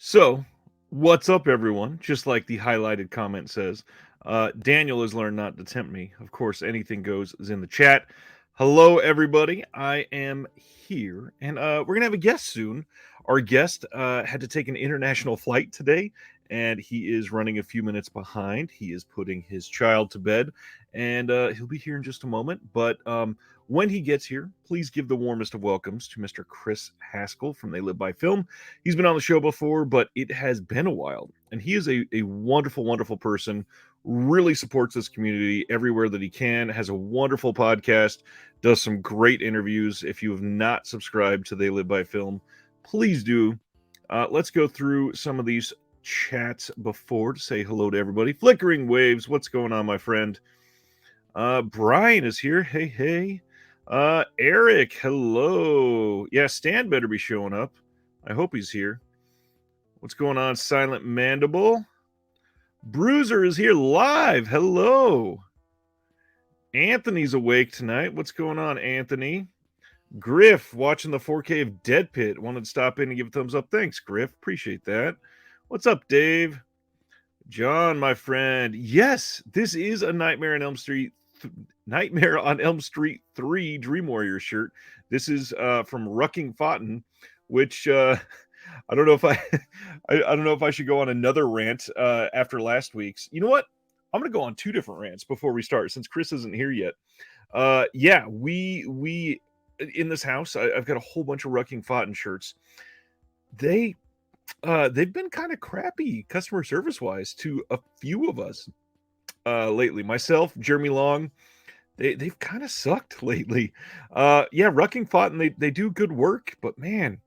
So, what's up, everyone? Just like the highlighted comment says, Daniel has learned not to tempt me. Of course, anything goes is in the chat. Hello, everybody. I am here, and we're gonna have a guest soon. Our guest had to take an international flight today, and he is running a few minutes behind. He is putting his child to bed, and he'll be here in just a moment. But when he gets here, please give the warmest of welcomes to Mr. Chris Haskell from They Live by Film. He's been on the show before, but it has been a while. And he is a wonderful, wonderful person, really supports this community everywhere that he can, has a wonderful podcast, does some great interviews. If you have not subscribed to They Live by Film, please do. Let's go through some of these chats before to say hello to everybody. Flickering Waves, what's going on, my friend? Brian is here. Hey, hey. Eric, hello. Yeah, Stan better be showing up. I hope he's here. What's going on, Silent Mandible? Bruiser is here live. Hello. Anthony's awake tonight. What's going on, Anthony? Griff watching the 4K of Dead Pit. Wanted to stop in and give a thumbs up. Thanks, Griff. Appreciate that. What's up, Dave? John, my friend. Yes, this is a Nightmare on Elm Street 3 Dream Warrior shirt. This is from Rucking Fountain, which I don't know if I don't know if I should go on another rant after last week's. You know what? I'm gonna go on two different rants before we start, since Chris isn't here yet. Yeah, we in this house, I've got a whole bunch of Rucking Fountain shirts. They've been kind of crappy customer service wise to a few of us lately. Myself, Jeremy Long, they've kind of sucked lately. Yeah, Rucking Fountain, they do good work, but man,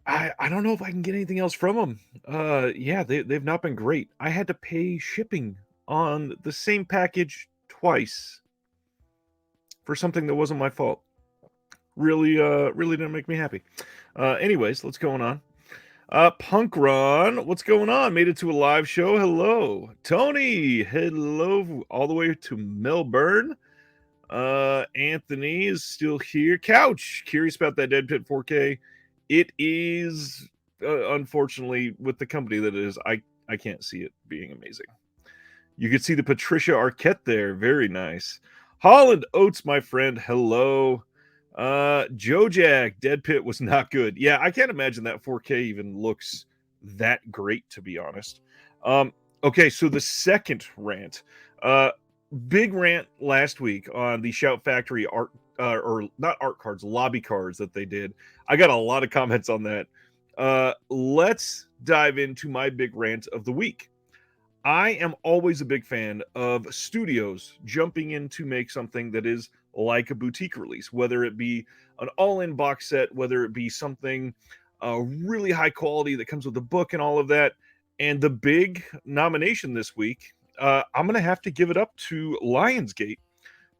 I don't know if I can get anything else from them. Yeah, they've not been great. I had to pay shipping on the same package twice for something that wasn't my fault. Really didn't make me happy. Anyways, what's going on? Punk Ron, what's going on? Made it to a live show. Hello. Tony, hello, all the way to Melbourne. Anthony is still here. Couch, curious about that Dead Pit 4K. It is, unfortunately, with the company that it is, I can't see it being amazing. You can see the Patricia Arquette there. Very nice. Holland Oates, my friend. Hello. Joe Jack, Dead Pit was not good. Yeah, I can't imagine that 4K even looks that great, to be honest. Okay, so the second rant. Big rant last week on the Shout Factory art, or not art cards, lobby cards that they did. I got a lot of comments on that. Let's dive into my big rant of the week. I am always a big fan of studios jumping in to make something that is like a boutique release, whether it be an all-in box set, whether it be something really high quality that comes with a book and all of that. And the big nomination this week, I'm going to have to give it up to Lionsgate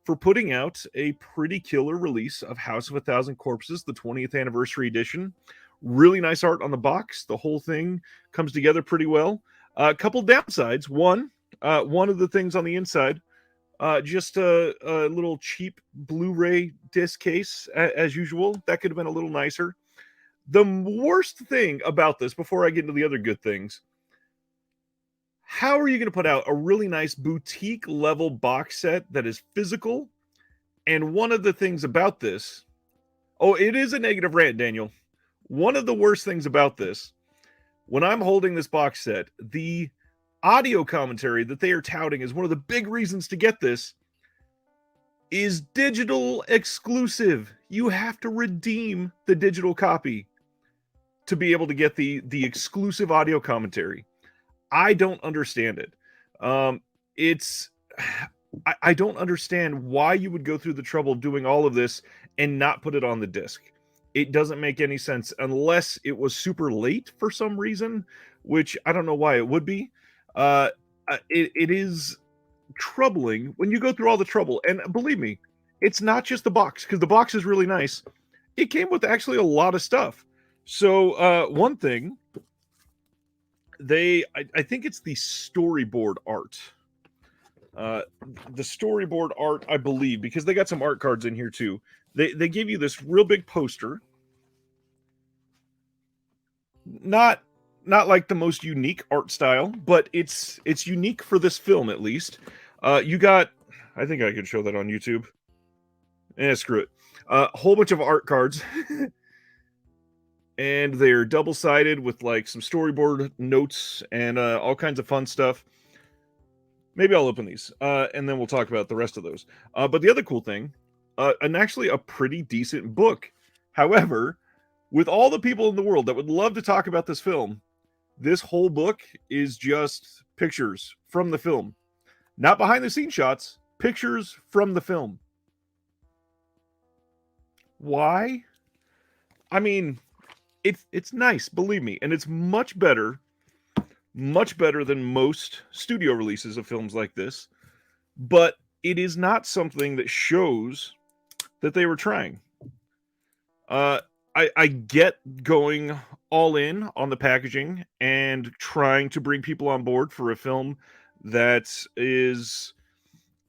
for putting out a pretty killer release of House of a Thousand Corpses, the 20th anniversary edition. Really nice art on the box. The whole thing comes together pretty well. A couple downsides. One of the things on the inside, just a little cheap Blu-ray disc case, as usual. That could have been a little nicer. The worst thing about this, before I get into the other good things, how are you going to put out a really nice boutique level box set that is physical? And one of the things about this, it is a negative rant, Daniel. One of the worst things about this, when I'm holding this box set, the audio commentary that they are touting as one of the big reasons to get this is digital exclusive. You have to redeem the digital copy to be able to get the exclusive audio commentary. I don't understand it. I don't understand why you would go through the trouble of doing all of this and not put it on the disc. It doesn't make any sense unless it was super late for some reason, which I don't know why it would be. It is troubling when you go through all the trouble. And believe me, it's not just the box, because the box is really nice. It came with actually a lot of stuff. So one thing, I think it's the storyboard art. The storyboard art, I believe, because they got some art cards in here too. They give you this real big poster Not like the most unique art style, but it's unique for this film at least. You got, I think I could show that on YouTube. Screw it. A whole bunch of art cards. And they're double-sided with like some storyboard notes and all kinds of fun stuff. Maybe I'll open these and then we'll talk about the rest of those. But the other cool thing, and actually a pretty decent book. However, with all the people in the world that would love to talk about this film, this whole book is just pictures from the film. Not behind the scenes shots, pictures from the film. Why? I mean, it's nice, believe me, and it's much better than most studio releases of films like this. But it is not something that shows that they were trying. I get going all in on the packaging and trying to bring people on board for a film that is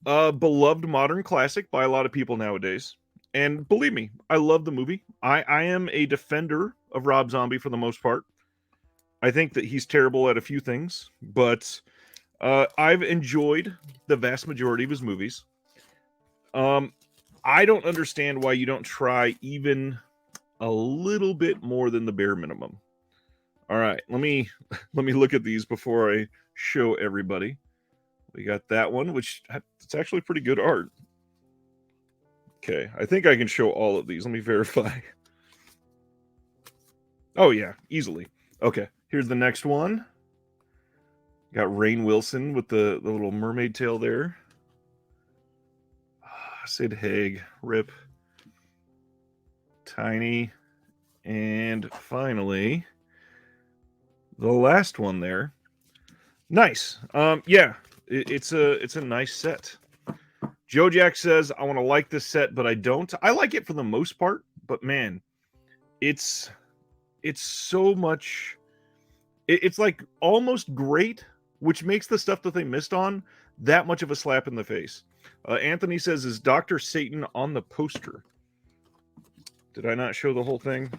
a beloved modern classic by a lot of people nowadays. And believe me, I love the movie. I am a defender of Rob Zombie for the most part. I think that he's terrible at a few things, but I've enjoyed the vast majority of his movies. I don't understand why you don't try even a little bit more than the bare minimum. All right, let me look at these before I show everybody. We got that one, which it's actually pretty good art. Okay, I think I can show all of these. Let me verify. Oh yeah, easily. Okay, here's the next one. Got Rainn Wilson with the little mermaid tail there. Sid Haig, rip. Tiny. And finally, the last one there. Nice. Yeah, it's a nice set. Joe Jack says, I want to like this set, but I don't. I like it for the most part, but man, it's so much. It's like almost great, which makes the stuff that they missed on that much of a slap in the face. Anthony says, is Dr. Satan on the poster? Did I not show the whole thing?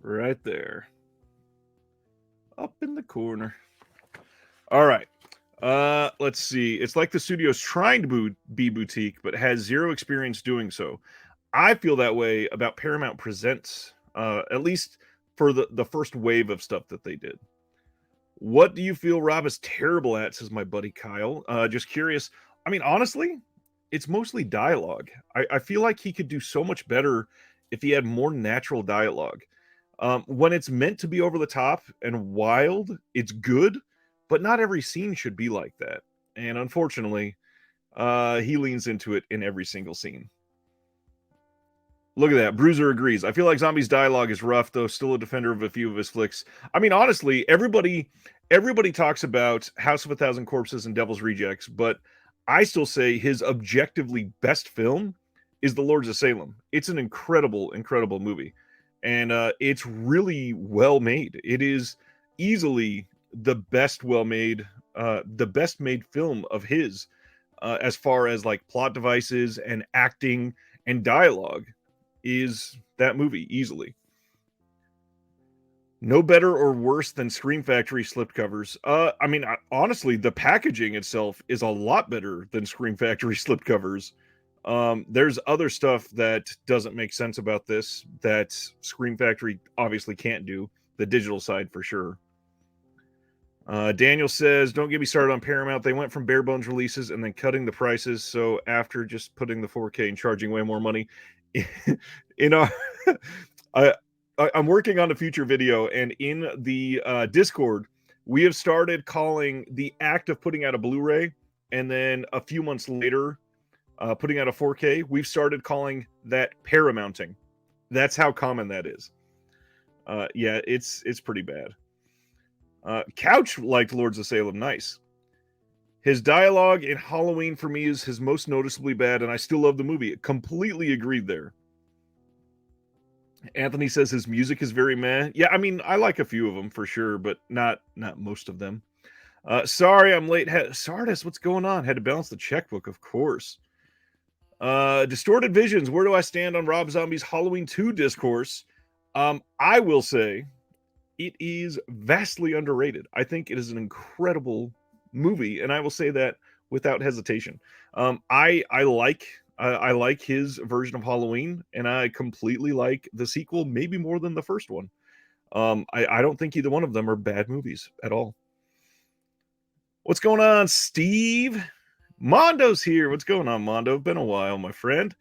Right there. Up in the corner. All right. Let's see. It's like the studio's trying to be boutique, but has zero experience doing so. I feel that way about Paramount Presents, at least for the first wave of stuff that they did. What do you feel Rob is terrible at, says my buddy Kyle. Just curious. I mean, honestly, it's mostly dialogue. I feel like he could do so much better if he had more natural dialogue. When it's meant to be over the top and wild, it's good, but not every scene should be like that. And unfortunately, he leans into it in every single scene. Look at that. Bruiser agrees. I feel like Zombie's dialogue is rough, though still a defender of a few of his flicks. I mean, honestly, everybody talks about House of a Thousand Corpses and Devil's Rejects, but I still say his objectively best film is The Lords of Salem. It's an incredible, incredible movie. And it's really well made. It is easily the best made film of his, as far as like plot devices and acting and dialogue, is that movie easily. No better or worse than Scream Factory slipcovers. I mean, honestly, the packaging itself is a lot better than Scream Factory slipcovers. There's other stuff that doesn't make sense about this that Scream Factory obviously can't do. The digital side for sure. Daniel says, don't get me started on Paramount. They went from bare bones releases and then cutting the prices. So after just putting the 4K and charging way more money, I'm working on a future video, and in the Discord, we have started calling the act of putting out a Blu-ray and then a few months later putting out a 4K. We've started calling that Paramounting. That's how common that is. Yeah, it's pretty bad. Couch liked Lords of Salem. Nice. His dialogue in Halloween for me is his most noticeably bad, and I still love the movie. Completely agreed there. Anthony says his music is very meh. Yeah, I mean, I like a few of them for sure, but not most of them. Sorry, I'm late. Sardis, what's going on? Had to balance the checkbook, of course. Distorted Visions, where do I stand on Rob Zombie's Halloween 2 discourse? I will say it is vastly underrated. I think it is an incredible movie, and I will say that without hesitation. I like his version of Halloween, and I completely like the sequel, maybe more than the first one. I don't think either one of them are bad movies at all. What's going on, Steve? Mondo's here. What's going on, Mondo? Been a while, my friend.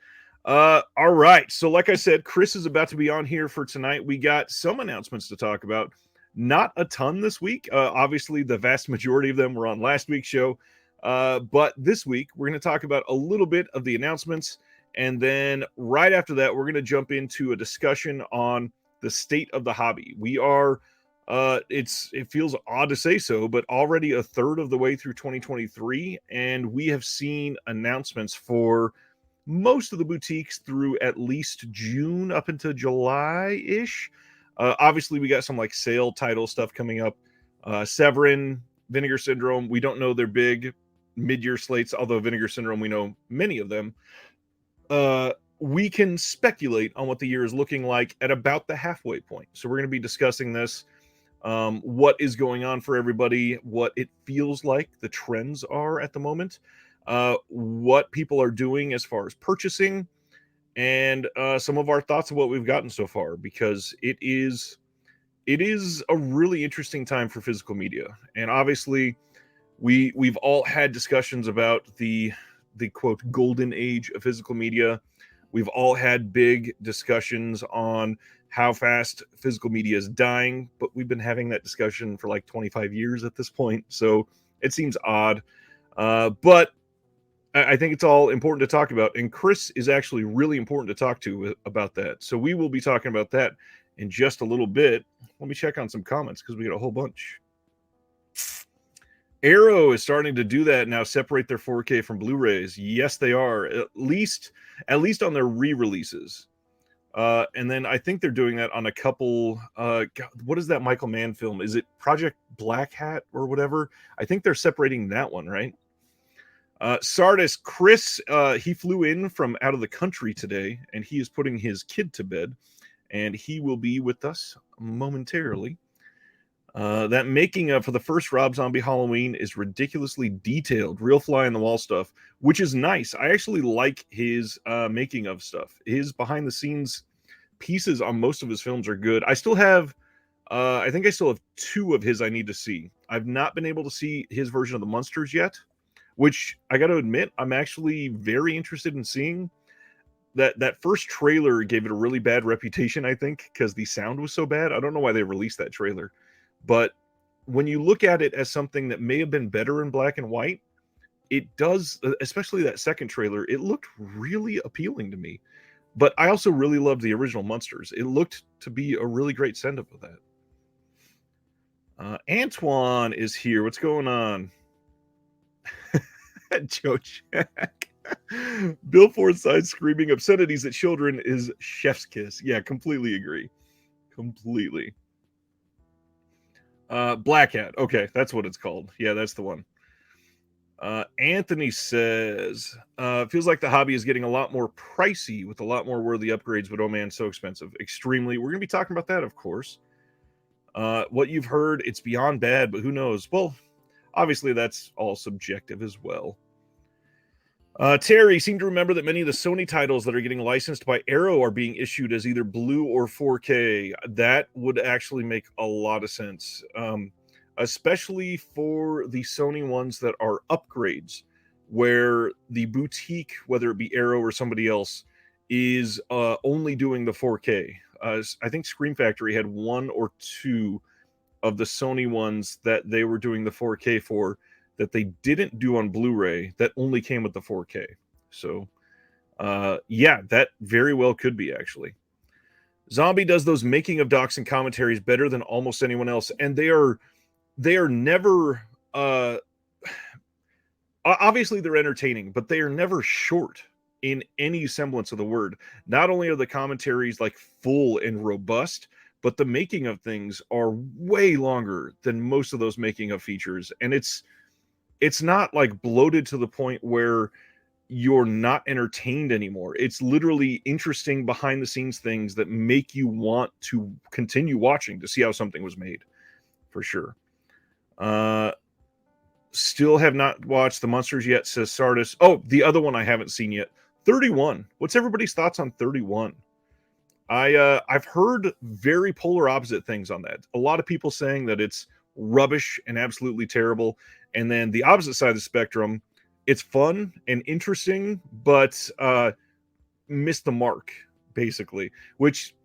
All right. So, like I said, Chris is about to be on here for tonight. We got some announcements to talk about. Not a ton this week. Obviously, the vast majority of them were on last week's show. But this week, we're going to talk about a little bit of the announcements. And then right after that, we're going to jump into a discussion on the state of the hobby. We are, it feels odd to say so, but already a third of the way through 2023. And we have seen announcements for most of the boutiques through at least June up into July-ish. Obviously, we got some like sale title stuff coming up. Severin, Vinegar Syndrome, we don't know their big mid-year slates, although Vinegar Syndrome, we know many of them. We can speculate on what the year is looking like at about the halfway point. So we're going to be discussing this, what is going on for everybody, what it feels like the trends are at the moment, what people are doing as far as purchasing, and some of our thoughts of what we've gotten so far, because it is a really interesting time for physical media. And obviously we've all had discussions about the quote golden age of physical media. We've all had big discussions on how fast physical media is dying, but we've been having that discussion for like 25 years at this point, so it seems odd. But I think it's all important to talk about, and Chris is actually really important to talk to about that. So we will be talking about that in just a little bit. Let me check on some comments because we got a whole bunch. Arrow is starting to do that now, separate their 4K from Blu-rays. Yes, they are, at least on their re-releases. And then I think they're doing that on a couple. God, what is that Michael Mann film? Is it Project Black Hat or whatever? I think they're separating that one, right? Sardis, Chris, he flew in from out of the country today, and he is putting his kid to bed, and he will be with us momentarily. That making of for the first Rob Zombie Halloween is ridiculously detailed, real fly on the wall stuff, which is nice. I actually like his making of stuff. His behind the scenes pieces on most of his films are good. I still have, I think I still have 2 of his I need to see. I've not been able to see his version of the Munsters yet, which I got to admit, I'm actually very interested in seeing. That first trailer gave it a really bad reputation, I think, because the sound was so bad. I don't know why they released that trailer. But when you look at it as something that may have been better in black and white, it does, especially that second trailer, it looked really appealing to me. But I also really loved the original Munsters. It looked to be a really great send-up of that. Antoine is here. What's going on? Joe Jack. Bill Forsythe screaming obscenities at children is chef's kiss. Yeah, completely agree. Completely. Black Hat. Okay, that's what it's called. Yeah, that's the one. Anthony says, feels like the hobby is getting a lot more pricey with a lot more worthy upgrades, but oh man, so expensive. Extremely. We're going to be talking about that, of course. What you've heard, it's beyond bad, but who knows? Well, obviously that's all subjective as well. Terry seemed to remember that many of the Sony titles that are getting licensed by Arrow are being issued as either blue or 4K. That would actually make a lot of sense, especially for the Sony ones that are upgrades, where the boutique, whether it be Arrow or somebody else, is only doing the 4K. I think Scream Factory had 1 or 2 of the Sony ones that they were doing the 4K for, that they didn't do on Blu-ray, that only came with the 4K. So, yeah, that very well could be, actually. Zombie does those making of docs and commentaries better than almost anyone else, and they are never, obviously they're entertaining, but they are never short in any semblance of the word. Not only are the commentaries like full and robust, but the making of things are way longer than most of those making of features, and it's not like bloated to the point where you're not entertained anymore. It's literally interesting behind the scenes things that make you want to continue watching to see how something was made, for sure. Still have not watched The Monsters yet, says Sardis. Oh, the other one I haven't seen yet, 31. What's everybody's thoughts on 31? I've heard very polar opposite things on that. A lot of people saying that it's rubbish and absolutely terrible, and then the opposite side of the spectrum, it's fun and interesting, but missed the mark, basically. Which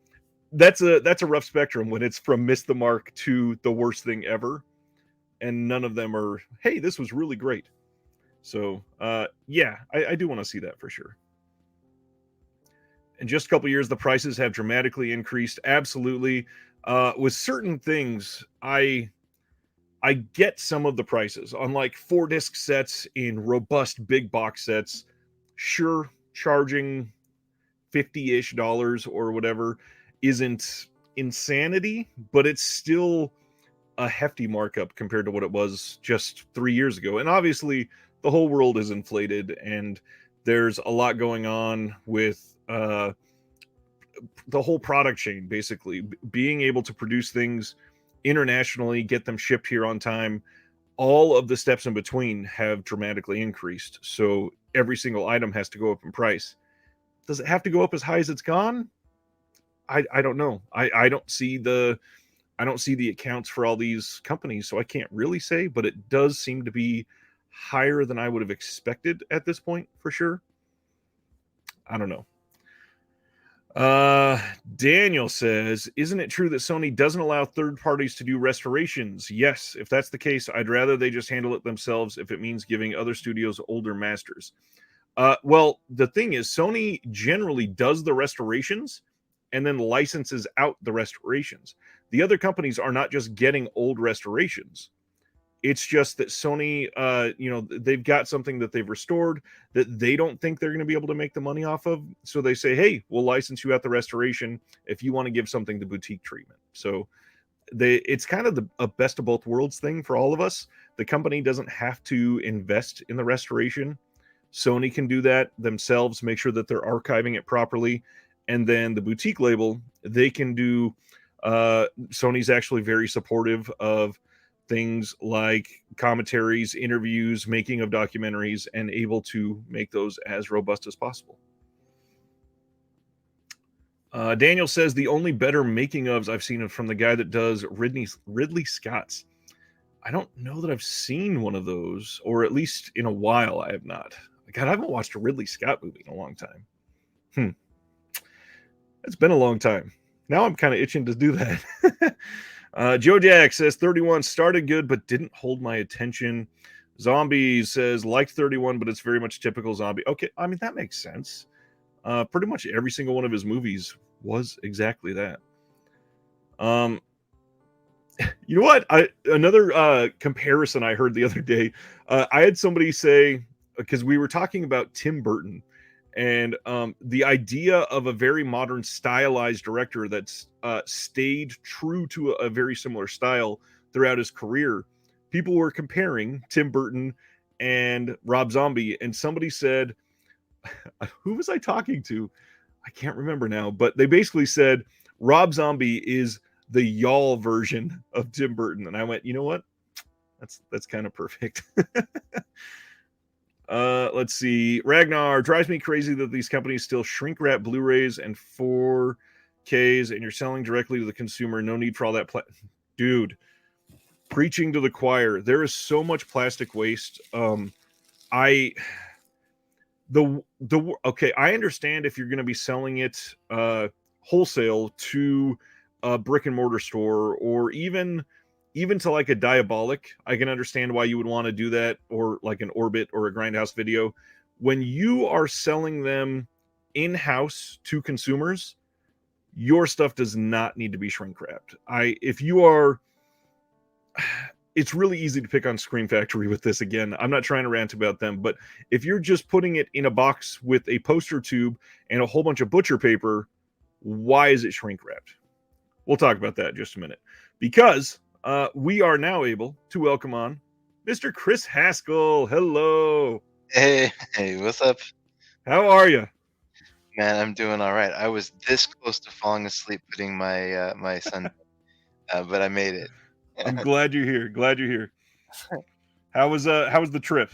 that's a rough spectrum when it's from missed the mark to the worst thing ever, and none of them are, hey, this was really great. So yeah, I do want to see that for sure. In just a couple years, the prices have dramatically increased. Absolutely. With certain things, I get some of the prices on like 4-disc sets in robust big box sets. Sure, charging $50-ish or whatever isn't insanity, but it's still a hefty markup compared to what it was just 3 years ago. And obviously, the whole world is inflated, and there's a lot going on with the whole product chain, basically being able to produce things internationally, get them shipped here on time. All of the steps in between have dramatically increased, so every single item has to go up in price. Does it have to go up as high as it's gone? I don't know. I don't see the accounts for all these companies, so I can't really say, but it does seem to be higher than I would have expected at this point, for sure. I don't know. Daniel says, isn't it true that Sony doesn't allow third parties to do restorations? Yes, if that's the case, I'd rather they just handle it themselves if it means giving other studios older masters. Well, the thing is, Sony generally does the restorations and then licenses out the restorations. The other companies are not just getting old restorations. It's just that Sony, they've got something that they've restored that they don't think they're going to be able to make the money off of. So they say, hey, we'll license you out the restoration if you want to give something the boutique treatment. So it's kind of a best of both worlds thing for all of us. The company doesn't have to invest in the restoration. Sony can do that themselves, make sure that they're archiving it properly. And then the boutique label, they can do, Sony's actually very supportive of things like commentaries, interviews, making of documentaries, and able to make those as robust as possible. Daniel says the only better making ofs I've seen from the guy that does Ridley Scott's. I don't know that I've seen one of those, or at least in a while I have not. God, I haven't watched a Ridley Scott movie in a long time. It's been a long time. Now I'm kind of itching to do that. Joe Jack says 31 started good but didn't hold my attention. Zombie says liked 31, but it's very much typical zombie. Okay, I mean that makes sense. Pretty much every single one of his movies was exactly that. You know what? Another comparison I heard the other day. I had somebody say, because we were talking about Tim Burton, and the idea of a very modern stylized director that's stayed true to a very similar style throughout his career. People were comparing Tim Burton and Rob Zombie, and somebody said, who was I talking to? I can't remember now, but they basically said Rob Zombie is the y'all version of Tim Burton. And I went, you know what? That's kind of perfect. Let's see. Ragnar, drives me crazy that these companies still shrink wrap Blu-rays and 4Ks, and you're selling directly to the consumer. No need for all that. Dude, preaching to the choir. There is so much plastic waste. I understand if you're going to be selling it wholesale to a brick and mortar store, or even to like a Diabolic. I can understand why you would want to do that, or like an Orbit or a Grindhouse Video. When you are selling them in-house to consumers, your stuff does not need to be shrink wrapped. It's really easy to pick on Scream Factory with this again. I'm not trying to rant about them, but if you're just putting it in a box with a poster tube and a whole bunch of butcher paper, why is it shrink wrapped? We'll talk about that in just a minute, because we are now able to welcome on Mr. Chris Haskell. Hello. Hey, what's up? How are you? Man, I'm doing all right. I was this close to falling asleep putting my son, but I made it. I'm glad you're here. Glad you're here. How was the trip?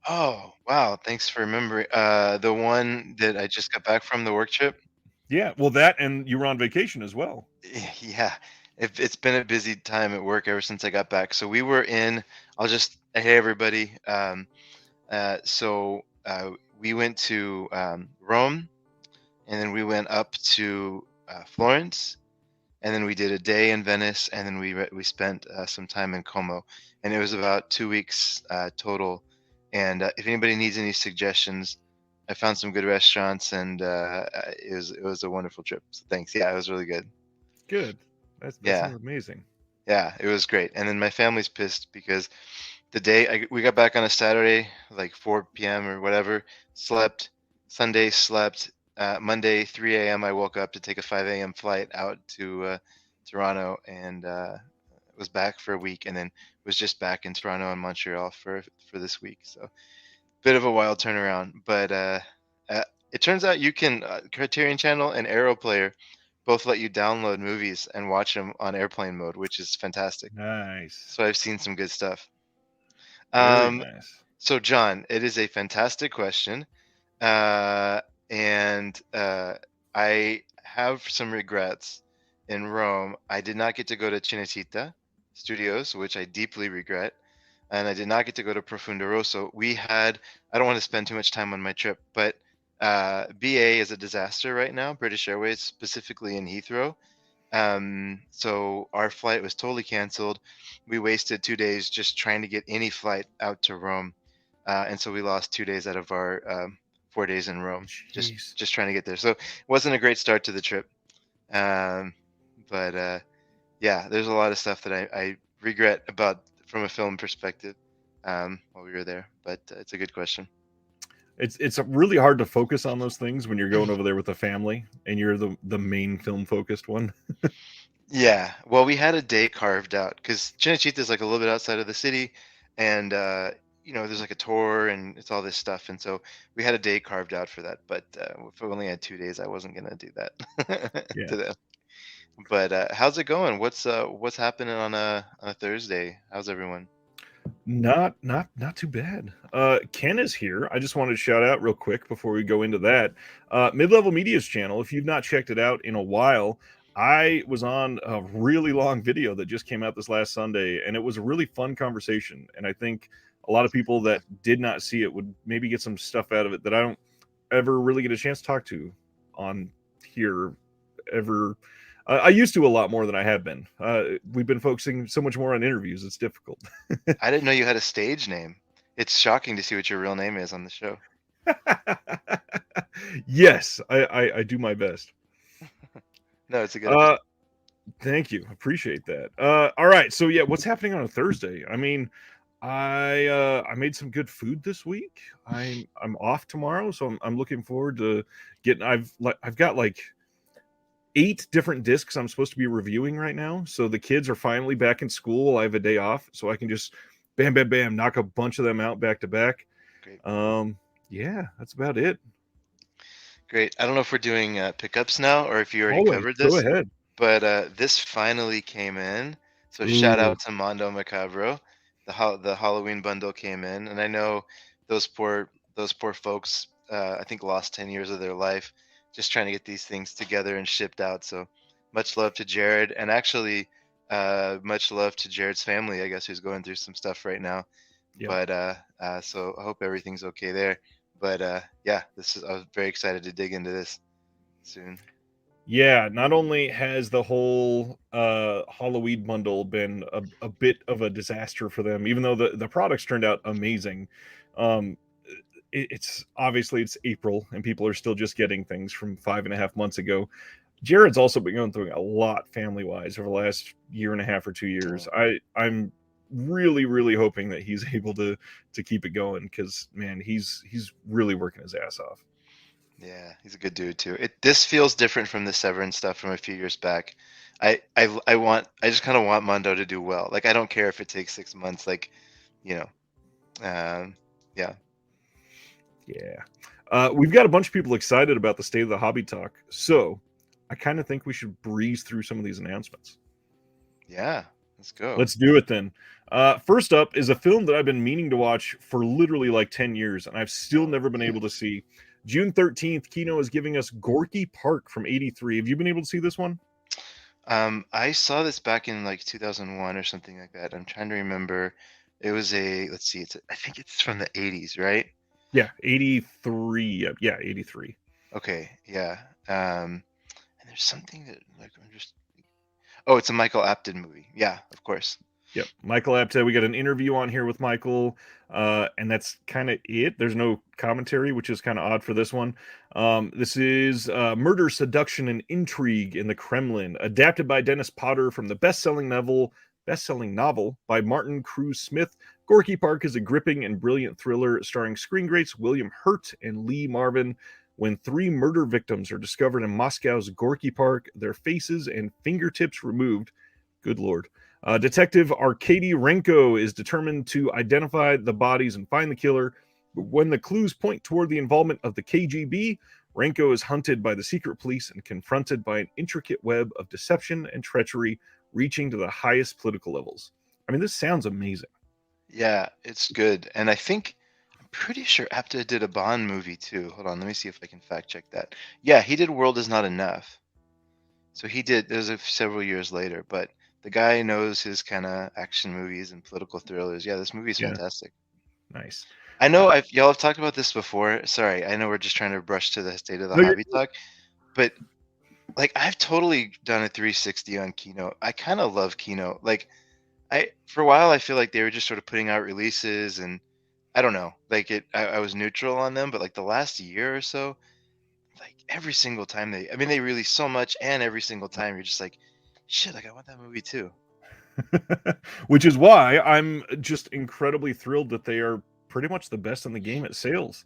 Oh, wow. Thanks for remembering. The one that I just got back from the work trip. Yeah, well, that and you were on vacation as well. Yeah, it's been a busy time at work ever since I got back. So we were in. Hey everybody. We went to Rome, and then we went up to Florence, and then we did a day in Venice, and then we spent some time in Como, and it was about 2 weeks total. And if anybody needs any suggestions, I found some good restaurants, and it was a wonderful trip. So thanks. Yeah, it was really good. Good. That Yeah, sounds amazing. yeah, it was great. And then my family's pissed because we got back on a Saturday, like 4 p.m. or whatever, slept. Sunday slept. Monday 3 a.m. I woke up to take a 5 a.m. flight out to Toronto, and was back for a week, and then was just back in Toronto and Montreal for this week. So bit of a wild turnaround, but uh, it turns out you can Criterion Channel and Aero Player both let you download movies and watch them on airplane mode, which is fantastic. Nice. So I've seen some good stuff. Very Um, nice. so John, it is a fantastic question, uh, and I have some regrets. In Rome, I did not get to go to Cinecittà Studios, which I deeply regret, and I did not get to go to Profondo Rosso. I don't want to spend too much time on my trip, but BA is a disaster right now, British Airways, specifically in Heathrow. So our flight was totally canceled. We wasted 2 days just trying to get any flight out to Rome, and so we lost 2 days out of our 4 days in Rome, just Jeez. just trying to get there. So it wasn't a great start to the trip. Um, but yeah, there's a lot of stuff that I regret about from a film perspective while we were there. But it's a good question. It's really hard to focus on those things when you're going over there with a family and you're the main film focused one. Yeah, well, we had a day carved out because Cinecittà is like a little bit outside of the city, and there's like a tour and it's all this stuff, and so we had a day carved out for that. But if I only had 2 days, I wasn't gonna do that Yeah. to them. But how's it going? What's happening on a Thursday? How's everyone? Not too bad. Ken is here. I just wanted to shout out real quick before we go into that. Mid-level Media's channel. If you've not checked it out in a while, I was on a really long video that just came out this last Sunday, and it was a really fun conversation. And I think a lot of people that did not see it would maybe get some stuff out of it that I don't ever really get a chance to talk to on here ever. I used to a lot more than I have been. We've been focusing so much more on interviews; it's difficult. I didn't know you had a stage name. It's shocking to see what your real name is on the show. Yes, I do my best. No, it's a good Uh, idea. Thank you, appreciate that. All right, so yeah, what's happening on a Thursday? I mean, I made some good food this week. I'm off tomorrow, so I'm looking forward to getting. I've got like 8 different discs I'm supposed to be reviewing right now. So the kids are finally back in school. I have a day off, so I can just bam, bam, bam, knock a bunch of them out back to back. Great. Yeah, that's about it. Great. I don't know if we're doing pickups now or if you already Always covered go this, ahead. but this finally came in. So shout Ooh, out to Mondo Macabro. The Halloween bundle came in, and I know those poor folks. I think lost 10 years of their life just trying to get these things together and shipped out. So much love to Jared, and actually much love to Jared's family. I guess who's going through some stuff right now. yep. But so I hope everything's okay there. But yeah, I was very excited to dig into this soon. Yeah, not only has the whole Halloween bundle been a bit of a disaster for them, even though the products turned out amazing. Um, it's obviously it's April and people are still just getting things from 5.5 months ago. Jared's also been going through a lot family wise over the last year and a half or 2 years. Oh, I'm really hoping that he's able to keep it going because man, he's really working his ass off. yeah, he's a good dude too. This feels different from the Severance stuff from a few years back. I just kind of want Mondo to do well. Like I don't care if it takes 6 months. Like, you know, yeah. Yeah. We've got a bunch of people excited about the State of the Hobby talk, so I kind of think we should breeze through some of these announcements. Yeah, let's go. Let's do it then. First up is a film that I've been meaning to watch for literally like 10 years, and I've still never been able to see. June 13th, Kino is giving us Gorky Park from 83. Have you been able to see this one? I saw this back in like 2001 or something like that. I'm trying to remember. It was let's see, I think it's from the 80s, right? Yeah, 83. Yeah, 83. Okay, yeah. And there's something that like I'm just. Oh, it's a Michael Apted movie. Yeah, of course. Yep, Michael Apted. We got an interview on here with Michael, and that's kind of it. There's no commentary, which is kind of odd for this one. This is Murder, Seduction, and Intrigue in the Kremlin, adapted by Dennis Potter from the best-selling novel by Martin Cruz Smith. Gorky Park is a gripping and brilliant thriller starring screen greats William Hurt and Lee Marvin. When three murder victims are discovered in Moscow's Gorky Park, their faces and fingertips removed. Good Lord. Detective Arkady Renko is determined to identify the bodies and find the killer. But when the clues point toward the involvement of the KGB, Renko is hunted by the secret police and confronted by an intricate web of deception and treachery reaching to the highest political levels. I mean, this sounds amazing. Yeah, it's good. And I'm pretty sure Apted did a Bond movie too. Hold on, let me see if I can fact check that. Yeah, he did World Is Not Enough. So he did, it was several years later, but the guy knows his kind of action movies and political thrillers. Yeah, this movie is fantastic. Nice. I know y'all have talked about this before. Sorry, I know we're just trying to brush to the State of the Hobby talk, but like I've totally done a 360 on Kino. I kind of love Kino. Like for a while I feel like they were just sort of putting out releases and I don't know, like I was neutral on them, but like the last year or so, like every single time they release so much, and every single time you're just like, shit, like I want that movie too. Which is why I'm just incredibly thrilled that they are pretty much the best in the game at sales.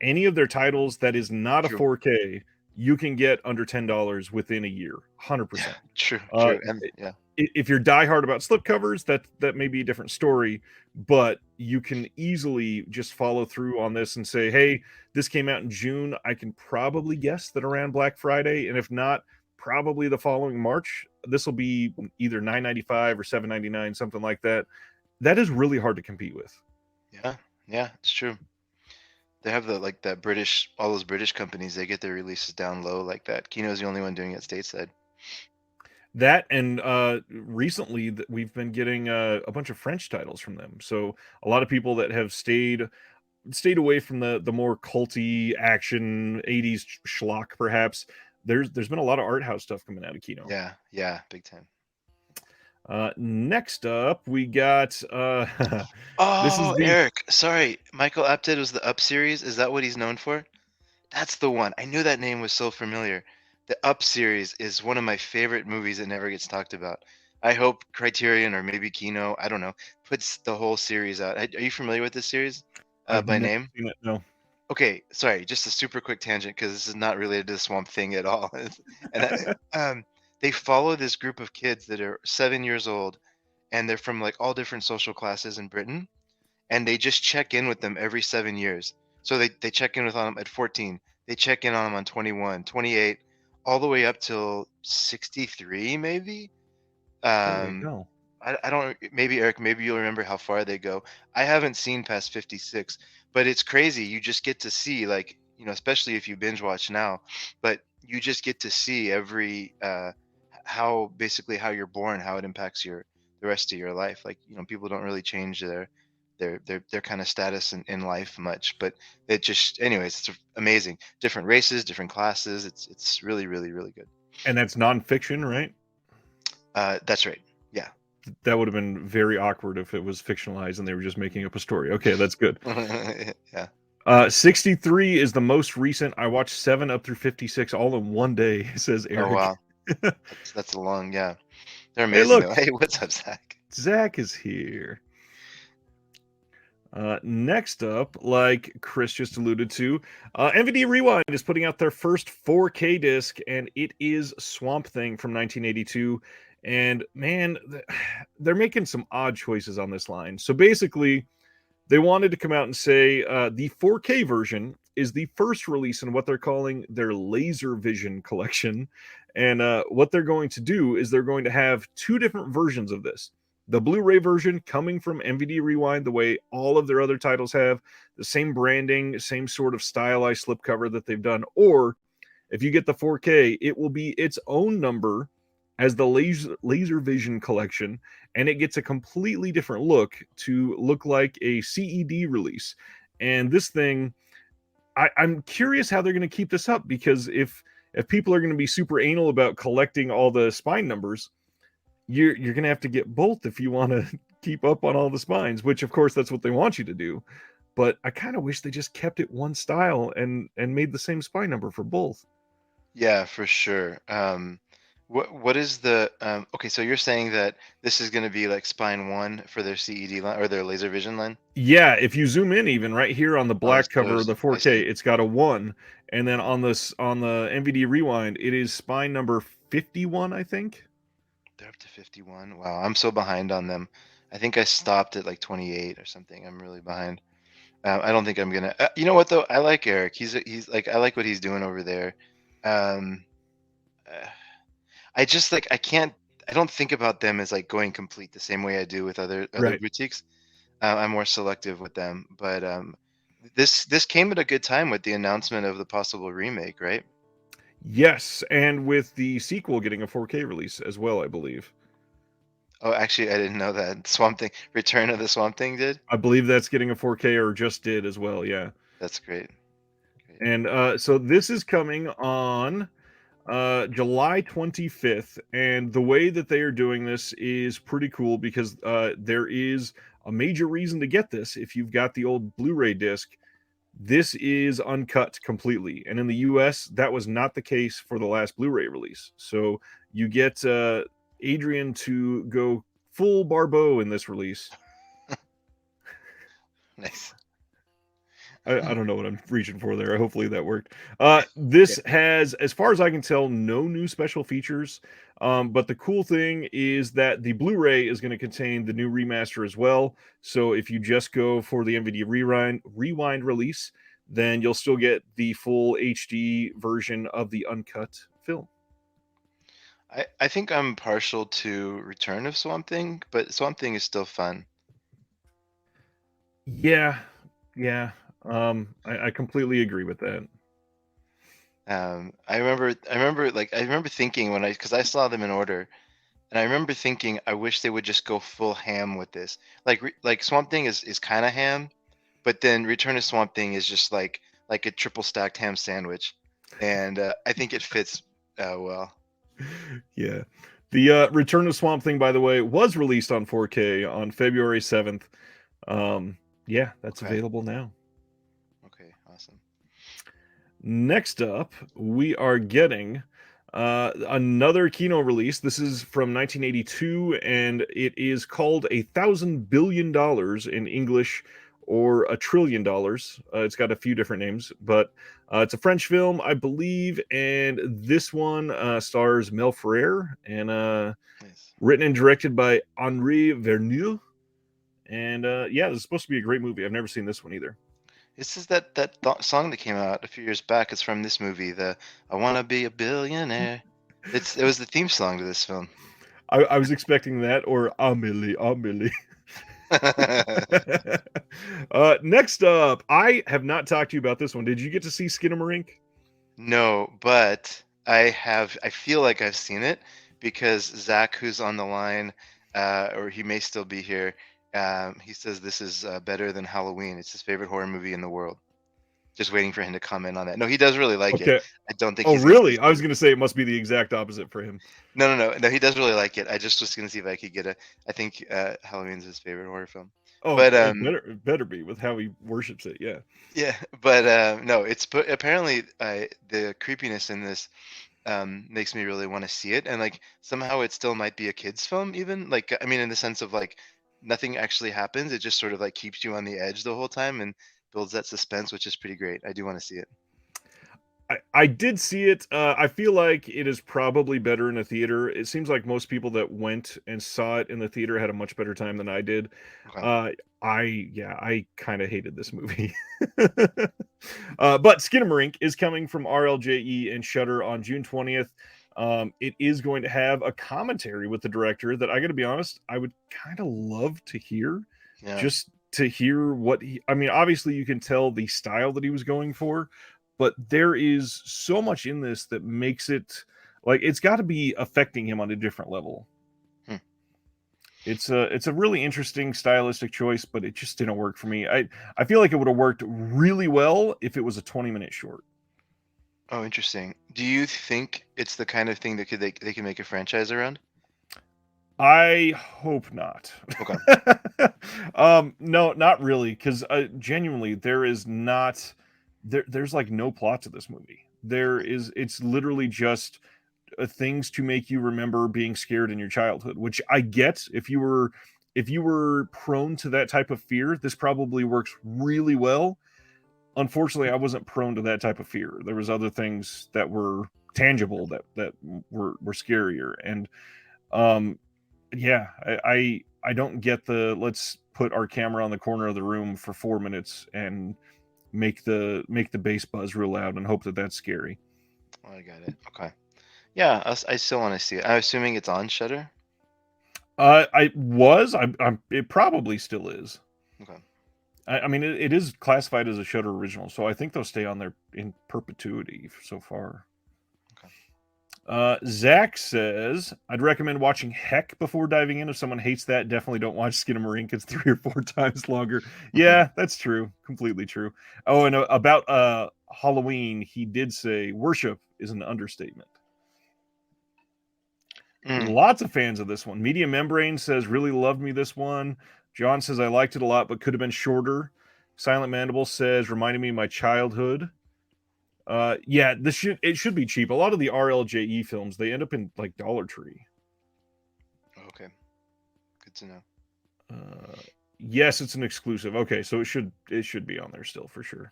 Any of their titles that is not True. a 4K, you can get under $10 within a year, 100%. True, and yeah. If you're diehard about slipcovers, that may be a different story, but you can easily just follow through on this and say, hey, this came out in June. I can probably guess that around Black Friday, and if not, probably the following March, this will be either $9.95 or $7.99, something like that. That is really hard to compete with. Yeah, it's true. They have that British, all those British companies, they get their releases down low like that. Kino's the only one doing it stateside. That and recently we've been getting a bunch of French titles from them. So a lot of people that have stayed away from the more culty action 80s schlock, perhaps. There's been a lot of art house stuff coming out of Kino. Yeah, big time. Next up, we got Eric, sorry, Michael Apted was the Up series. Is that what he's known for? That's the one. I knew that name was so familiar. The Up series is one of my favorite movies that never gets talked about. I hope Criterion or maybe Kino, I don't know, puts the whole series out. Are you familiar with this series by name? Seen it, no. Okay, sorry, just a super quick tangent because this is not related to Swamp Thing at all. And they follow this group of kids that are 7 years old, and they're from like all different social classes in Britain, and they just check in with them every 7 years. So they check in with them at 14, they check in on them on 21, 28, all the way up till 63, maybe. There you go. I don't, maybe Eric, maybe you'll remember how far they go. I haven't seen past 56, but it's crazy. You just get to see, like, especially if you binge watch now, but you just get to see every how you're born, how it impacts the rest of your life. Like, people don't really change their kind of status in life much, but it just, anyways, it's amazing. Different races, different classes. It's really, really, really good. And that's nonfiction, right? That's right. Yeah. That would have been very awkward if it was fictionalized and they were just making up a story. Okay, that's good. Yeah. 63 is the most recent. I watched 7 up through 56 all in one day, says Eric. Oh, wow. That's a long, yeah. They're amazing. Hey, look. Hey, what's up, Zach? Zach is here. Next up, like Chris just alluded to, NVIDIA Rewind is putting out their first 4K disc, and it is Swamp Thing from 1982. And man, they're making some odd choices on this line. So basically, they wanted to come out and say the 4K version is the first release in what they're calling their Laser Vision collection. And what they're going to do is they're going to have two different versions of this. The Blu-ray version coming from MVD Rewind, the way all of their other titles have, the same branding, same sort of stylized slipcover that they've done. Or if you get the 4K, it will be its own number as the Laser Vision collection, and it gets a completely different look to look like a CED release. And this thing, I'm curious how they're going to keep this up, because if people are going to be super anal about collecting all the spine numbers, you're going to have to get both if you want to keep up on all the spines, which of course that's what they want you to do. But I kind of wish they just kept it one style and made the same spine number for both. Yeah, for sure. What is the okay, so you're saying that this is going to be like spine 1 for their CED line or their laser vision line? Yeah, if you zoom in, even right here on the Oh, it black cover of shows. the I 4K, see. it's got a 1, and then on the NVD Rewind, it is spine number 51, I think. They're up to 51. Wow, I'm so behind on them. I think I stopped at like 28 or something. I'm really behind. I don't think I'm gonna. You know what though? I like Eric. He's like I like what he's doing over there. Um, uh, I just like I can't. I don't think about them as like going complete the same way I do with other Right. boutiques. I'm more selective with them, but this came at a good time with the announcement of the possible remake, right? Yes, and with the sequel getting a 4K release as well, I believe. Oh, actually, I didn't know that. Swamp Thing, Return of the Swamp Thing did. I believe that's getting a 4K or just did as well, yeah. That's great. Great. And so this is coming on July 25th, and the way that they are doing this is pretty cool, because there is a major reason to get this. If you've got the old Blu-ray disc, this is uncut completely, and in the US that was not the case for the last Blu-ray release. So you get Adrian to go full Barbeau in this release. Nice. I don't know what I'm reaching for there. Hopefully that worked. Yeah. This has, as far as I can tell, no new special features. But the cool thing is that the Blu-ray is going to contain the new remaster as well. So if you just go for the NVIDIA Rewind release, then you'll still get the full HD version of the uncut film. I think I'm partial to Return of Swamp Thing, but Swamp Thing is still fun. Yeah, yeah. I completely agree with that. I remember thinking when because I saw them in order, and I remember thinking I wish they would just go full ham with this. Like Swamp Thing is kind of ham, but then Return of Swamp Thing is just like a triple stacked ham sandwich, and I think it fits well. Yeah. The Return of Swamp Thing, by the way, was released on 4K on February 7th. Yeah, that's Okay. available now. Okay. Awesome. Next up, we are getting another Kino release. This is from 1982, and it is called $1,000 billion in English, or $1 trillion. It's got a few different names, but it's a French film, I believe, and this one stars Mel Ferrer, and Nice. written and directed by Henri Verneuil. And yeah, this is supposed to be a great movie. I've never seen this one either. This is that song that came out a few years back. It's from this movie, the "I Wanna Be a Billionaire." It was the theme song to this film. I was expecting that, or Amelie, Amelie. Next up, I have not talked to you about this one. Did you get to see Skinamarink? No, but I feel like I've seen it because Zach, who's on the line, or he may still be here, he says this is better than Halloween. It's his favorite horror movie in the world. Just waiting for him to comment on that. No, he does really like it. Okay. I don't think Oh, he's gonna say really? I was going to say it must be the exact opposite for him. no. He does really like it. I just was gonna see if I could get a. I think Halloween's his favorite horror film. Oh, But it better be with how he worships it. Yeah. yeah, but no, but apparently the creepiness in this makes me really want to see it, and like somehow it still might be a kids film, even like I mean in the sense of like nothing actually happens. It just sort of like keeps you on the edge the whole time and builds that suspense, which is pretty great. I do want to see it. I did see it. I feel like it is probably better in a theater. It seems like most people that went and saw it in the theater had a much better time than I did. Okay. I kind of hated this movie. But Skinamarink is coming from RLJE and Shudder on June 20th. It is going to have a commentary with the director that I got to be honest, I would kind of love to hear. Yeah. Just to hear what I mean, obviously you can tell the style that he was going for, but there is so much in this that makes it like it's got to be affecting him on a different level. Hmm. It's a really interesting stylistic choice, but it just didn't work for me. I feel like it would have worked really well if it was a 20-minute short. Oh, interesting. Do you think it's the kind of thing that they can make a franchise around? I hope not. Okay. No, not really, because genuinely, there is not there's like no plot to this movie. It's literally just things to make you remember being scared in your childhood, which I get. If you were prone to that type of fear, this probably works really well. Unfortunately, I wasn't prone to that type of fear. There was other things that were tangible that were scarier, and yeah, I don't get the let's put our camera on the corner of the room for 4 minutes and make the bass buzz real loud and hope that that's scary. I got it. Okay. Yeah, I still want to see it. I'm assuming it's on Shutter. It probably still is. Okay. I mean, it is classified as a Shudder original, so I think they'll stay on there in perpetuity so far. Okay. Zach says, I'd recommend watching Heck before diving in. If someone hates that, definitely don't watch Skinamarink. It's 3 or 4 times longer. Yeah, that's true. Completely true. Oh, and about Halloween, he did say worship is an understatement. Lots of fans of this one. Media Membrane says, really loved me this one. John says, I liked it a lot, but could have been shorter. Silent Mandible says, reminded me of my childhood. Yeah, it should be cheap. A lot of the RLJE films, they end up in like Dollar Tree. Okay, good to know. Yes, it's an exclusive. Okay, so it should be on there still for sure.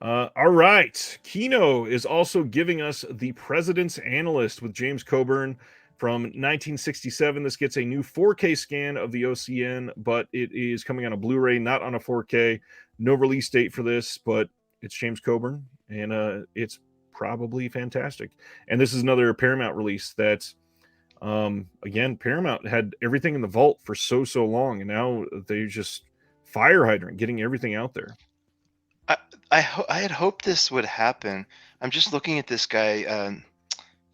All right, Kino is also giving us The President's Analyst with James Coburn from 1967. This gets a new 4K scan of the OCN, but it is coming on a Blu-ray, not on a 4K. No release date for this, but it's James Coburn, and it's probably fantastic. And this is another Paramount release that, again, Paramount had everything in the vault for so long, and now they just fire hydrant getting everything out there. I had hoped this would happen. I'm just looking at this guy,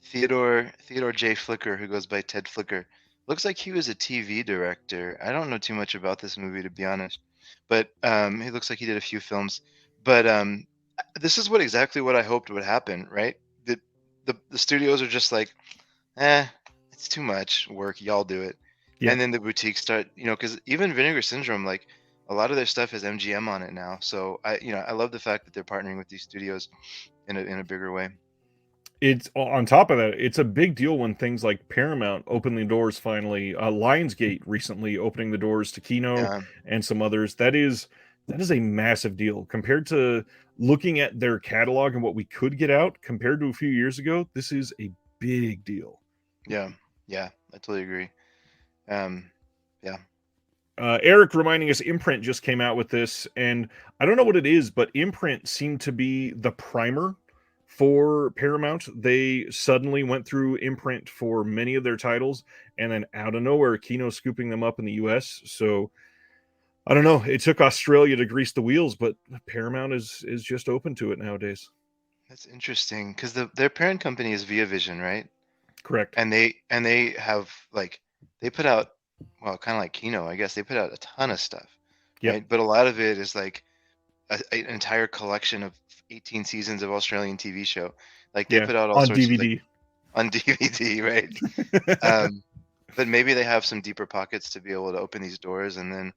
Theodore J. Flicker, who goes by Ted Flicker. Looks like he was a TV director. I don't know too much about this movie, to be honest, but he looks like he did a few films. But this is exactly what I hoped would happen, right? The studios are just like, it's too much work. Y'all do it. Yeah. And then the boutiques start, because even Vinegar Syndrome, like a lot of their stuff has MGM on it now. So I love the fact that they're partnering with these studios in a bigger way. It's on top of that, it's a big deal when things like Paramount open the doors finally. Lionsgate recently opening the doors to Kino and some others. That is a massive deal compared to looking at their catalog and what we could get out compared to a few years ago. This is a big deal. Yeah, I totally agree. Yeah. Eric reminding us Imprint just came out with this, and I don't know what it is, but Imprint seemed to be the primer for Paramount. They suddenly went through Imprint for many of their titles, and then out of nowhere, Kino scooping them up in the US. So I don't know. It took Australia to grease the wheels, but Paramount is just open to it nowadays. That's interesting because their parent company is Via Vision, right? Correct. And they have they put out, well, kind of like Kino, I guess they put out a ton of stuff, right? But a lot of it is like an entire collection of 18 seasons of Australian TV show. Like they put out all sorts DVD. Of on DVD, right? But maybe they have some deeper pockets to be able to open these doors, and then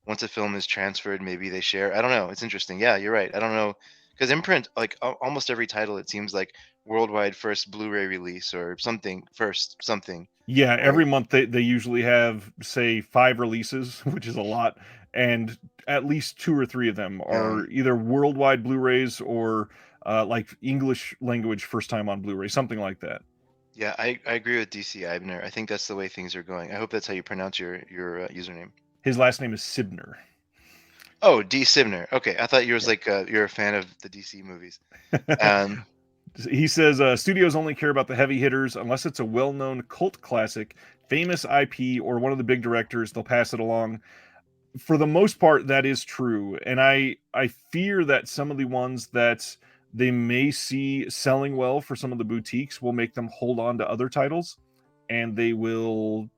once a film is transferred, maybe they share. I don't know. It's interesting. Yeah, you're right. I don't know, because Imprint, like almost every title, it seems like worldwide first Blu-ray release or something first something. Yeah, right? Every month they usually have, say, 5 releases, which is a lot, and at least 2 or 3 of them are either worldwide Blu-rays or like English language first time on Blu-ray, something like that. Yeah, I agree with DC Eibner. I think that's the way things are going. I hope that's how you pronounce your username. His last name is Sibner. Oh, D. Simner. Okay, I thought you was like you're a fan of the DC movies. Um, He says studios only care about the heavy hitters unless it's a well-known cult classic, famous IP, or one of the big directors. They'll pass it along. For the most part, that is true, and I fear that some of the ones that they may see selling well for some of the boutiques will make them hold on to other titles, and they will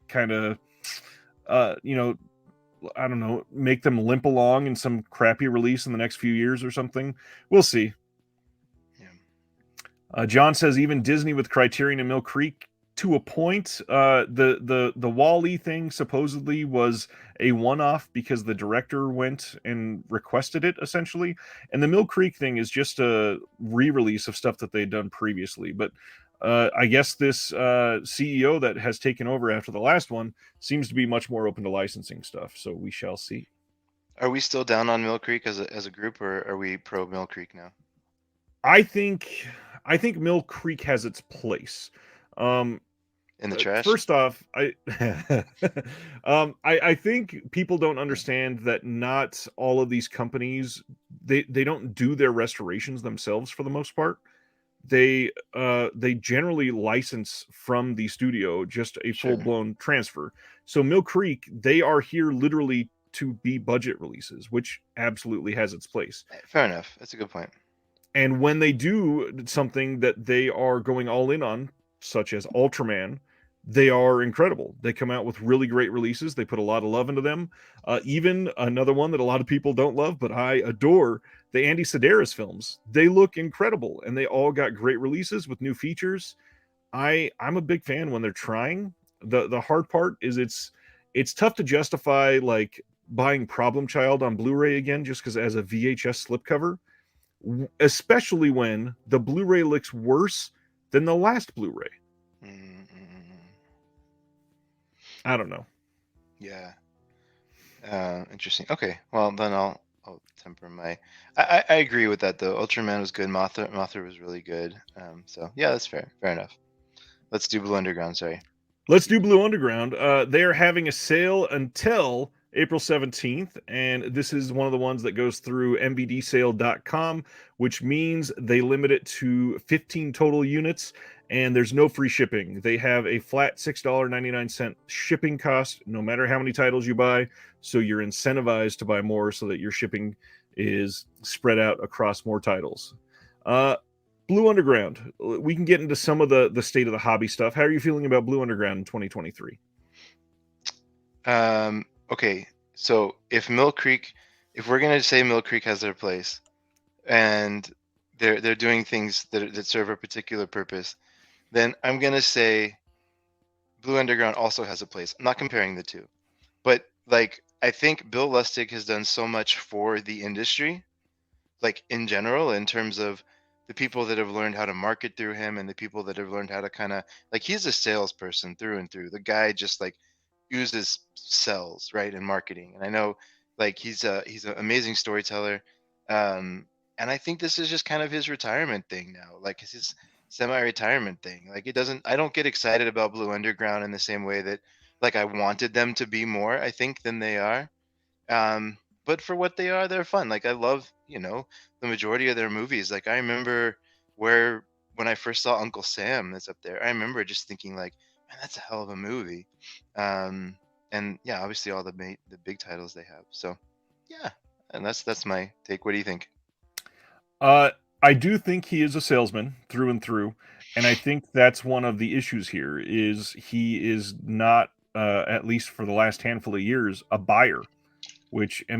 kind of, you know, I don't know, make them limp along in some crappy release in the next few years or something. We'll see. yeah. John says even Disney with Criterion and Mill Creek to a point. The Wall-E thing supposedly was a one-off because the director went and requested it essentially, and the Mill Creek thing is just a re-release of stuff that they'd done previously. But I guess this CEO that has taken over after the last one seems to be much more open to licensing stuff. So we shall see. Are we still down on Mill Creek as a group, or are we pro Mill Creek now? I think I think Mill Creek has its place. Um, In the trash? First off, I think people don't understand that not all of these companies they don't do their restorations themselves for the most part. They generally license from the studio just a full Sure. blown transfer. So Mill Creek, they are here literally to be budget releases, which absolutely has its place. Fair enough. That's a good point. And when they do something that they are going all in on, such as Ultraman, they are incredible. They come out with really great releases. They put a lot of love into them. Even another one that a lot of people don't love, but I adore, the Andy Sedaris films. They look incredible, and they all got great releases with new features. I'm a big fan when they're trying. The hard part is it's tough to justify like buying Problem Child on Blu-ray again just because it has a VHS slipcover, especially when the Blu-ray looks worse than the last Blu-ray. Mm-mm. I don't know. Yeah. Interesting. Okay. Well, then I'll temper my. I agree with that though. Ultraman was good. Mothra was really good. So yeah, that's fair. Fair enough. Let's do Blue Underground. Sorry. Let's do Blue Underground. They are having a sale until April 17th, and this is one of the ones that goes through mvdsale.com, which means they limit it to 15 total units, and there's no free shipping. They have a flat $6.99 shipping cost no matter how many titles you buy, so you're incentivized to buy more so that your shipping is spread out across more titles. Blue Underground. We can get into some of the state of the hobby stuff. How are you feeling about Blue Underground in 2023? Okay. So if we're gonna say Mill Creek has their place, and they're doing things that serve a particular purpose, then I'm gonna say Blue Underground also has a place. I'm not comparing the two, but like I think Bill Lustig has done so much for the industry, like in general, in terms of the people that have learned how to market through him and the people that have learned how to kind of like he's a salesperson through and through. The guy just like uses sells right in marketing, and I know like he's an amazing storyteller. And I think this is just kind of his retirement thing now, like it's his semi-retirement thing. Like it doesn't I don't get excited about Blue Underground in the same way that like I wanted them to be more, I think, than they are. um but for what they are, they're fun. Like I love, the majority of their movies. Like I remember where when I first saw Uncle Sam that's up there, I remember just thinking like, man, that's a hell of a movie. And yeah, obviously all the big titles they have. So yeah, and that's my take. What do you think? Uh, I do think he is a salesman through and through, and I think that's one of the issues here is he is not, at least for the last handful of years, a buyer, which not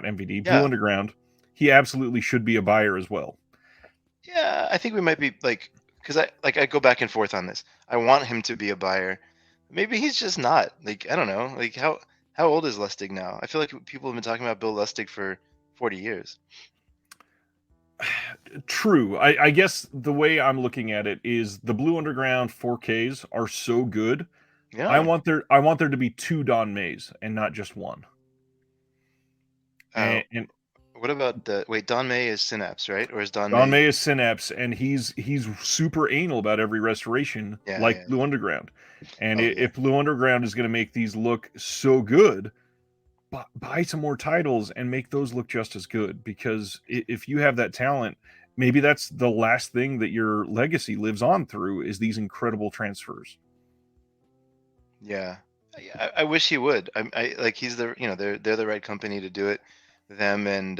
MVD, Blue Yeah. Underground, he absolutely should be a buyer as well. Yeah, I think we might be like, because I go back and forth on this. I want him to be a buyer. Maybe he's just not. Like I don't know. Like how old is Lustig now? I feel like people have been talking about Bill Lustig for 40 years. True. I guess the way I'm looking at it is the Blue Underground 4Ks are so good. Yeah. I want there to be two Don Mays and not just one. Uh, And what about the wait? Don May is Synapse, right? Or is Don Don May? May is Synapse, and he's super anal about every restoration, Yeah, like yeah. Blue Underground. And Oh yeah. if Blue Underground is going to make these look so good, buy some more titles and make those look just as good, because if you have that talent, maybe that's the last thing that your legacy lives on through, is these incredible transfers. Yeah, I wish he would. I like he's the they're the right company to do it. Them and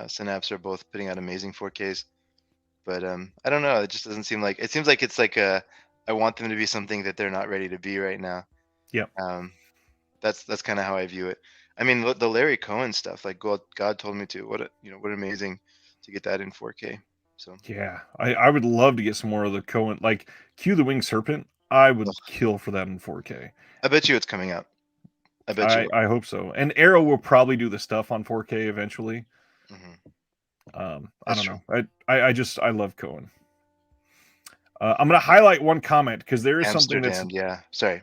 Synapse are both putting out amazing 4Ks. But I don't know. It just doesn't seem like it seems like it's like I want them to be something that they're not ready to be right now. Yep. That's kind of how I view it. I mean, the Larry Cohen stuff, like God told me to. What amazing to get that in 4K. So Yeah, I would love to get some more of the Cohen, like Cue the Winged Serpent. I ugh, would kill for that in 4K. I bet you it's coming out. I bet you. I hope so. And Arrow will probably do the stuff on 4K eventually. Hmm. I That's don't true. know. I love Cohen. I'm going to highlight one comment because there is something that's Amsterdam. Yeah. Sorry.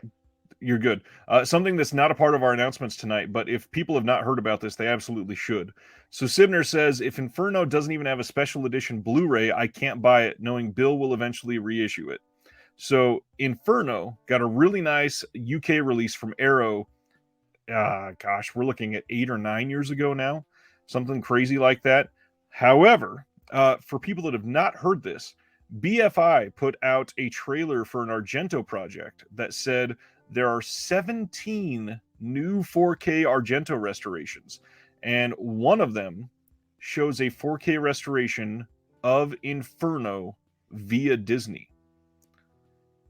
you're good. Something that's not a part of our announcements tonight, but if people have not heard about this, they absolutely should. So Sibner says, if Inferno doesn't even have a special edition Blu-ray, I can't buy it, knowing Bill will eventually reissue it. So Inferno got a really nice UK release from Arrow. Gosh, we're looking at 8 or 9 years ago now, something crazy like that. However, for people that have not heard this, BFI put out a trailer for an Argento project that said there are 17 new 4K Argento restorations, and one of them shows a 4K restoration of Inferno via Disney.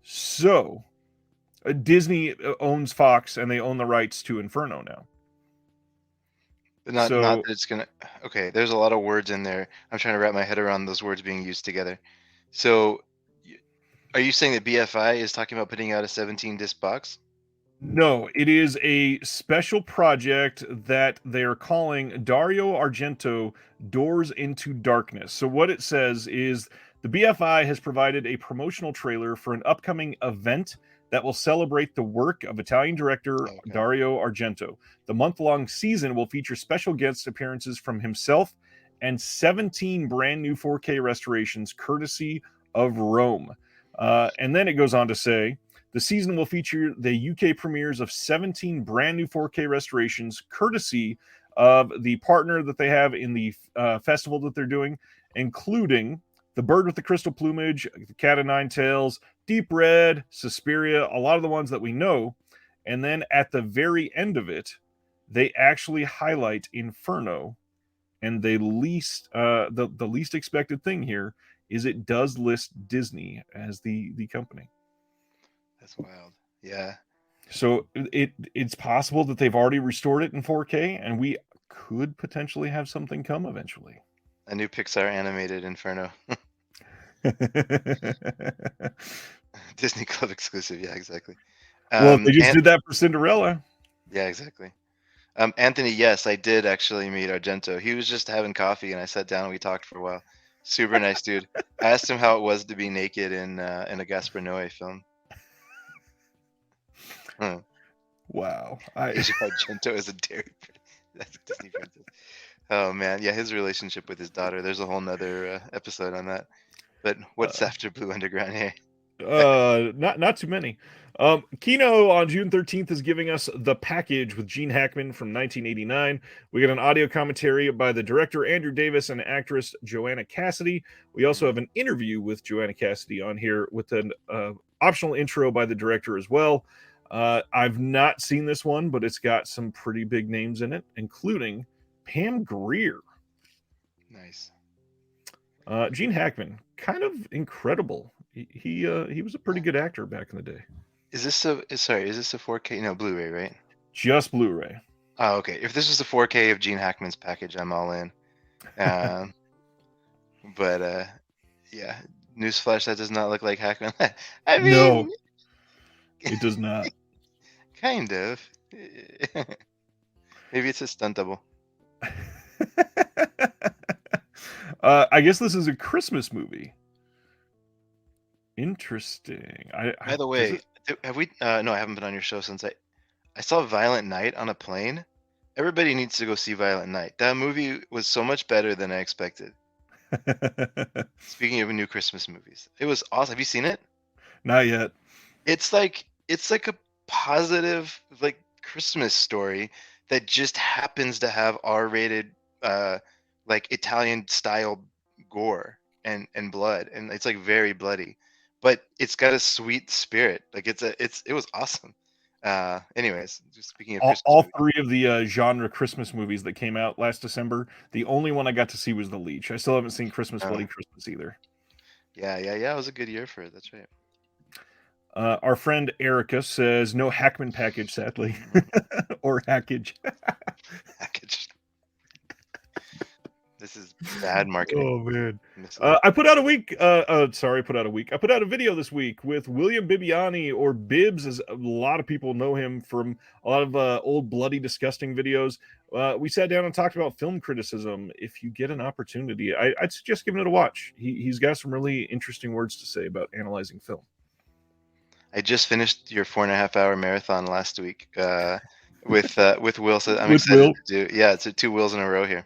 So, Disney owns Fox, and they own the rights to Inferno now. But not So, that it's gonna. Okay, there's a lot of words in there. I'm trying to wrap my head around those words being used together. So, are you saying that BFI is talking about putting out a 17 disc box? no, it is a special project that they're calling Dario Argento Doors into Darkness. So, what it says is the BFI has provided a promotional trailer for an upcoming event that will celebrate the work of Italian director Okay. Dario Argento. The month long season will feature special guest appearances from himself and 17 brand new 4K restorations courtesy of Rome. And then it goes on to say, the season will feature the UK premieres of 17 brand new 4K restorations, courtesy of the partner that they have in the festival that they're doing, including The Bird with the Crystal Plumage, The Cat of Nine Tails, Deep Red, Suspiria, a lot of the ones that we know. And then at the very end of it, they actually highlight Inferno, and they least the least expected thing here is it does list Disney as the company. That's wild. Yeah. So it's possible that they've already restored it in 4K, and we could potentially have something come eventually. A new Pixar animated Inferno. Disney Club exclusive. Yeah, exactly. Well, they just And did that for Cinderella. yeah, exactly. Anthony, yes, I did actually meet Argento. He was just having coffee, and I sat down and we talked for a while. Super nice dude. I asked him how it was to be naked in a Gaspar Noé film. Huh. Wow. Age of Argento is a dairy. That's Disney princess. Oh man, yeah, his relationship with his daughter. There's a whole nother episode on that. But what's after Blue Underground? Hey, Not too many. Kino on June 13th is giving us The Package with Gene Hackman from 1989. We got an audio commentary by the director Andrew Davis and actress Joanna Cassidy. We also have an interview with Joanna Cassidy on here with an optional intro by the director as well. I've not seen this one, but it's got some pretty big names in it, including Pam Grier. nice. Gene Hackman, kind of incredible. He was a pretty good actor back in the day. Is this sorry? Is this a 4K? No, Blu-ray, right? Just Blu-ray. Oh, okay. If this was the 4K of Gene Hackman's package, I'm all in. Um, but yeah, newsflash, that does not look like Hackman. I No, mean, it does not. kind of. Maybe it's a stunt double. I guess this is a Christmas movie. Interesting. By the Does way, it? have we? No, I haven't been on your show since I saw Violent Night on a plane. Everybody needs to go see Violent Night. That movie was so much better than I expected. Speaking of new Christmas movies, it was awesome. Have you seen it? Not yet. It's like a positive like Christmas story that just happens to have R-rated, like Italian style gore and blood, and it's like very bloody, but it's got a sweet spirit. Like it was awesome. Anyways, just speaking of Christmas All movies. three of the genre Christmas movies that came out last December, the only one I got to see was The Leech. I still haven't seen Christmas Uh, Bloody Christmas either. yeah, yeah, yeah. It was a good year for it. That's right. Our friend Erica says no Hackman package, sadly, or hackage. Package. This is bad marketing. Oh man. Misleading. I put out a week. Put out a week. I put out a video this week with William Bibiani, or Bibbs, as a lot of people know him from a lot of old bloody disgusting videos. We sat down and talked about film criticism. If you get an opportunity, I'd suggest giving it a watch. He's got some really interesting words to say about analyzing film. I just finished your 4.5 hour marathon last week with Will. So I'm With excited Will? to do. Yeah, it's 2 Wills in a row here.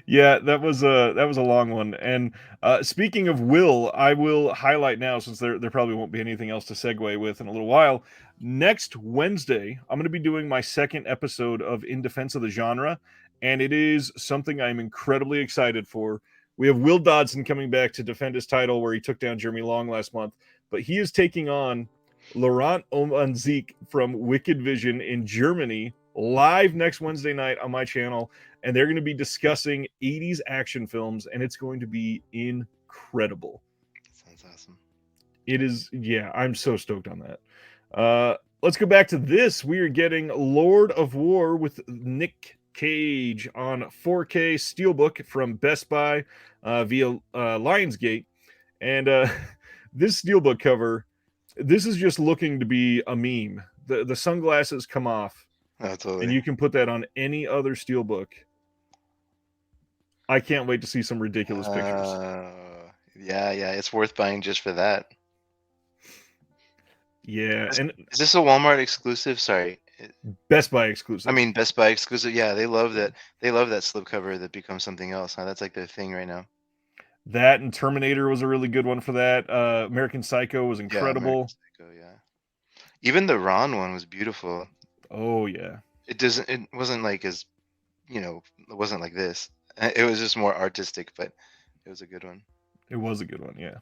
Yeah, that was a long one. And speaking of Will, I will highlight now, since there probably won't be anything else to segue with in a little while. Next Wednesday, I'm going to be doing my second episode of In Defense of the Genre, and it is something I'm incredibly excited for. We have Will Dodson coming back to defend his title, where he took down Jeremy Long last month, but he is taking on Laurent Omanzik from Wicked Vision in Germany live next Wednesday night on my channel, and they're going to be discussing 80s action films, and it's going to be incredible. Sounds awesome. It is, yeah, I'm so stoked on that. Let's go back to this. We are getting Lord of War with Nick Cage on 4K Steelbook from Best Buy via Lionsgate. And this Steelbook cover, this is just looking to be a meme. The sunglasses come off, Oh, totally. and you can put that on any other Steelbook. I can't wait to see some ridiculous pictures. Yeah, yeah, it's worth buying just for that. Yeah, and Is this a Walmart exclusive? Sorry. Best Buy exclusive. I mean, Best Buy exclusive. Yeah, they love that. They love that slipcover that becomes something else. Huh? That's like their thing right now. That and Terminator was a really good one for that. American Psycho was Yeah, incredible. American Psycho, yeah. Even the Ron one was beautiful. Oh yeah. It wasn't like as, it wasn't like this. It was just more artistic, but it was a good one. It was a good one, yeah.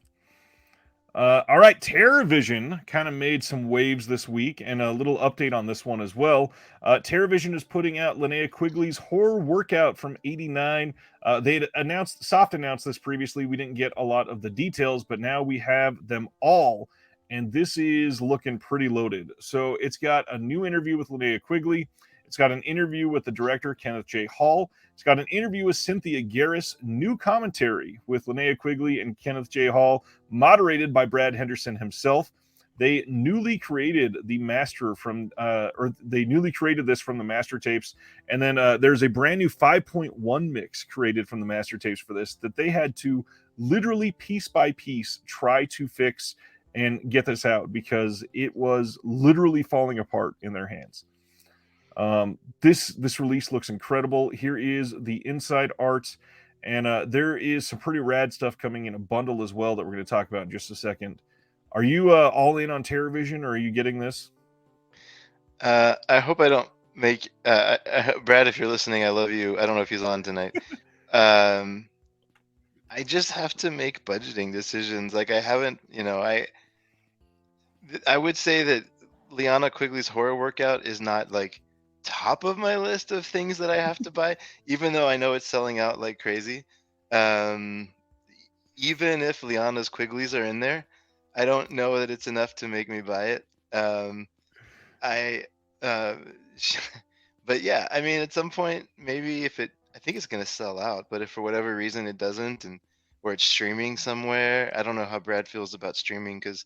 All right, TerraVision kind of made some waves this week, and a little update on this one as well. TerraVision is putting out Linnea Quigley's horror workout from '89. They had soft announced this previously. We didn't get a lot of the details, but now we have them all, and this is looking pretty loaded. So it's got a new interview with Linnea Quigley. It's got an interview with the director, Kenneth J. Hall. It's got an interview with Cynthia Garris, new commentary with Linnea Quigley and Kenneth J. Hall, moderated by Brad Henderson himself. They newly created the master from, they newly created this from the master tapes. And then there's a brand new 5.1 mix created from the master tapes for this that they had to literally piece by piece try to fix and get this out, because it was literally falling apart in their hands. This release looks incredible. Here is the inside art, and there is some pretty rad stuff coming in a bundle as well that we're going to talk about in just a second. Are you all in on TerraVision, or are you getting this? I hope I don't make Brad, if you're listening, I love you. I don't know if he's on tonight. I just have to make budgeting decisions. Like I haven't, I would say that Liana Quigley's horror workout is not like top of my list of things that I have to buy, even though I know it's selling out like crazy. Even if Liana's Quigley's are in there, I don't know that it's enough to make me buy it. But yeah, I mean, at some point, maybe I think it's gonna sell out, but if for whatever reason it doesn't, or it's streaming somewhere, I don't know how Brad feels about streaming, because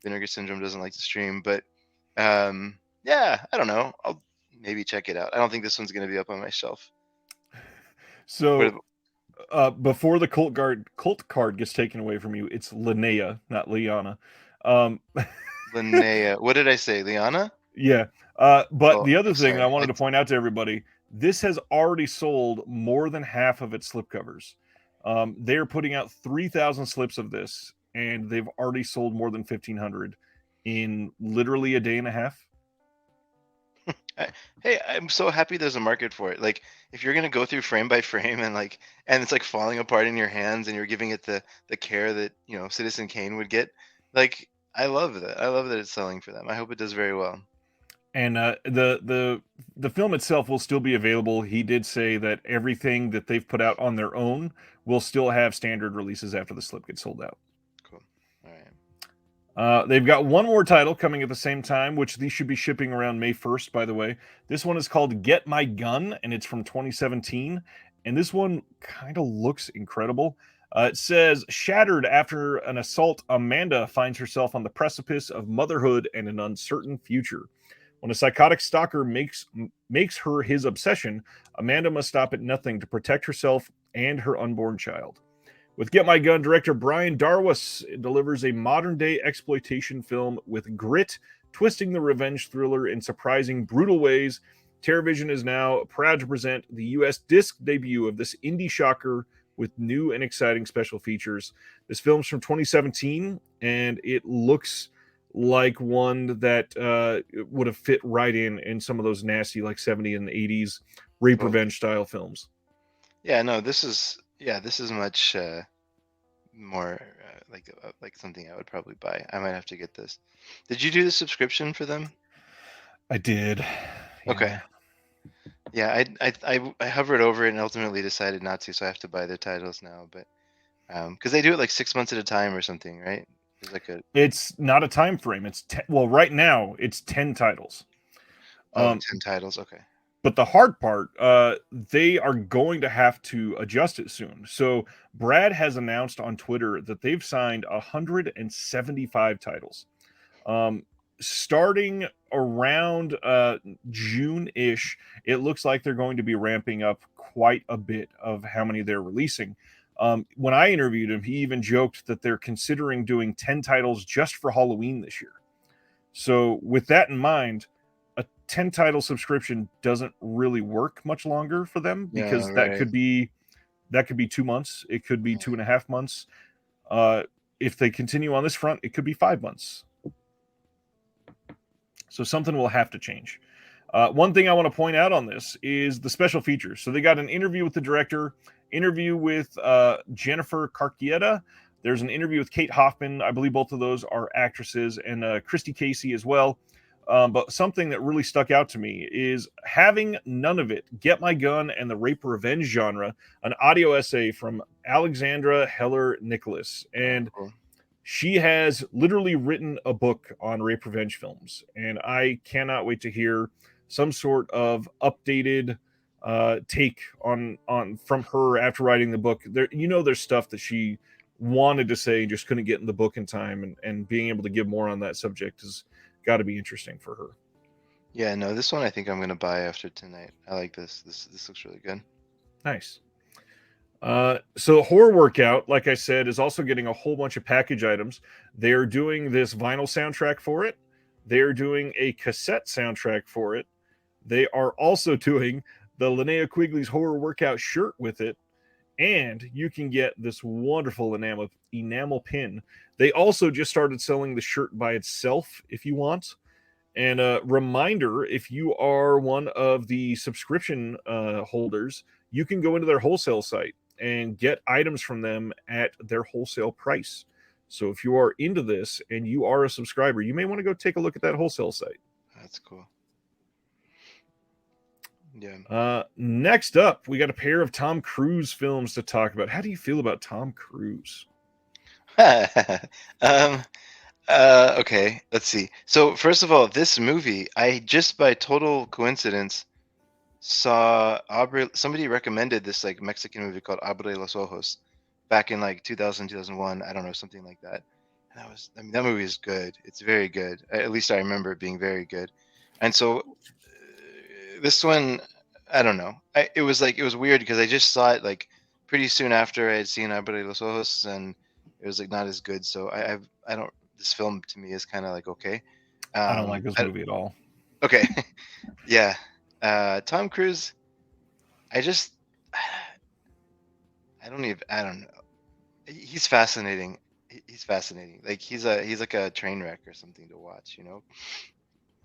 Vinegar Syndrome doesn't like to stream, but yeah, I don't know. I'll maybe check it out. I don't think this one's going to be up on my shelf. So before the cult card gets taken away from you, it's Linnea, not Liana. Linnea. What did I say? Liana? Yeah. But the other thing I wanted to point out to everybody, this has already sold more than half of its slipcovers. They're putting out 3,000 slips of this, and they've already sold more than 1,500 in literally a day and a half. I, hey, I'm so happy there's a market for it. Like, if you're gonna go through frame by frame and and it's like falling apart in your hands, and you're giving it the care that Citizen Kane would get, like, I love that. I love that it's selling for them. I hope it does very well. And the film itself will still be available. He did say that everything that they've put out on their own will still have standard releases after the slip gets sold out. Cool. All right. They've got one more title coming at the same time, which these should be shipping around May 1st, by the way. This one is called Get My Gun, and it's from 2017. And this one kind of looks incredible. It says, shattered after an assault, Amanda finds herself on the precipice of motherhood and an uncertain future. When a psychotic stalker makes her his obsession, Amanda must stop at nothing to protect herself and her unborn child. With Get My Gun, director Brian Darwas delivers a modern-day exploitation film with grit, twisting the revenge thriller in surprising, brutal ways. TerraVision is now proud to present the U.S. disc debut of this indie shocker with new and exciting special features. This film's from 2017, and it looks like one that would have fit right in some of those nasty, like 70s and 80s rape Totally. revenge style films. Yeah. No. This is much more like something I would probably buy. I might have to get this. Did you do the subscription for them? I did. Okay. Yeah. Yeah, I hovered over it and ultimately decided not to, so I have to buy their titles now. But because they do it like 6 months at a time or something, right? There's like a It's not a time frame. It's well, right now it's 10 titles. 10 titles. Okay. But the hard part, they are going to have to adjust it soon. So Brad has announced on Twitter that they've signed 175 titles. Starting around June-ish, it looks like they're going to be ramping up quite a bit of how many they're releasing. When I interviewed him, he even joked that they're considering doing 10 titles just for Halloween this year. So, with that in mind, a 10 title subscription doesn't really work much longer for them Yeah. because Right. that could be 2 months, it could be Yeah. 2.5 months. Uh, if they continue on this front, it could be 5 months. So something will have to change. One thing I want to point out on this is the special features. So they got an interview with the director, interview with Jennifer Carcietta. There's an interview with Kate Hoffman. I believe both of those are actresses, and Christy Casey as well. But something that really stuck out to me is having none of it. Get My Gun and the Rape Revenge genre, an audio essay from Alexandra Heller Nicholas. Oh, And cool. she has literally written a book on rape revenge films, and I cannot wait to hear some sort of updated take on from her after writing the book. There's stuff that she wanted to say and just couldn't get in the book in time, and being able to give more on that subject has got to be interesting for her. Yeah. No, this one I think I'm gonna buy after tonight. I like this. This looks really good. Nice. So Horror Workout, like I said, is also getting a whole bunch of package items. They're doing this vinyl soundtrack for it. They're doing a cassette soundtrack for it. They are also doing the Linnea Quigley's Horror Workout shirt with it. And you can get this wonderful enamel pin. They also just started selling the shirt by itself if you want. And a reminder, if you are one of the subscription holders, you can go into their wholesale site and get items from them at their wholesale price. So if you are into this and you are a subscriber, you may want to go take a look at that wholesale site. That's cool. Yeah. Next up, we got a pair of Tom Cruise films to talk about. How do you feel about Tom Cruise? um. Okay. Let's see. So first of all, this movie, I just by total coincidence saw Abre. Somebody recommended this like Mexican movie called Abre los Ojos back in like 2000, 2001. I don't know, something like that. And I mean, that movie is good. It's very good. At least I remember it being very good. And so this one, I don't know. It was weird because I just saw it like pretty soon after I had seen Abre los Ojos, and it was like not as good. So I don't. This film to me is kind of like okay. I don't like this movie at all. Okay. Yeah. Tom Cruise. I just. I don't know. He's fascinating. He's fascinating. Like he's like a train wreck or something to watch. You know.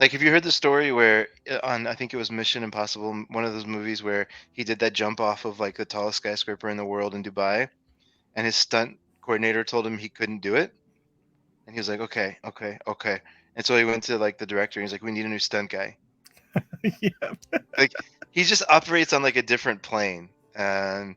Like, have you heard the story where on I think it was Mission Impossible, one of those movies where he did that jump off of like the tallest skyscraper in the world in Dubai, and his stunt coordinator told him he couldn't do it, and he was like, okay, okay, okay, and so he went to like the director, and he's like, we need a new stunt guy. Yeah. Like he just operates on like a different plane, and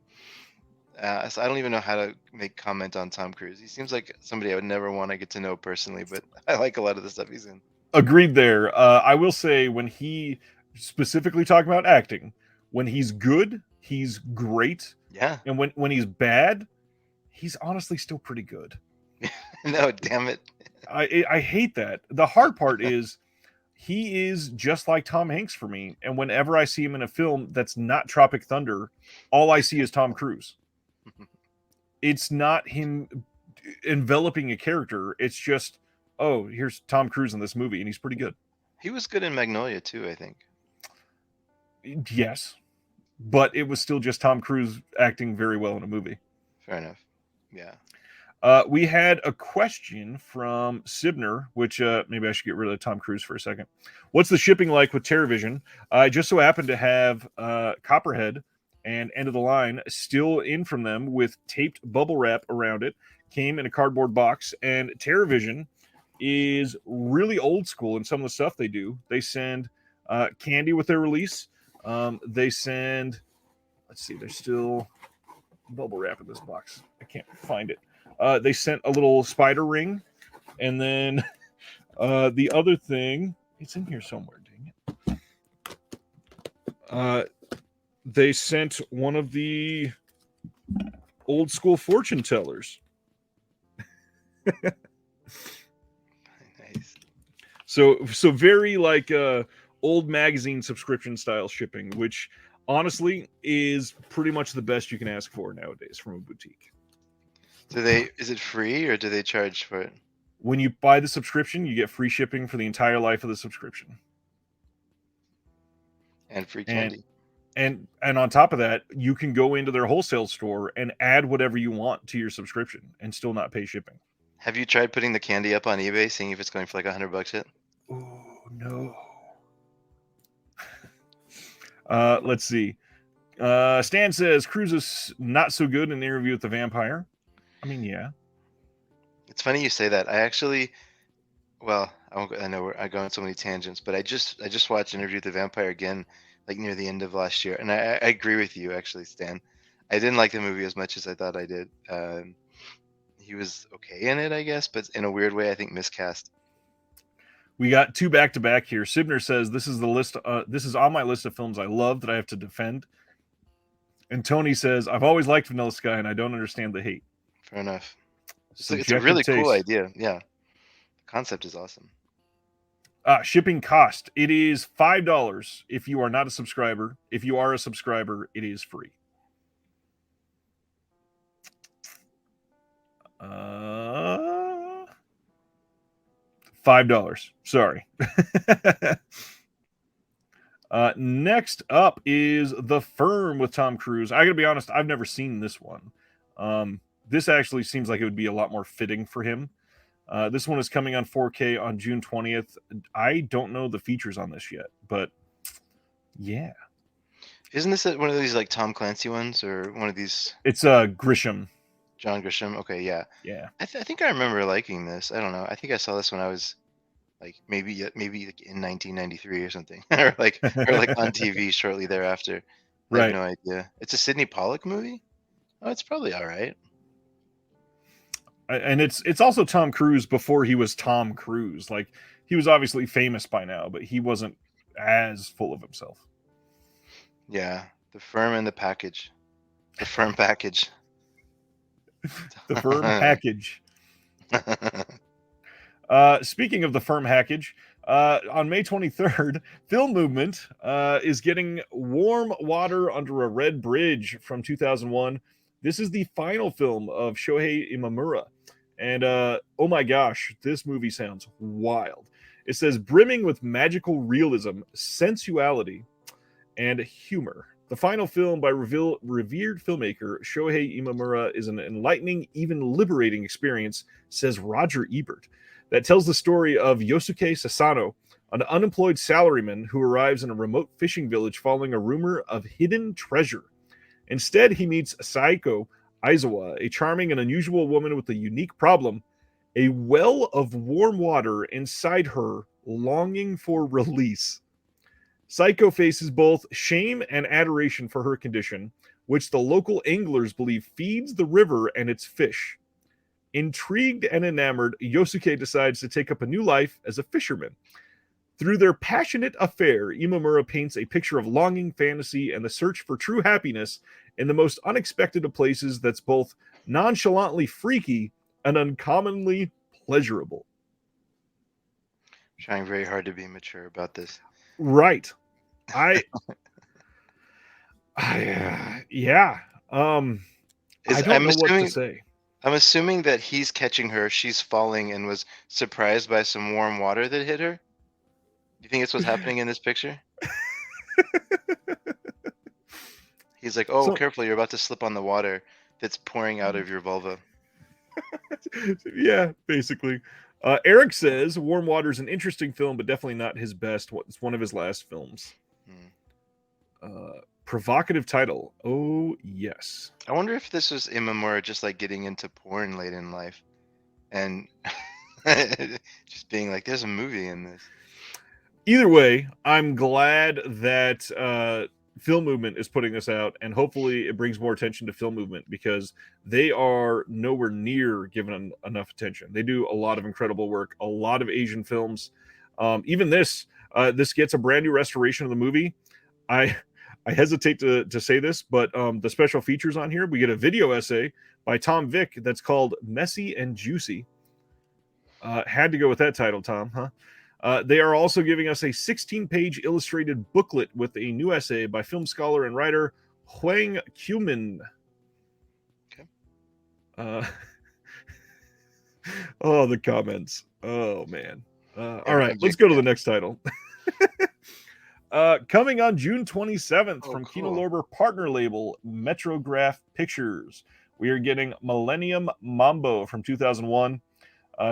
so I don't even know how to make comment on Tom Cruise. He seems like somebody I would never want to get to know personally, but I like a lot of the stuff he's in. Agreed there. I will say when he specifically talking about acting, when he's good, he's great, Yeah. and when he's bad, he's honestly still pretty good. No, damn it. I hate that. The hard part is he is just like Tom Hanks for me, and whenever I see him in a film that's not Tropic Thunder, all I see is Tom Cruise. It's not him enveloping a character. It's just, oh, here's Tom Cruise in this movie, and he's pretty good. He was good in Magnolia too, I think. Yes, but it was still just Tom Cruise acting very well in a movie. Fair enough. Yeah. We had a question from Sibner, which maybe I should get rid of Tom Cruise for a second. What's the shipping like with TerraVision? I just so happened to have Copperhead and End of the Line still in from them with taped bubble wrap around it. Came in a cardboard box, and TerraVision is really old school in some of the stuff they do. They send candy with their release. They send, let's see, there's still bubble wrap in this box. I can't find it. They sent a little spider ring, and then the other thing, it's in here somewhere, dang it. They sent one of the old school fortune tellers. Nice. So very like old magazine subscription style shipping, which honestly is pretty much the best you can ask for nowadays from a boutique. Is it free or do they charge for it? When you buy the subscription, you get free shipping for the entire life of the subscription. And free candy. And on top of that, you can go into their wholesale store and add whatever you want to your subscription and still not pay shipping. Have you tried putting the candy up on eBay, seeing if it's going for like $100 yet? Oh no. Let's see. Stan says Cruise is not so good in the Interview with the Vampire. I mean, yeah. It's funny you say that. I actually, well, I know I go on so many tangents, but I just watched Interview with the Vampire again, like near the end of last year, and I agree with you actually, Stan. I didn't like the movie as much as I thought I did. He was okay in it, I guess, but in a weird way, I think miscast. We got two back to back here. Sibner says this is the list. This is on my list of films I love that I have to defend. And Tony says I've always liked Vanilla Sky and I don't understand the hate. Fair enough. It's a Subjective really taste. cool idea. Yeah, the concept is awesome. Shipping cost. It is $5 if you are not a subscriber. If you are a subscriber, it is free. $5. Sorry. Next up is The Firm with Tom Cruise. I gotta be honest, I've never seen this one. This actually seems like it would be a lot more fitting for him. This one is coming on 4K on June 20th. I don't know the features on this yet, but yeah. Isn't this one of these like Tom Clancy ones or one of these? It's Grisham. John Grisham. Okay, yeah. Yeah. I think I remember liking this. I don't know. I think I saw this when I was like maybe like in 1993 or something, or like on TV shortly thereafter. I have no idea. It's a Sidney Pollack movie. Oh, it's probably all right. And it's also Tom Cruise before he was Tom Cruise. Like he was obviously famous by now, but he wasn't as full of himself. Yeah, The Firm and the Package. The Firm Package. The Firm Package. Speaking of the Firm Package, on May 23rd, Film Movement is getting Warm Water Under a Red Bridge from 2001. This is the final film of Shohei Imamura. And oh my gosh, this movie sounds wild. It says brimming with magical realism, sensuality, and humor. The final film by revered filmmaker Shohei Imamura is an enlightening, even liberating experience, says Roger Ebert, that tells the story of Yosuke Sasano, an unemployed salaryman who arrives in a remote fishing village following a rumor of hidden treasure. Instead, he meets Saiko Aizawa, a charming and unusual woman with a unique problem: a well of warm water inside her longing for release. Saiko faces both shame and adoration for her condition, which the local anglers believe feeds the river and its fish. Intrigued and enamored, Yosuke decides to take up a new life as a fisherman. Through their passionate affair, Imamura paints a picture of longing, fantasy, and the search for true happiness in the most unexpected of places that's both nonchalantly freaky and uncommonly pleasurable. Trying very hard to be mature about this. Right. Yeah. I don't know what to say. I'm assuming that he's catching her, she's falling, and was surprised by some warm water that hit her. Do you think that's what's happening in this picture? He's like, "Oh, careful! You're about to slip on the water that's pouring out of your vulva." Yeah, basically. Eric says Warm Water is an interesting film, but definitely not his best. It's one of his last films. Provocative title. Oh, yes. I wonder if this was Imamura just like getting into porn late in life and just being like, there's a movie in this. Either way, I'm glad that Film Movement is putting this out, and hopefully it brings more attention to Film Movement, because they are nowhere near given enough attention. They do a lot of incredible work, a lot of Asian films. Even this gets a brand new restoration of the movie. I hesitate to say this, but the special features on here, we get a video essay by Tom Vick that's called Messy and Juicy. Had to go with that title, Tom, huh? They are also giving us a 16-page illustrated booklet with a new essay by film scholar and writer Huang Qiumin. Okay. Oh, the comments. Oh, man. All right, let's go to the next title. Coming on June 27th from cool. Kino Lorber partner label Metrograph Pictures, we are getting Millennium Mambo from 2001.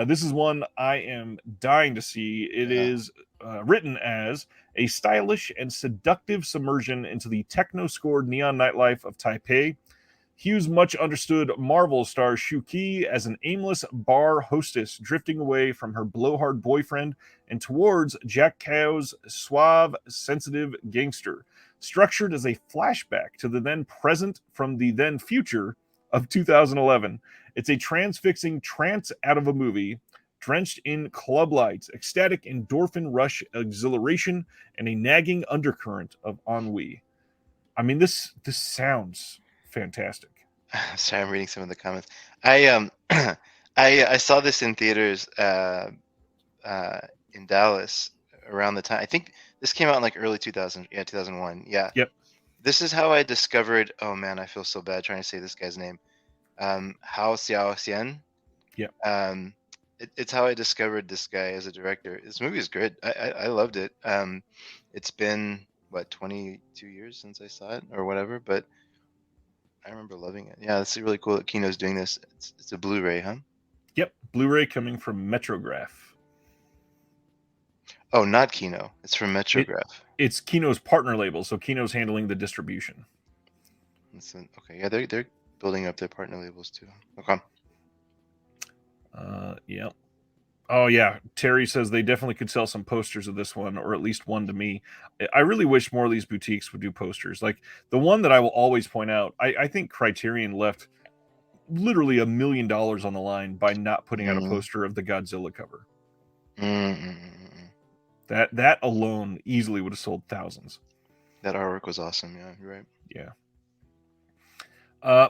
This is one I am dying to see. It is written as a stylish and seductive submersion into the techno-scored neon nightlife of Taipei. Hugh's much understood Marvel star Shuki as an aimless bar hostess drifting away from her blowhard boyfriend and towards Jack Cao's suave, sensitive gangster, structured as a flashback to the then present from the then future of 2011. It's a transfixing trance out of a movie, drenched in club lights, ecstatic endorphin rush exhilaration, and a nagging undercurrent of ennui. I mean, this sounds fantastic. Sorry, I'm reading some of the comments. I saw this in theaters in Dallas around the time. I think this came out in like early 2000, 2001. Yeah. Yep. This is how I discovered. Oh man, I feel so bad trying to say this guy's name. Hao Xiaoxian. Yep. It's how I discovered this guy as a director. This movie is good. I loved it. It's been 22 years since I saw it or whatever, but I remember loving it. Yeah, it's really cool that Kino's doing this. It's a Blu-ray, huh? Yep, Blu-ray coming from Metrograph. Oh, not Kino. It's from Metrograph. It's Kino's partner label, so Kino's handling the distribution. Okay, yeah, they're building up their partner labels too. Okay. Yeah. Oh yeah, Terry says they definitely could sell some posters of this one, or at least one to me. I really wish more of these boutiques would do posters. Like the one that I will always point out, I think Criterion left literally $1 million on the line by not putting out a poster of the Godzilla cover. That alone easily would have sold thousands. That artwork was awesome. Yeah, you're right. Yeah.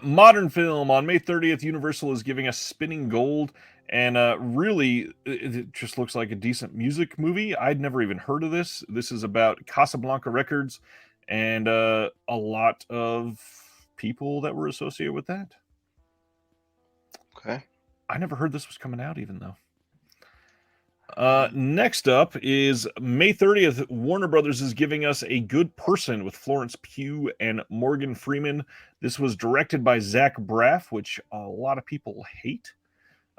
Modern film on May 30th, Universal is giving us Spinning Gold, and really, it just looks like a decent music movie. I'd never even heard of this. This is about Casablanca Records and a lot of people that were associated with that. Okay. I never heard this was coming out, even though. Next up is May 30th. Warner Brothers is giving us A Good Person with Florence Pugh and Morgan Freeman. This was directed by Zach Braff, which a lot of people hate.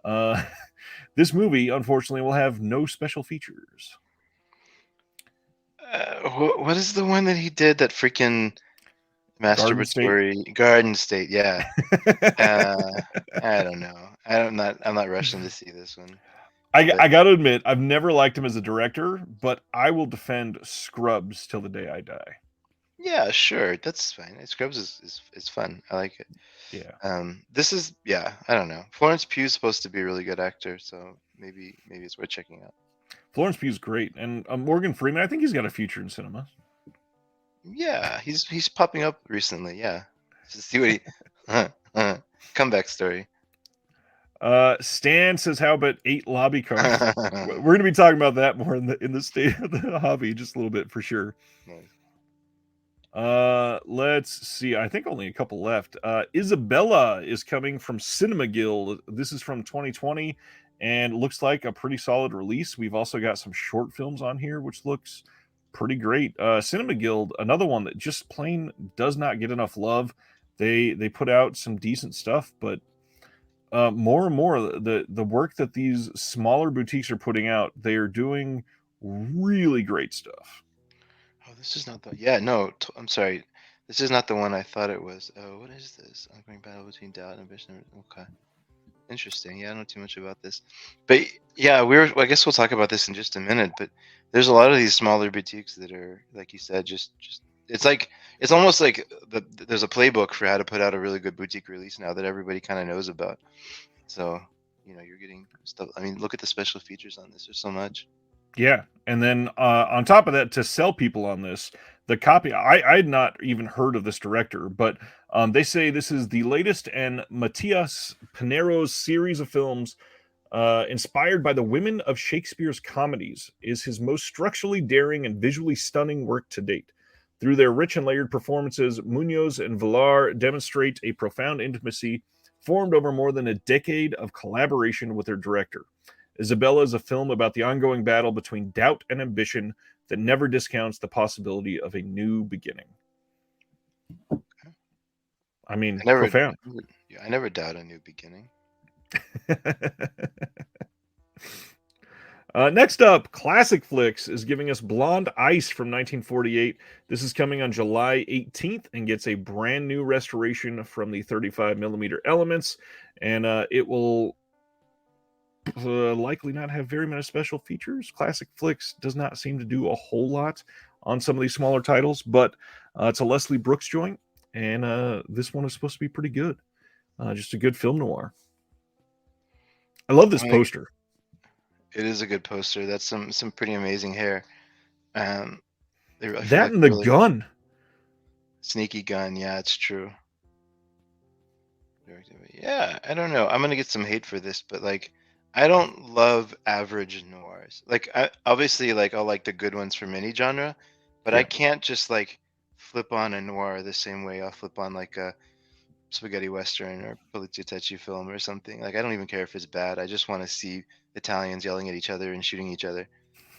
Mm. This movie, unfortunately, will have no special features. What is the one that he did? That freaking Garden State. masturbatory Garden State. Yeah. Uh, I don't know. I'm not rushing to see this one. I But got to admit, I've never liked him as a director, but I will defend Scrubs till the day I die. yeah, sure, that's fine. Scrubs is fun. I like it. Yeah. This is yeah. I don't know. Florence Pugh's supposed to be a really good actor, so maybe it's worth checking out. Florence Pugh's great, and Morgan Freeman, I think he's got a future in cinema. Yeah, he's popping up recently. Yeah, just see what he comeback story. Stan says, "How about 8 lobby cards?" We're going to be talking about that more in the state of the hobby, just a little bit for sure. Nice. Let's see. I think only a couple left. Isabella is coming from Cinema Guild. This is from 2020 and looks like a pretty solid release. We've also got some short films on here, which looks pretty great. Cinema Guild, another one that just plain does not get enough love. They put out some decent stuff, but more and more the work that these smaller boutiques are putting out, they are doing really great stuff. Oh, this is not the. Yeah, no. I'm sorry. This is not the one I thought it was. Oh, what is this? Ongoing battle between doubt and ambition. Okay. Interesting. Yeah, I don't know too much about this, but yeah, I guess we'll talk about this in just a minute. But there's a lot of these smaller boutiques that are, like you said, just it's almost like there's a playbook for how to put out a really good boutique release now that everybody kind of knows about. So you're getting stuff. I mean, look at the special features on this. There's so much. Yeah, and then on top of that, to sell people on this, the copy, I had not even heard of this director, but they say this is the latest in Matias Pinero's series of films inspired by the women of Shakespeare's comedies, is his most structurally daring and visually stunning work to date. Through their rich and layered performances, Munoz and Villar demonstrate a profound intimacy formed over more than a decade of collaboration with their director. Isabella is a film about the ongoing battle between doubt and ambition that never discounts the possibility of a new beginning. I mean, profound. I never doubt a new beginning. Next up, Classic Flicks is giving us Blonde Ice from 1948. This is coming on July 18th and gets a brand new restoration from the 35 millimeter Elements, and it will likely not have very many special features. Classic Flicks does not seem to do a whole lot on some of these smaller titles, but it's a Leslie Brooks joint, and this one is supposed to be pretty good. Just a good film noir. I love this poster. It is a good poster. That's some pretty amazing hair. That and the really gun. Sneaky gun. Yeah, it's true. Yeah, I don't know. I'm gonna get some hate for this, but like, I don't love average noirs. Like, obviously, like I'll like the good ones from any genre, but I can't just like flip on a noir the same way I'll flip on like a spaghetti western or Poliziotteschi film or something. Like, I don't even care if it's bad. I just want to see Italians yelling at each other and shooting each other.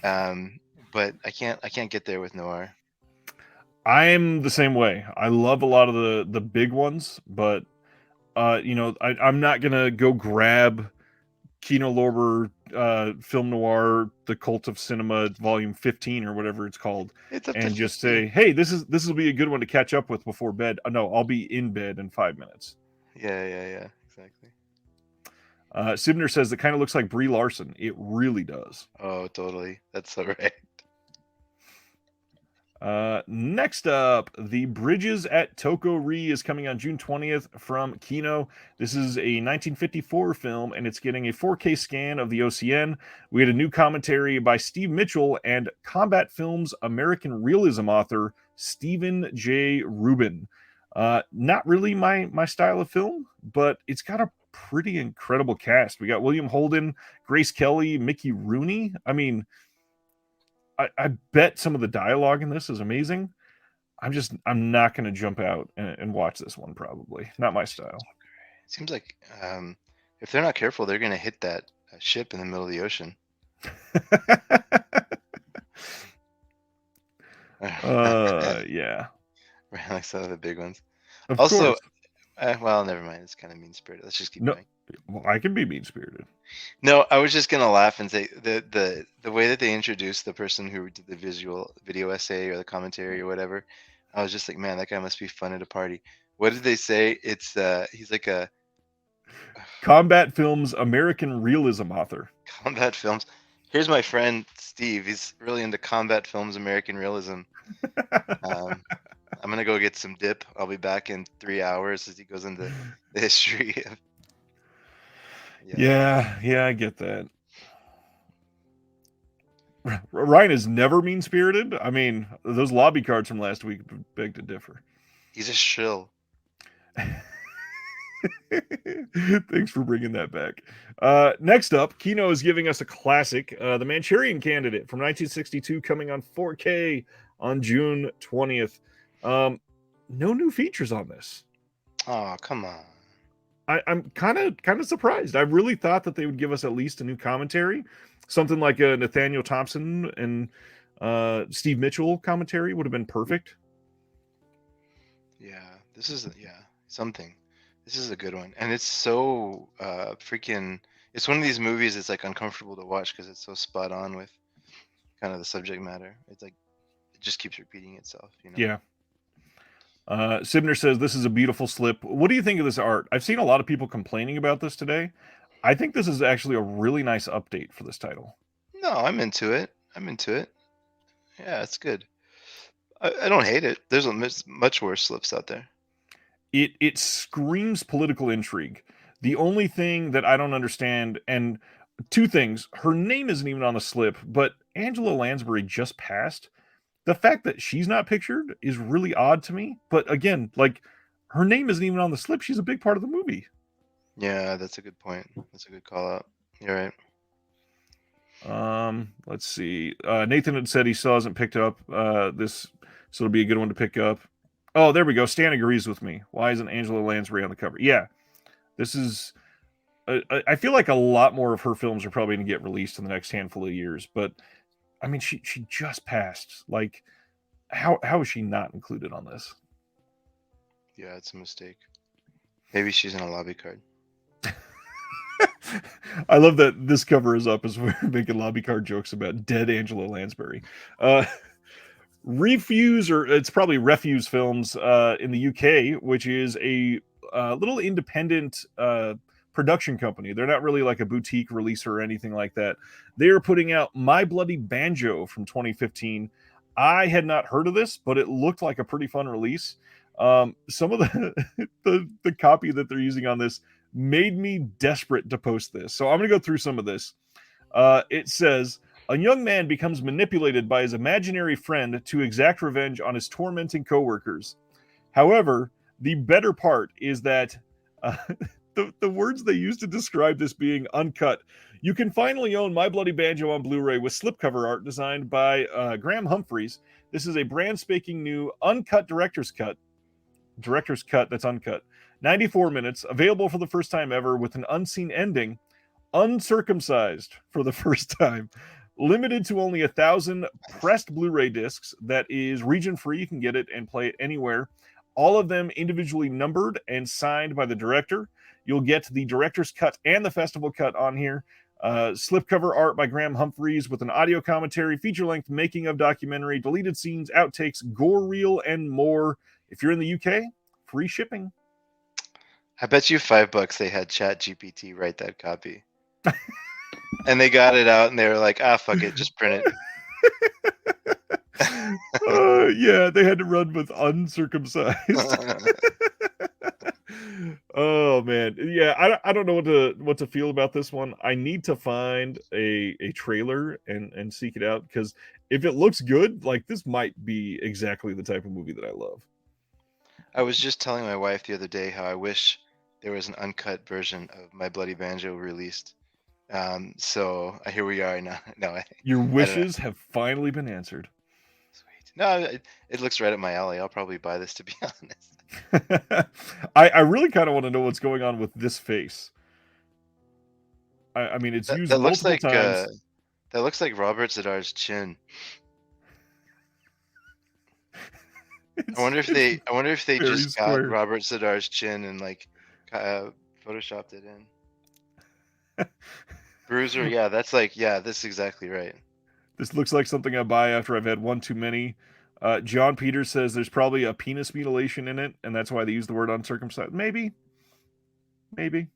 But I can't get there with noir. I'm the same way. I love a lot of the big ones, but I'm not gonna go grab Kino Lorber film noir, The Cult of Cinema, Volume 15 or whatever it's called, and just say, "Hey, this will be a good one to catch up with before bed." No, I'll be in bed in 5 minutes. Yeah, exactly. Sibner says it kind of looks like Brie Larson. It really does. Oh, totally. That's all right. Next up, The Bridges at Toko-Ri is coming on June 20th from Kino. This is a 1954 film, and it's getting a 4K scan of the OCN. We had a new commentary by Steve Mitchell and Combat Films American Realism author Stephen J. Rubin. Not really my style of film, but it's got a pretty incredible cast. We got William Holden, Grace Kelly, Mickey Rooney. I mean, I bet some of the dialogue in this is amazing. I'm not going to jump out and watch this one. Probably not my style. It seems like if they're not careful, they're going to hit that ship in the middle of the ocean. Yeah. Right, like some of the big ones. Of course. Well, never mind. It's kind of mean spirited. Let's just keep No, going. well, I can be mean spirited. No, I was just gonna laugh and say the way that they introduced the person who did the video essay or the commentary or whatever, I was just like, man, that guy must be fun at a party. What did they say? It's he's like a Combat Films American Realism author. combat films. Here's my friend Steve. He's really into combat films, American realism. Um, I'm gonna go get some dip. I'll be back in 3 hours as he goes into the history of. Yeah, I get that. Ryan is never mean spirited. I mean, those lobby cards from last week beg to differ. He's a shill. Thanks for bringing that back. Next up, Kino is giving us a classic, The Manchurian Candidate from 1962, coming on 4K on June 20th. No new features on this. Oh, come on. I'm kind of surprised. I really thought that they would give us at least a new commentary, something like a Nathaniel Thompson and Steve Mitchell commentary would have been perfect. Yeah, this is something. This is a good one, and it's so freaking. It's one of these movies that's like uncomfortable to watch because it's so spot on with kind of the subject matter. It's like it just keeps repeating itself, you know. Yeah. Sibner says this is a beautiful slip. What do you think of this art? I've seen a lot of people complaining about this today. I think this is actually a really nice update for this title. No, I'm into it. Yeah, it's good. I don't hate it. There's much worse slips out there. It screams political intrigue. The only thing that I don't understand, and two things, her name isn't even on the slip, but Angela Lansbury just passed. The fact that she's not pictured is really odd to me. But again, like, her name isn't even on the slip. She's a big part of the movie. Yeah, that's a good point. That's a good call out. You're right. Let's see. Nathan had said he still hasn't picked up this, so it'll be a good one to pick up. Oh, there we go. Stan agrees with me. Why isn't Angela Lansbury on the cover? Yeah, this is. I feel like a lot more of her films are probably going to get released in the next handful of years. But I mean, she just passed. Like, how is she not included on this? Yeah, it's a mistake. Maybe she's in a lobby card. I love that this cover is up as we're making lobby card jokes about dead Angela Lansbury. Refuse, or it's probably Refuse Films in the UK, which is a little independent production company. They're not really like a boutique releaser or anything like that. They are putting out My Bloody Banjo from 2015. I had not heard of this, but it looked like a pretty fun release. Some of the copy that they're using on this made me desperate to post this. So I'm going to go through some of this. It says, a young man becomes manipulated by his imaginary friend to exact revenge on his tormenting coworkers. However, the better part is that the words they use to describe this being uncut. You can finally own My Bloody Banjo on Blu-ray with slipcover art designed by Graham Humphreys. This is a brand spanking new uncut director's cut. Director's cut that's uncut. 94 minutes, available for the first time ever with an unseen ending, uncircumcised for the first time, limited to only 1,000 pressed Blu-ray discs. That is region free. You can get it and play it anywhere. All of them individually numbered and signed by the director. You'll get the director's cut and the festival cut on here. Slipcover art by Graham Humphreys with an audio commentary, feature-length making of documentary, deleted scenes, outtakes, gore reel, and more. If you're in the UK, free shipping. I bet you $5 they had ChatGPT write that copy. And they got it out and they were like, fuck it, just print it. Yeah, they had to run with uncircumcised. Oh man, yeah, I don't know what to feel about this one. I need to find a trailer and seek it out, because if it looks good, like, this might be exactly the type of movie that I love. I was just telling my wife the other day how I wish there was an uncut version of My Bloody Banjo released. So here we are now. No, your wishes have finally been answered. Sweet. No, it looks right up my alley. I'll probably buy this, to be honest. I really kind of want to know what's going on with this face. I mean, it's used that multiple looks like, times. That looks like Robert Zadar's chin. It's I wonder if they very just got square. Robert Sadar's chin and like photoshopped it in. Bruiser, yeah, that's like, yeah, that's exactly right. This looks like something I buy after I've had one too many. John Peters says there's probably a penis mutilation in it, and that's why they use the word uncircumcised. Maybe, maybe.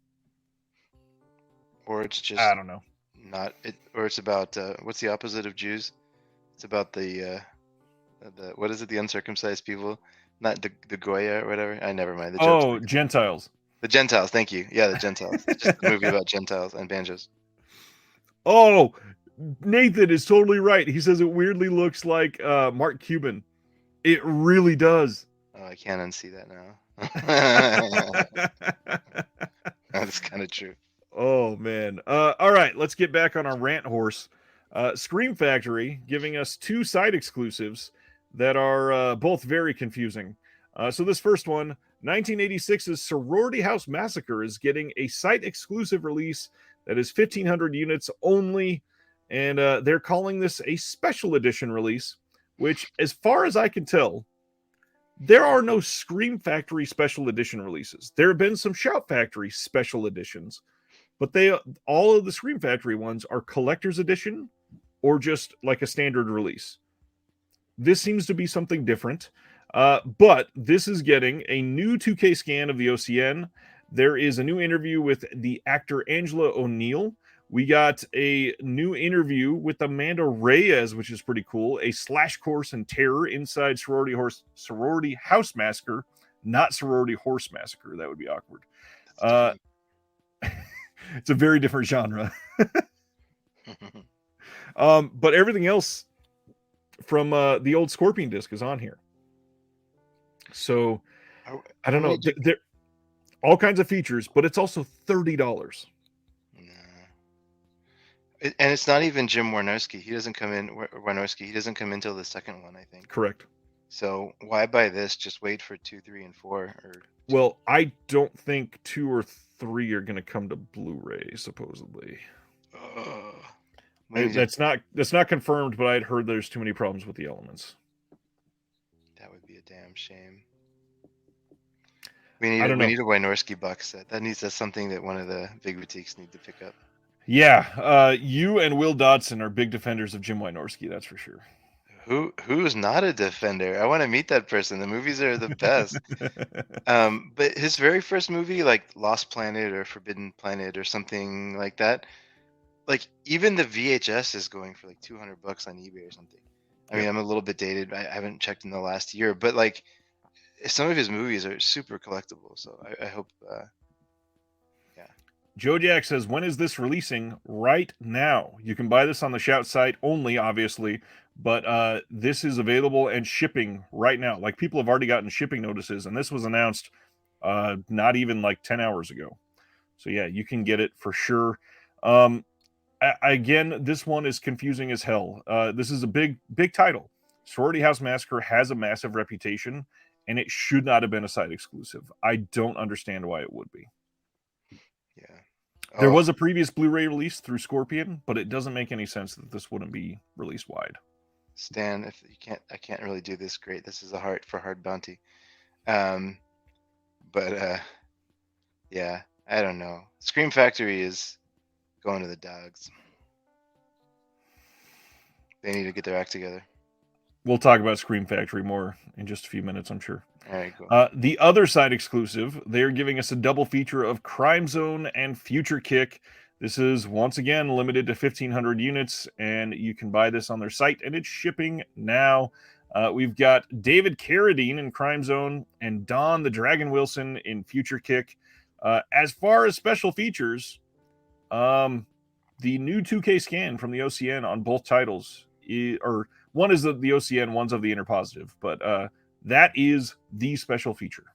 Or it's I just don't know. not it, or it's about what's the opposite of Jews? It's about the what is it? The uncircumcised people, not the Goya or whatever. I never mind. The joke's Oh, not good. Gentiles. The Gentiles. Thank you. Yeah, the Gentiles. It's just a movie about Gentiles and banjos. Oh, Nathan is totally right. He says it weirdly looks like Mark Cuban. It really does. Oh, I can't unsee that now. That's kind of true. Oh man. All right, let's get back on our rant horse. Scream Factory giving us 2 side exclusives that are both very confusing. So this first one, 1986's Sorority House Massacre is getting a site exclusive release that is 1,500 units only, and they're calling this a special edition release, which, as far as I can tell, there are no Scream Factory special edition releases. There have been some Shout Factory special editions, but they all of the Scream Factory ones are collector's edition or just like a standard release. This seems to be something different, but this is getting a new 2K scan of the OCN. There is a new interview with the actor Angela O'Neill. We got a new interview with Amanda Reyes, which is pretty cool. A slash course in terror inside Sorority House Massacre, not Sorority Horse Massacre. That would be awkward. It's a very different genre. But everything else from the old Scorpion disc is on here. So I don't know. There all kinds of features, but it's also $30. And it's not even Jim Wynorski. He doesn't come in. Wynorski. He doesn't come in till the second one, I think. Correct. So why buy this? Just wait for 2, 3, and 4. Or well, I don't think 2 or 3 are going to come to Blu-ray. Supposedly, that's not confirmed. But I'd heard there's too many problems with the elements. That would be a damn shame. We need a Wynorski box set. That's something that one of the big boutiques need to pick up. Yeah, you and Will Dodson are big defenders of Jim Wynorski, that's for sure. Who's not a defender? I want to meet that person. The movies are the best. But his very first movie, like Lost Planet or Forbidden Planet or something like that, like even the VHS is going for like $200 on eBay or something. I mean, I'm a little bit dated. I haven't checked in the last year, but like some of his movies are super collectible. So I hope. Joe Jack says, when is this releasing? Right now. You can buy this on the Shout site only, obviously, but this is available and shipping right now. Like, people have already gotten shipping notices, and this was announced not even like 10 hours ago. So yeah, you can get it for sure. Again, this one is confusing as hell. This is a big title. Sorority House Massacre has a massive reputation, and it should not have been a site exclusive. I don't understand why it would be. There was a previous Blu-ray release through Scorpion, but it doesn't make any sense that this wouldn't be released wide. Stan, if you can't, I can't really do this great. This is a hard bounty. Yeah, I don't know. Scream Factory is going to the dogs. They need to get their act together. We'll talk about Scream Factory more in just a few minutes, I'm sure. All right, cool. The other side exclusive, they're giving us a double feature of Crime Zone and Future Kick. This is, once again, limited to 1,500 units, and you can buy this on their site, and it's shipping now. We've got David Carradine in Crime Zone and Don the Dragon Wilson in Future Kick. As far as special features, the new 2K scan from the OCN on both titles, or one is the OCN, one's of the Interpositive, but that is the special feature.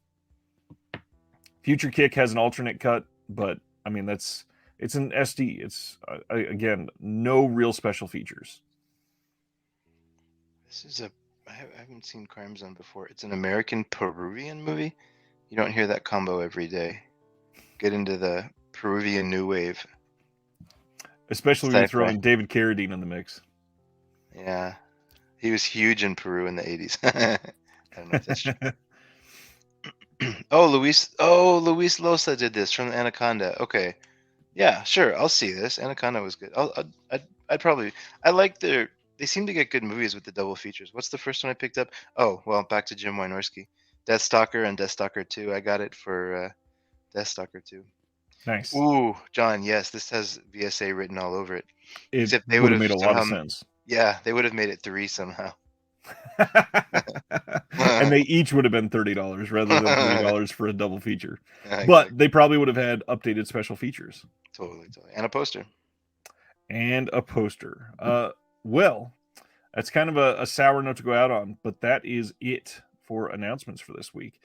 Future Kick has an alternate cut, but I mean, it's an SD. It's again, no real special features. This is I haven't seen Crime Zone before. It's an American Peruvian movie. You don't hear that combo every day. Get into the Peruvian new wave. Especially when you throw in David Carradine in the mix. Yeah. He was huge in Peru in the 80s. I don't know if that's true. Oh, Luis Losa did this from Anaconda. Okay. Yeah, sure. I'll see this. Anaconda was good. I'd probably. I like their. They seem to get good movies with the double features. What's the first one I picked up? Oh, well, back to Jim Wynorski. Deathstalker and Deathstalker 2. I got it for Deathstalker 2. Nice. Ooh, John, yes, this has VSA written all over it. It Except they would would have have made a lot of somehow. sense. Yeah, they would have made it 3 somehow. And they each would have been $30 rather than $30 for a double feature. Yeah, But exactly. they probably would have had updated special features Totally. And a poster. and a poster. Well, that's kind of a sour note to go out on, but that is it for announcements for this week.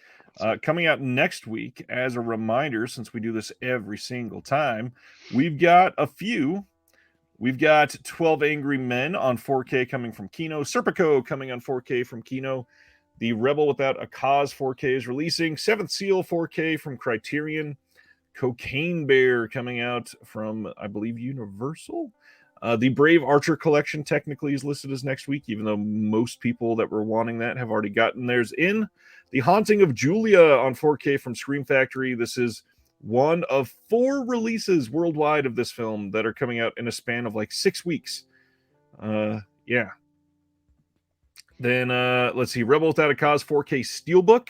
Coming out next week, as a reminder, since we do this every single time, we've got a few. We've got 12 Angry Men on 4K coming from Kino, Serpico coming on 4K from Kino, The Rebel Without a Cause 4K is releasing, Seventh Seal 4K from Criterion, Cocaine Bear coming out from, I believe, Universal. The Brave Archer collection technically is listed as next week, even though most people that were wanting that have already gotten theirs in. The Haunting of Julia on 4K from Scream Factory. This is one of 4 releases worldwide of this film that are coming out in a span of like 6 weeks. Yeah. Then let's see, Rebel Without a Cause 4K Steelbook.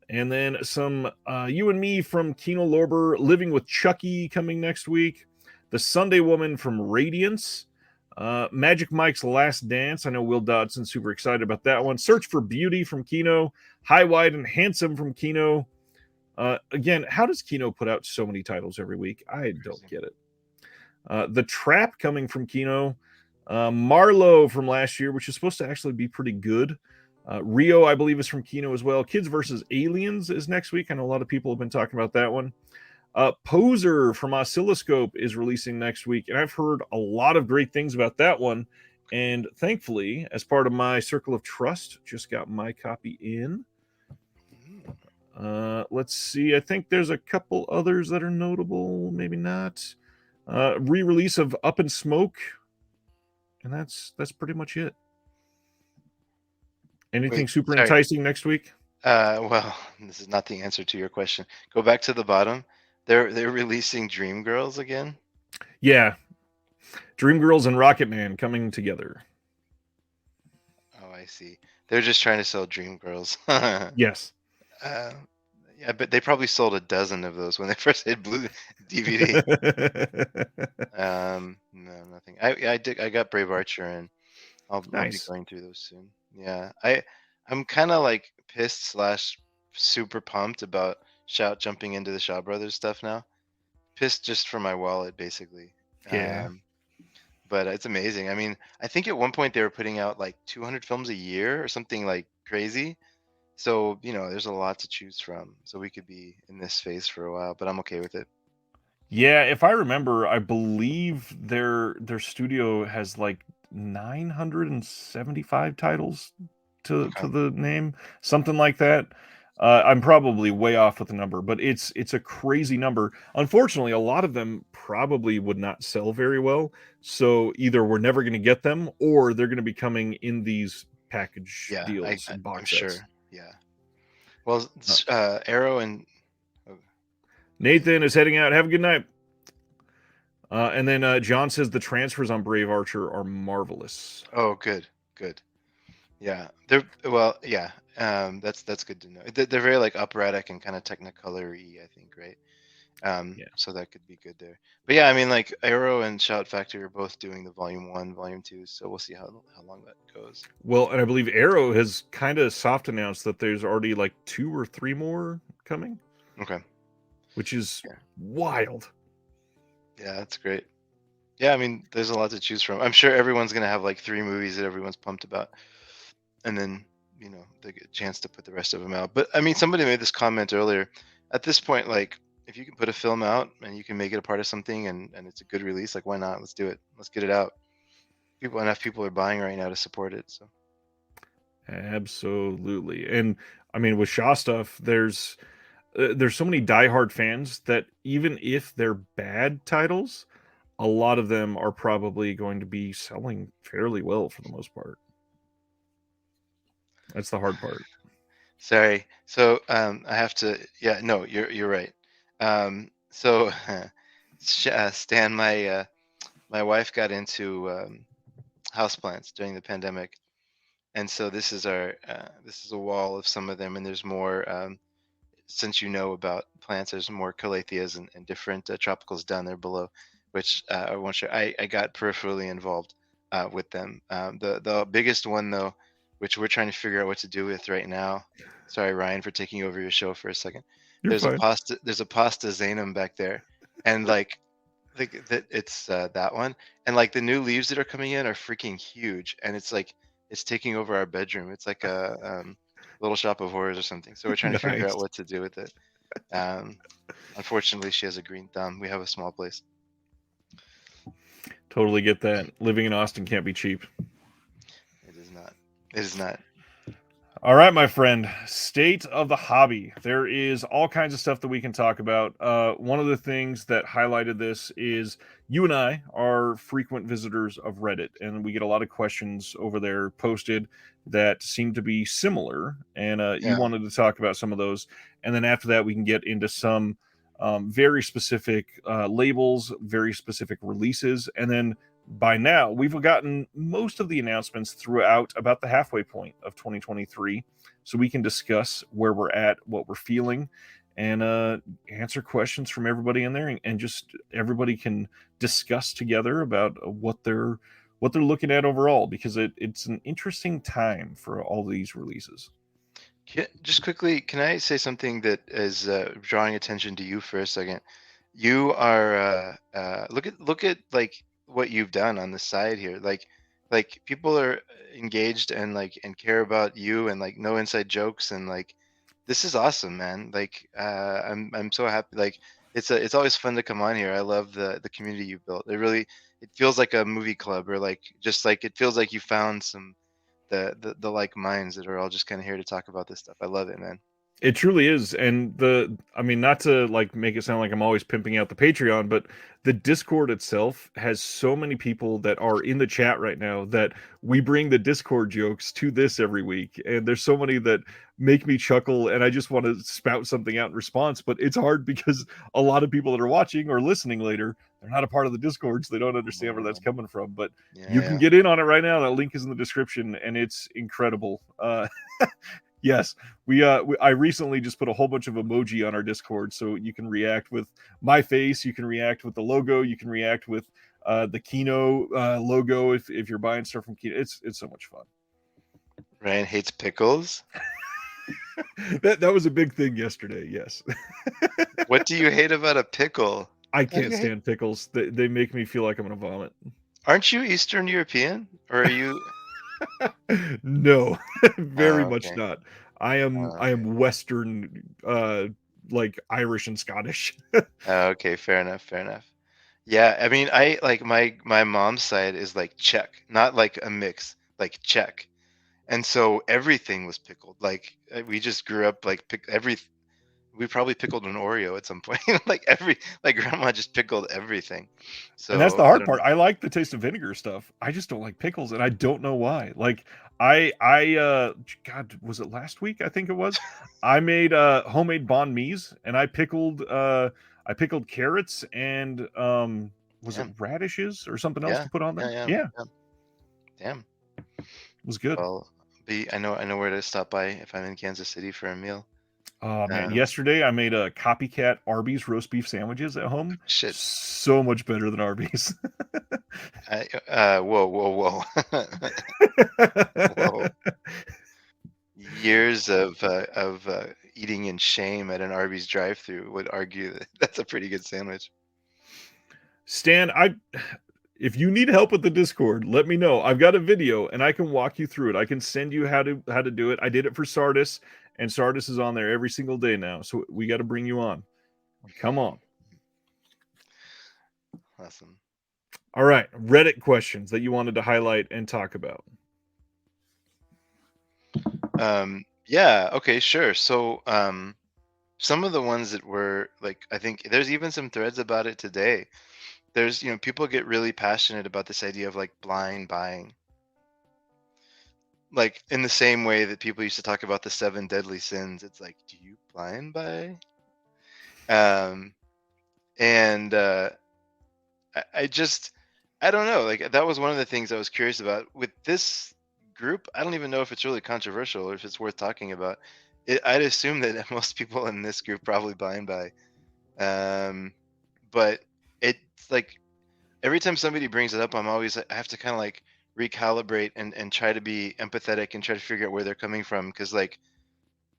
And then some You and Me from Kino Lorber, Living with Chucky coming next week. The Sunday Woman from Radiance. Magic Mike's Last Dance. I know Will Dodson's super excited about that one. Search for Beauty from Kino. High, Wide, and Handsome from Kino. Again, how does Kino put out so many titles every week? I don't get it. The Trap coming from Kino. Marlowe from last year, which is supposed to actually be pretty good. Rio, I believe, is from Kino as well. Kids versus Aliens is next week. I know a lot of people have been talking about that one. Poser from Oscilloscope is releasing next week, and I've heard a lot of great things about that one. And thankfully, as part of my circle of trust, just got my copy in. Let's see. I think there's a couple others that are notable. Maybe not. Re-release of Up in Smoke, and that's pretty much it. Anything super enticing next week? Well, this is not the answer to your question. Go back to the bottom. They're releasing Dreamgirls again. Yeah, Dreamgirls and Rocketman coming together. Oh, I see. They're just trying to sell Dreamgirls. Yes. Yeah, but they probably sold a dozen of those when they first hit blue DVD. No, nothing. I got Brave Archer, and I'll be going through those soon. Yeah, I'm kind of like pissed / super pumped about Shout jumping into the Shaw Brothers stuff now. Pissed just for my wallet, basically. Yeah. But it's amazing. I mean, I think at one point they were putting out like 200 films a year or something like crazy. So, there's a lot to choose from. So we could be in this phase for a while, but I'm okay with it. Yeah, if I remember, I believe their studio has like 975 titles to the name, something like that. I'm probably way off with the number, but it's a crazy number. Unfortunately, a lot of them probably would not sell very well. So either we're never going to get them, or they're going to be coming in these package deals and box sets. I'm sure. Yeah. Well, Arrow and Nathan is heading out. Have a good night. And then John says the transfers on Brave Archer are marvelous. Oh, good. Yeah, yeah. That's good to know. They're very like operatic and kind of Technicolor-y, I think, right? Yeah. So that could be good there. But yeah, I mean, like Arrow and Shout Factory are both doing the Volume 1, Volume 2, so we'll see how long that goes. Well, and I believe Arrow has kind of soft announced that there's already like 2 or 3 more coming. Okay. Which is wild. Yeah, that's great. Yeah, I mean, there's a lot to choose from. I'm sure everyone's gonna have like 3 movies that everyone's pumped about, and then they get a chance to put the rest of them out. But I mean, somebody made this comment earlier. At this point, like, if you can put a film out and you can make it a part of something, and it's a good release, like, why not? Let's do it. Let's get it out. Enough people are buying right now to support it. So absolutely. And I mean, with Shaw stuff, there's so many diehard fans that even if they're bad titles, a lot of them are probably going to be selling fairly well for the most part. That's the hard part. Sorry. So I have to. Yeah, no, you're right. So Stan, my wife got into houseplants during the pandemic, and so this is a wall of some of them, and there's more. Since you know about plants, there's more calatheas and different tropicals down there below, which I won't share. I got peripherally involved with them. The biggest one though, which we're trying to figure out what to do with right now. Sorry, Ryan, for taking over your show for a second. You're fine. There's a pasta zanum back there, and like that it's that one, and like the new leaves that are coming in are freaking huge, and it's like it's taking over our bedroom. It's like a little shop of horrors or something. So we're trying to figure out Nice. what to do with it. Um, Unfortunately, she has a green thumb. We have a small place. Totally get that. Living in Austin can't be cheap. It is not. It is not. All right, my friend. State of the hobby. There is all kinds of stuff that we can talk about. One of the things that highlighted this is you and I are frequent visitors of Reddit, and we get a lot of questions over there posted that seem to be similar. And you Yeah. wanted to talk about some of those. And then after that, we can get into some very specific labels, very specific releases. And then by now, we've gotten most of the announcements throughout about the halfway point of 2023. So we can discuss where we're at, what we're feeling, and answer questions from everybody in there, and just everybody can discuss together about what they're looking at overall, because it's an interesting time for all these releases. Just quickly, can I say something that is drawing attention to you for a second? You are look at like what you've done on the side here. Like people are engaged and like and care about you and like no inside jokes and like this is awesome, man. Like I'm so happy. Like it's always fun to come on here. I love the community you've built. It feels like a movie club or like just like it feels like you found some the like minds that are all just kind of here to talk about this stuff. I love it, man. It truly is. And I mean, not to like make it sound like I'm always pimping out the Patreon, but the Discord itself has so many people that are in the chat right now that we bring the Discord jokes to this every week. And there's so many that make me chuckle, and I just want to spout something out in response. But it's hard because a lot of people that are watching or listening later, they're not a part of the Discord, so they don't understand where that's coming from. But Yeah, you can yeah. get in on it right now. That link is in the description, and it's incredible. Yes, I recently just put a whole bunch of emoji on our Discord, so you can react with my face, you can react with the logo, you can react with the Kino logo if you're buying stuff from Kino. It's so much fun. Ryan hates pickles. That was a big thing yesterday. Yes, What do you hate about a pickle? I How do can't you hate? stand pickles. They make me feel like I'm gonna vomit. Aren't you Eastern European, or are you? No, very Oh, much okay. not. I am Western, like Irish and Scottish. Oh, okay. Fair enough. Fair enough. Yeah, I mean, I like my mom's side is like Czech, not like a mix, like Czech, and so everything was pickled. Like we just grew up like we probably pickled an Oreo at some point. Like grandma just pickled everything. And that's the So I hard don't part. know. I like the taste of vinegar stuff. I just don't like pickles, and I don't know why. Like I God, was it last week? I think it was. I made homemade banh mi's, and I pickled carrots and was it Damn. radishes or something else Yeah. to put on Yeah. there? Yeah. Yeah, Yeah. Damn. it was good. Well, I know where to stop by if I'm in Kansas City for a meal. Oh man, Um, yesterday I made a copycat Arby's roast beef sandwiches at home. Shit. So much better than Arby's. Whoa, whoa, whoa, whoa. Years of eating in shame at an Arby's drive-through would argue that that's a pretty good sandwich. Stan, if you need help with the Discord, let me know. I've got a video and I can walk you through it. I can send you how to do it. I did it for Sardis, and Sardis is on there every single day now. So we got to bring you on. Come on. Awesome. All right, Reddit questions that you wanted to highlight and talk about. Yeah, okay, sure. So, some of the ones that were like, I think there's even some threads about it today. There's, people get really passionate about this idea of like blind buying. like in the same way that people used to talk about the seven deadly sins. It's like, do you blind buy? Um, and I just, I don't know. Like that was one of the things I was curious about with this group. I don't even know if it's really controversial or if it's worth talking about. I'd assume that most people in this group probably blind buy. But it's like every time somebody brings it up, I have to kind of like recalibrate and try to be empathetic and try to figure out where they're coming from. Because like,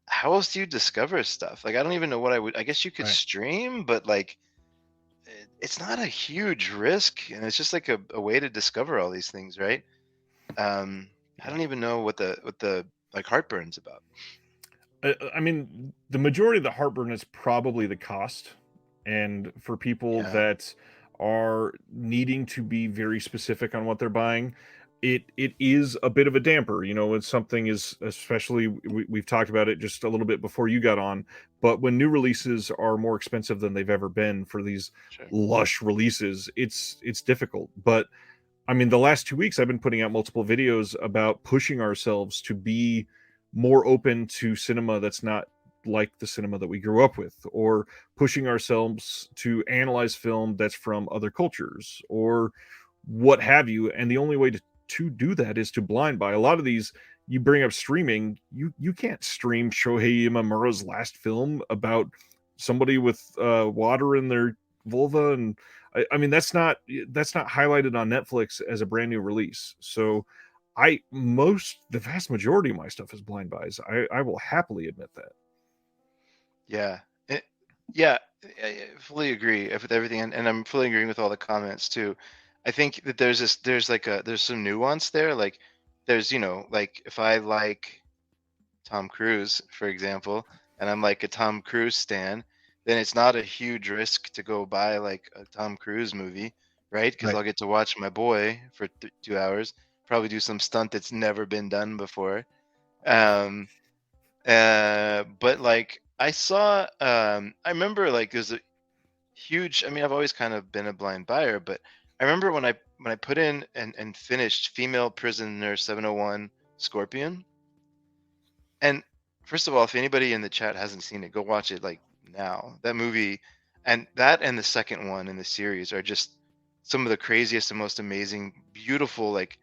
how else do you discover stuff? Like, I don't even know what I would. I guess you could Right. stream, but like, it's not a huge risk, and it's just like a way to discover all these things, right? I Yeah. don't even know what the like heartburn's about. I mean, the majority of the heartburn is probably the cost, and for people Yeah, that are needing to be very specific on what they're buying, it is a bit of a damper. You know, when something is, especially we've talked about it just a little bit before you got on, but when new releases are more expensive than they've ever been for these sure. lush releases, it's difficult. But I mean, the last 2 weeks I've been putting out multiple videos about pushing ourselves to be more open to cinema that's not like the cinema that we grew up with, or pushing ourselves to analyze film that's from other cultures, or what have you. And the only way to do that is to blind buy. A lot of these, you bring up streaming, you can't stream Shohei Imamura's last film about somebody with water in their vulva, and I mean that's not highlighted on Netflix as a brand new release. So the vast majority of my stuff is blind buys. I will happily admit that. Yeah, yeah, I fully agree with everything, and I'm fully agreeing with all the comments too. I think that there's some nuance there. Like, there's like if I like Tom Cruise, for example, and I'm like a Tom Cruise stan, then it's not a huge risk to go buy like a Tom Cruise movie, right? Because Right. I'll get to watch my boy for 2 hours, probably do some stunt that's never been done before. Um, but like I remember like there's a huge. I mean, I've always kind of been a blind buyer, but I remember when I put in and finished Female Prisoner 701 Scorpion. And first of all, if anybody in the chat hasn't seen it, go watch it like now. That movie and the second one in the series are just some of the craziest and most amazing, beautiful, like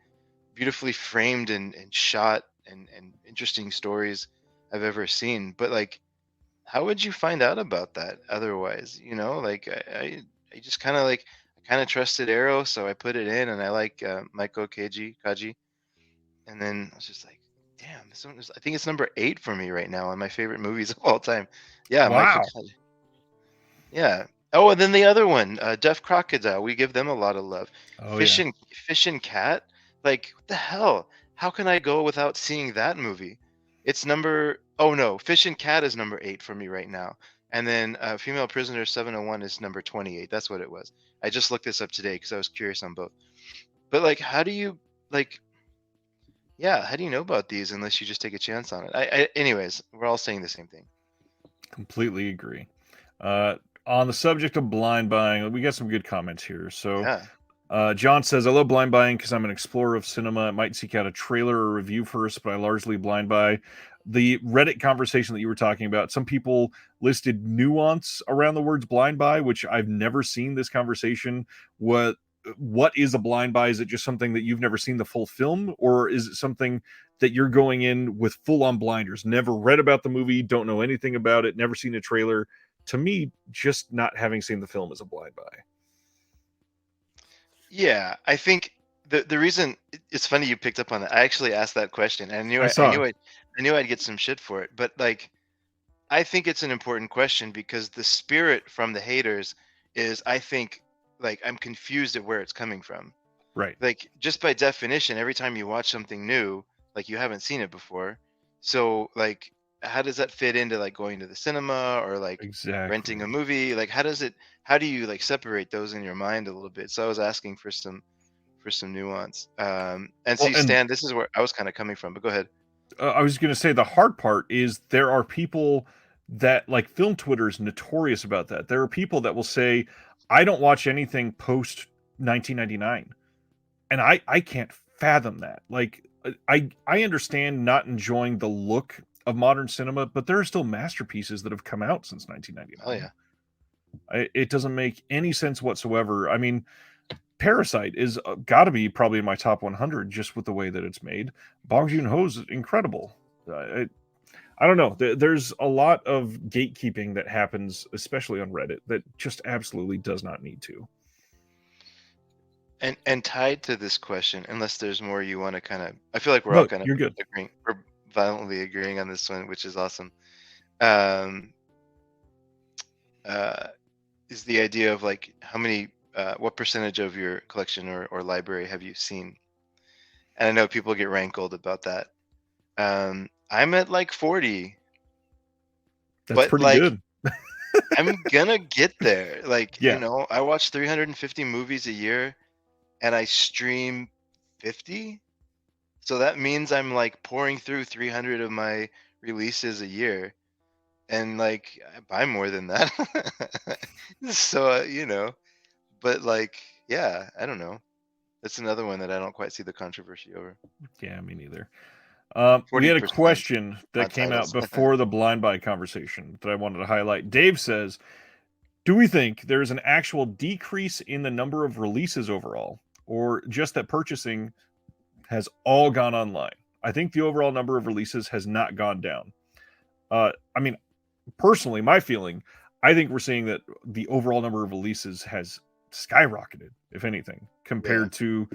beautifully framed and shot and interesting stories I've ever seen. But like, how would you find out about that otherwise? Like I just kind of like I kind of trusted Arrow, so I put it in, and I like Michael Kaji. And then I was just like, damn, this one I think it's number 8 for me right now on my favorite movies of all time. Yeah, Michael. Wow. Yeah. Oh, and then the other one, Deaf Crocodile. We give them a lot of love. Oh yeah. Fish and Cat. Like, what the hell? How can I go without seeing that movie? It's number. Oh no, Fish and Cat is number 8 for me right now. And then Female Prisoner 701 is number 28. That's what it was. I just looked this up today because I was curious on both. But like, how do you like? Yeah, how do you know about these unless you just take a chance on it? Anyways, we're all saying the same thing. Completely agree. On the subject of blind buying, we got some good comments here. So Yeah. John says, I love blind buying because I'm an explorer of cinema. I might seek out a trailer or review first, but I largely blind buy. The Reddit conversation that you were talking about, some people listed nuance around the words blind buy, which I've never seen this conversation. What is a blind buy? Is it just something that you've never seen the full film, or is it something that you're going in with full on blinders, never read about the movie, don't know anything about it, never seen a trailer? To me, just not having seen the film is a blind buy. Yeah, I think the reason it's funny you picked up on that. I actually asked that question, and I saw. I knew I'd get some shit for it. But like, I think it's an important question because the spirit from the haters is, I think, like I'm confused at where it's coming from. Right. Like, just by definition, every time you watch something new, like you haven't seen it before. So like, how does that fit into like going to the cinema or like renting a Exactly. movie? Like, how do you like separate those in your mind a little bit? So I was asking for some nuance. And Well, see, and Stan, this is where I was kind of coming from, but go ahead. I was going to say the hard part is there are people that, like, film Twitter is notorious about that. There are people that will say, I don't watch anything post 1999. And I can't fathom that. Like, I understand not enjoying the look of modern cinema, but there are still masterpieces that have come out since Oh 1999. yeah. It doesn't make any sense whatsoever. I mean, Parasite is got to be probably in my top 100 just with the way that it's made. Bong Joon Ho's incredible. I don't know. There's a lot of gatekeeping that happens, especially on Reddit, that just absolutely does not need to. And tied to this question, unless there's more you want to kind of, I feel like we're all No, kind of you're good. agreeing, we're violently agreeing on this one, which is awesome. Um, uh, is the idea of like how many, what percentage of your collection or library have you seen? And I know people get rankled about that. I'm at like 40, That's but pretty like good. I'm gonna get there. Like, Yeah. I watch 350 movies a year and I stream 50. So that means I'm like pouring through 300 of my releases a year. And like I buy more than that. So, but like, yeah, I don't know. That's another one that I don't quite see the controversy over. Yeah, me neither. We had a 40% question that on came out titles. before the blind buy conversation that I wanted to highlight. Dave says, do we think there is an actual decrease in the number of releases overall, or just that purchasing has all gone online? I think the overall number of releases has not gone down. I mean, personally, my feeling, I think we're seeing that the overall number of releases has skyrocketed, if anything, Yeah. compared to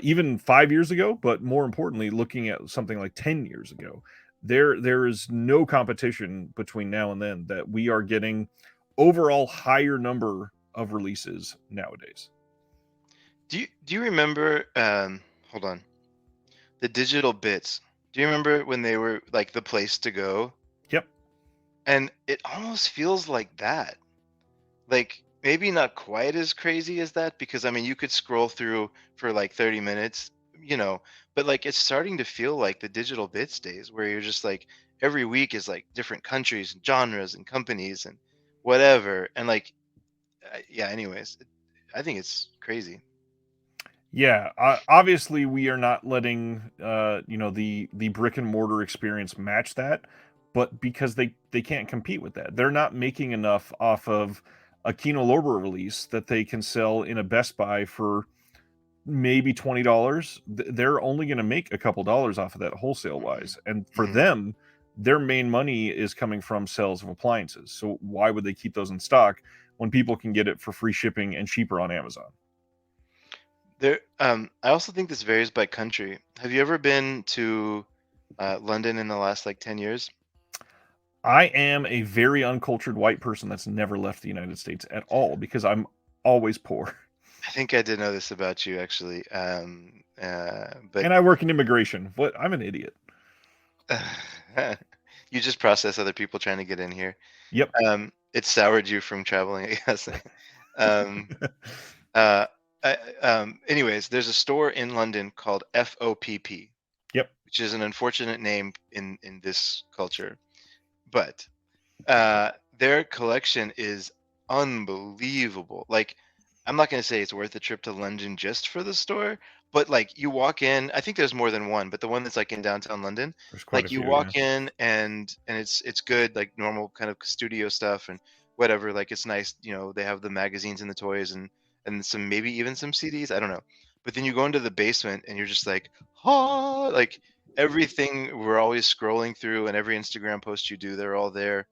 even 5 years ago. But more importantly, looking at something like 10 years ago, there is no competition between now and then that we are getting overall higher number of releases nowadays. Do you remember hold on. The digital bits. Do you remember when they were like the place to go? Yep. And it almost feels like that. Like maybe not quite as crazy as that because I mean you could scroll through for like 30 minutes, but like it's starting to feel like the digital bits days where you're just like every week is like different countries and genres and companies and whatever and like yeah, anyways, I think it's crazy. Yeah, obviously we are not letting the brick and mortar experience match that, but because they can't compete with that. They're not making enough off of a Kino Lorber release that they can sell in a Best Buy for maybe $20. They're only going to make a couple dollars off of that wholesale Hmm. wise. And for Hmm. them, their main money is coming from sales of appliances. So why would they keep those in stock when people can get it for free shipping and cheaper on Amazon? I also think this varies by country. Have you ever been to London in the last like 10 years? I am a very uncultured white person that's never left the United States at all because I'm always poor. I think I did know this about you actually. But And I work in immigration. What? I'm an idiot. you just process other people trying to get in here. Yep. It soured you from traveling, I guess. um, uh, Anyways, there's a store in London called FOPP, Yep. which is an unfortunate name in this culture, but their collection is unbelievable. Like, I'm not going to say it's worth a trip to London just for the store, but like you walk in, I think there's more than one, but the one that's like in downtown London, There's quite a like you few. Yeah. walk in and it's good, like normal kind of studio stuff and whatever. Like it's nice, they have the magazines and the toys and some maybe even some CDs. I don't know. But then you go into the basement and you're just like, oh, like everything we're always scrolling through and every Instagram post you do, they're all there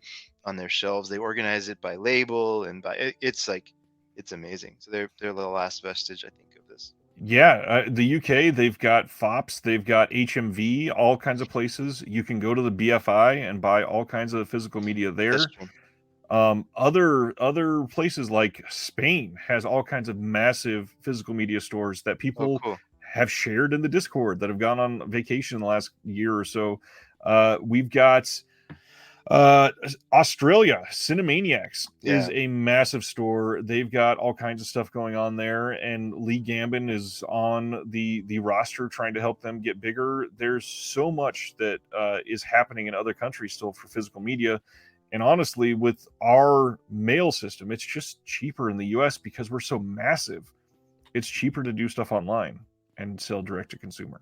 on their shelves. They organize it by label and it's like it's amazing. So they're the last vestige, I think, of this. Yeah, the UK, they've got FOPS, they've got HMV, all kinds of places. You can go to the BFI and buy all kinds of physical media That's there. true. Other places like Spain has all kinds of massive physical media stores that Oh, people cool. have shared in the Discord that have gone on vacation in the last year or so. We've got Australia, Cinemaniacs is Yeah. a massive store. They've got all kinds of stuff going on there, and Lee Gambin is on the roster trying to help them get bigger. There's so much that is happening in other countries still for physical media. And honestly, with our mail system, it's just cheaper in the US because we're so massive. It's cheaper to do stuff online and sell direct to consumer.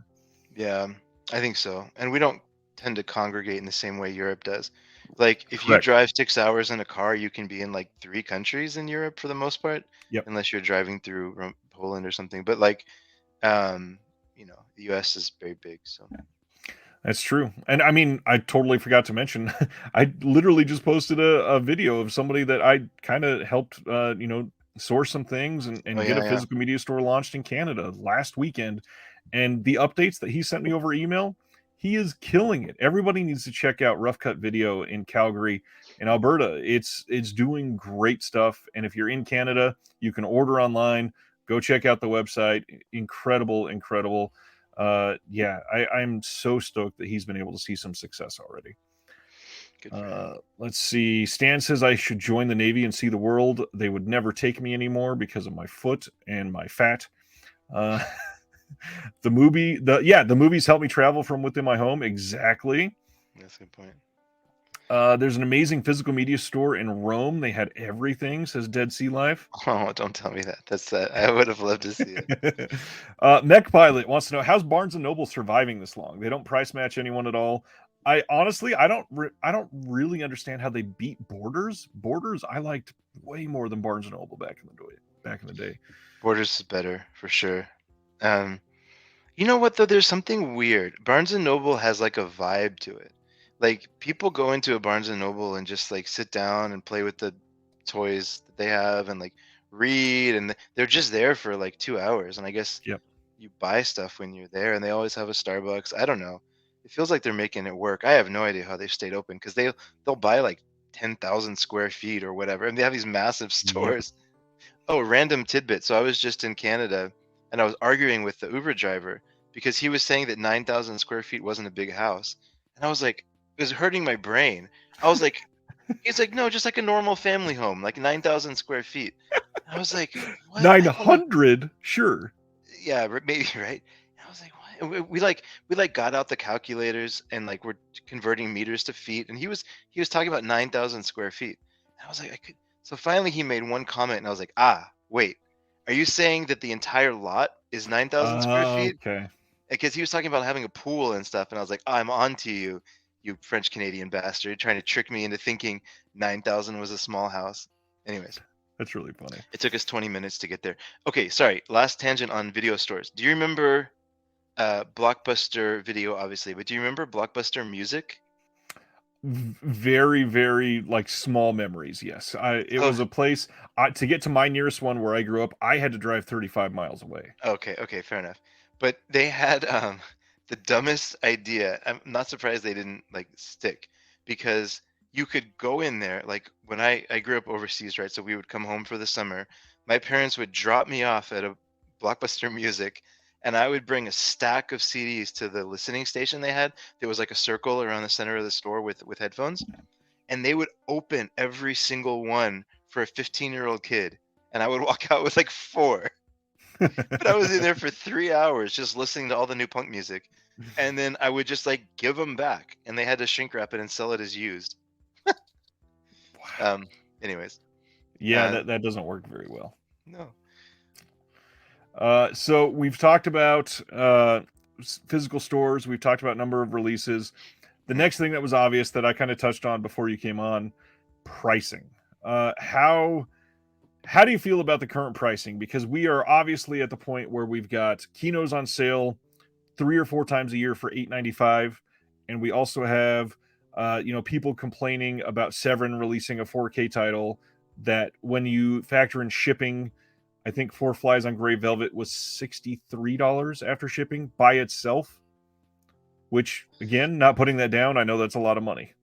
Yeah, I think so. And we don't tend to congregate in the same way Europe does. Like, if you Correct. drive 6 hours in a car, you can be in like 3 countries in Europe for the most part, Yep. unless you're driving through Poland or something. But like, um, the U.S. is very big, so. That's true. And I mean, I totally forgot to mention, I literally just posted a video of somebody that I kind of helped, source some things Oh and get yeah, a yeah. physical media store launched in Canada last weekend. And the updates that he sent me over email, he is killing it. Everybody needs to check out Rough Cut Video in Calgary in Alberta. It's doing great stuff. And if you're in Canada, you can order online. Go check out the website. Incredible, incredible. Yeah, I'm so stoked that he's been able to see some success already. Good for him. Let's see. Stan says I should join the Navy and see the world. They would never take me anymore because of my foot and my fat. Uh, the movies help me travel from within my home. Exactly. That's a good point. There's an amazing physical media store in Rome. They had everything, says Dead Sea Life. Oh, don't tell me that. That's that. I would have loved to see it. Mech Pilot wants to know how's Barnes and Noble surviving this long. They don't price match anyone at all. I honestly, I don't really understand how they beat Borders. Borders, I liked way more than Barnes and Noble back in the day. Back in the day. Borders is better for sure. Um, You know what though? There's something weird. Barnes and Noble has like a vibe to it. Like, people go into a Barnes and Noble and just like sit down and play with the toys that they have and like read, and they're just there for like 2 hours. And I guess Yep. you buy stuff when you're there, and they always have a Starbucks. I don't know. It feels like they're making it work. I have no idea how they've stayed open, because they'll buy like 10,000 square feet or whatever, and they have these massive Yep. stores. Oh, random tidbit. So I was just in Canada, and I was arguing with the Uber driver because he was saying that 9,000 square feet wasn't a big house. And I was like, it was hurting my brain. I was like, he's like, no, just like a normal family home, like 9,000 square feet. And I was like, what? I don't know. 900, sure. Yeah, maybe, right? And I was like, what? And we got out the calculators and like we're converting meters to feet. And he was talking about 9,000 square feet. And I was like, I could. So finally, he made one comment, and I was like, wait, are you saying that the entire lot is 9,000 square feet? Okay. Because he was talking about having a pool and stuff, and I was like, I'm on to you, you French Canadian bastard, trying to trick me into thinking 9,000 was a small house. Anyways, That's really funny. it took us 20 minutes to get there. Okay, sorry, last tangent on video stores. Do you remember Blockbuster Video, obviously, but do you remember Blockbuster Music? Very, very like small memories. Yes, it Oh, was a place to get to my nearest one where I grew up. I had to drive 35 miles away. okay, okay, fair enough. But they had the dumbest idea. I'm not surprised they didn't like stick, because you could go in there like when I grew up overseas, right? So we would come home for the summer. My parents would drop me off at a Blockbuster Music, and I would bring a stack of CDs to the listening station they had. There was like a circle around the center of the store with headphones, and they would open every single one for a 15-year-old kid, and I would walk out with like four. But I was in there for 3 hours just listening to all the new punk music, and then I would just like give them back, and they had to shrink wrap it and sell it as used. Wow. Um, anyways, Yeah, uh, that doesn't work very well. no, So we've talked about physical stores. We've talked about number of releases. The mm, next thing that was obvious that I kind of touched on before you came on, pricing. How do you feel about the current pricing? Because we are obviously at the point where we've got Kinos on sale 3 or 4 times a year for $8.95, and we also have people complaining about Severin releasing a 4K title that when you factor in shipping, I think Four Flies on Gray Velvet was $63 after shipping by itself. Which again, not putting that down, I know that's a lot of money.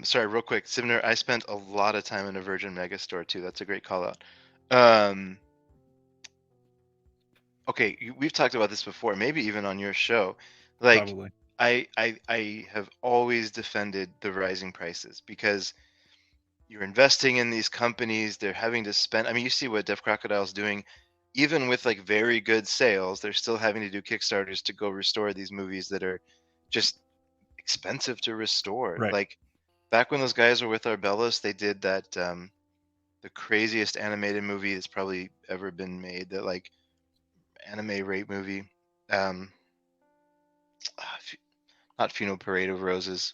sorry, real quick, Sivner, I spent a lot of time in a Virgin Megastore too. That's a great call out. Um, okay, we've talked about this before, maybe even on your show. Like, Probably. I have always defended the rising prices, because you're investing in these companies, they're having to spend. I mean, you see what Deaf Crocodile's doing. Even with like very good sales, they're still having to do Kickstarters to go restore these movies that are just expensive to restore. Right. Like, back when those guys were with Arbellos, they did that the craziest animated movie that's probably ever been made. That like anime rape movie. Um, not Funeral Parade of Roses.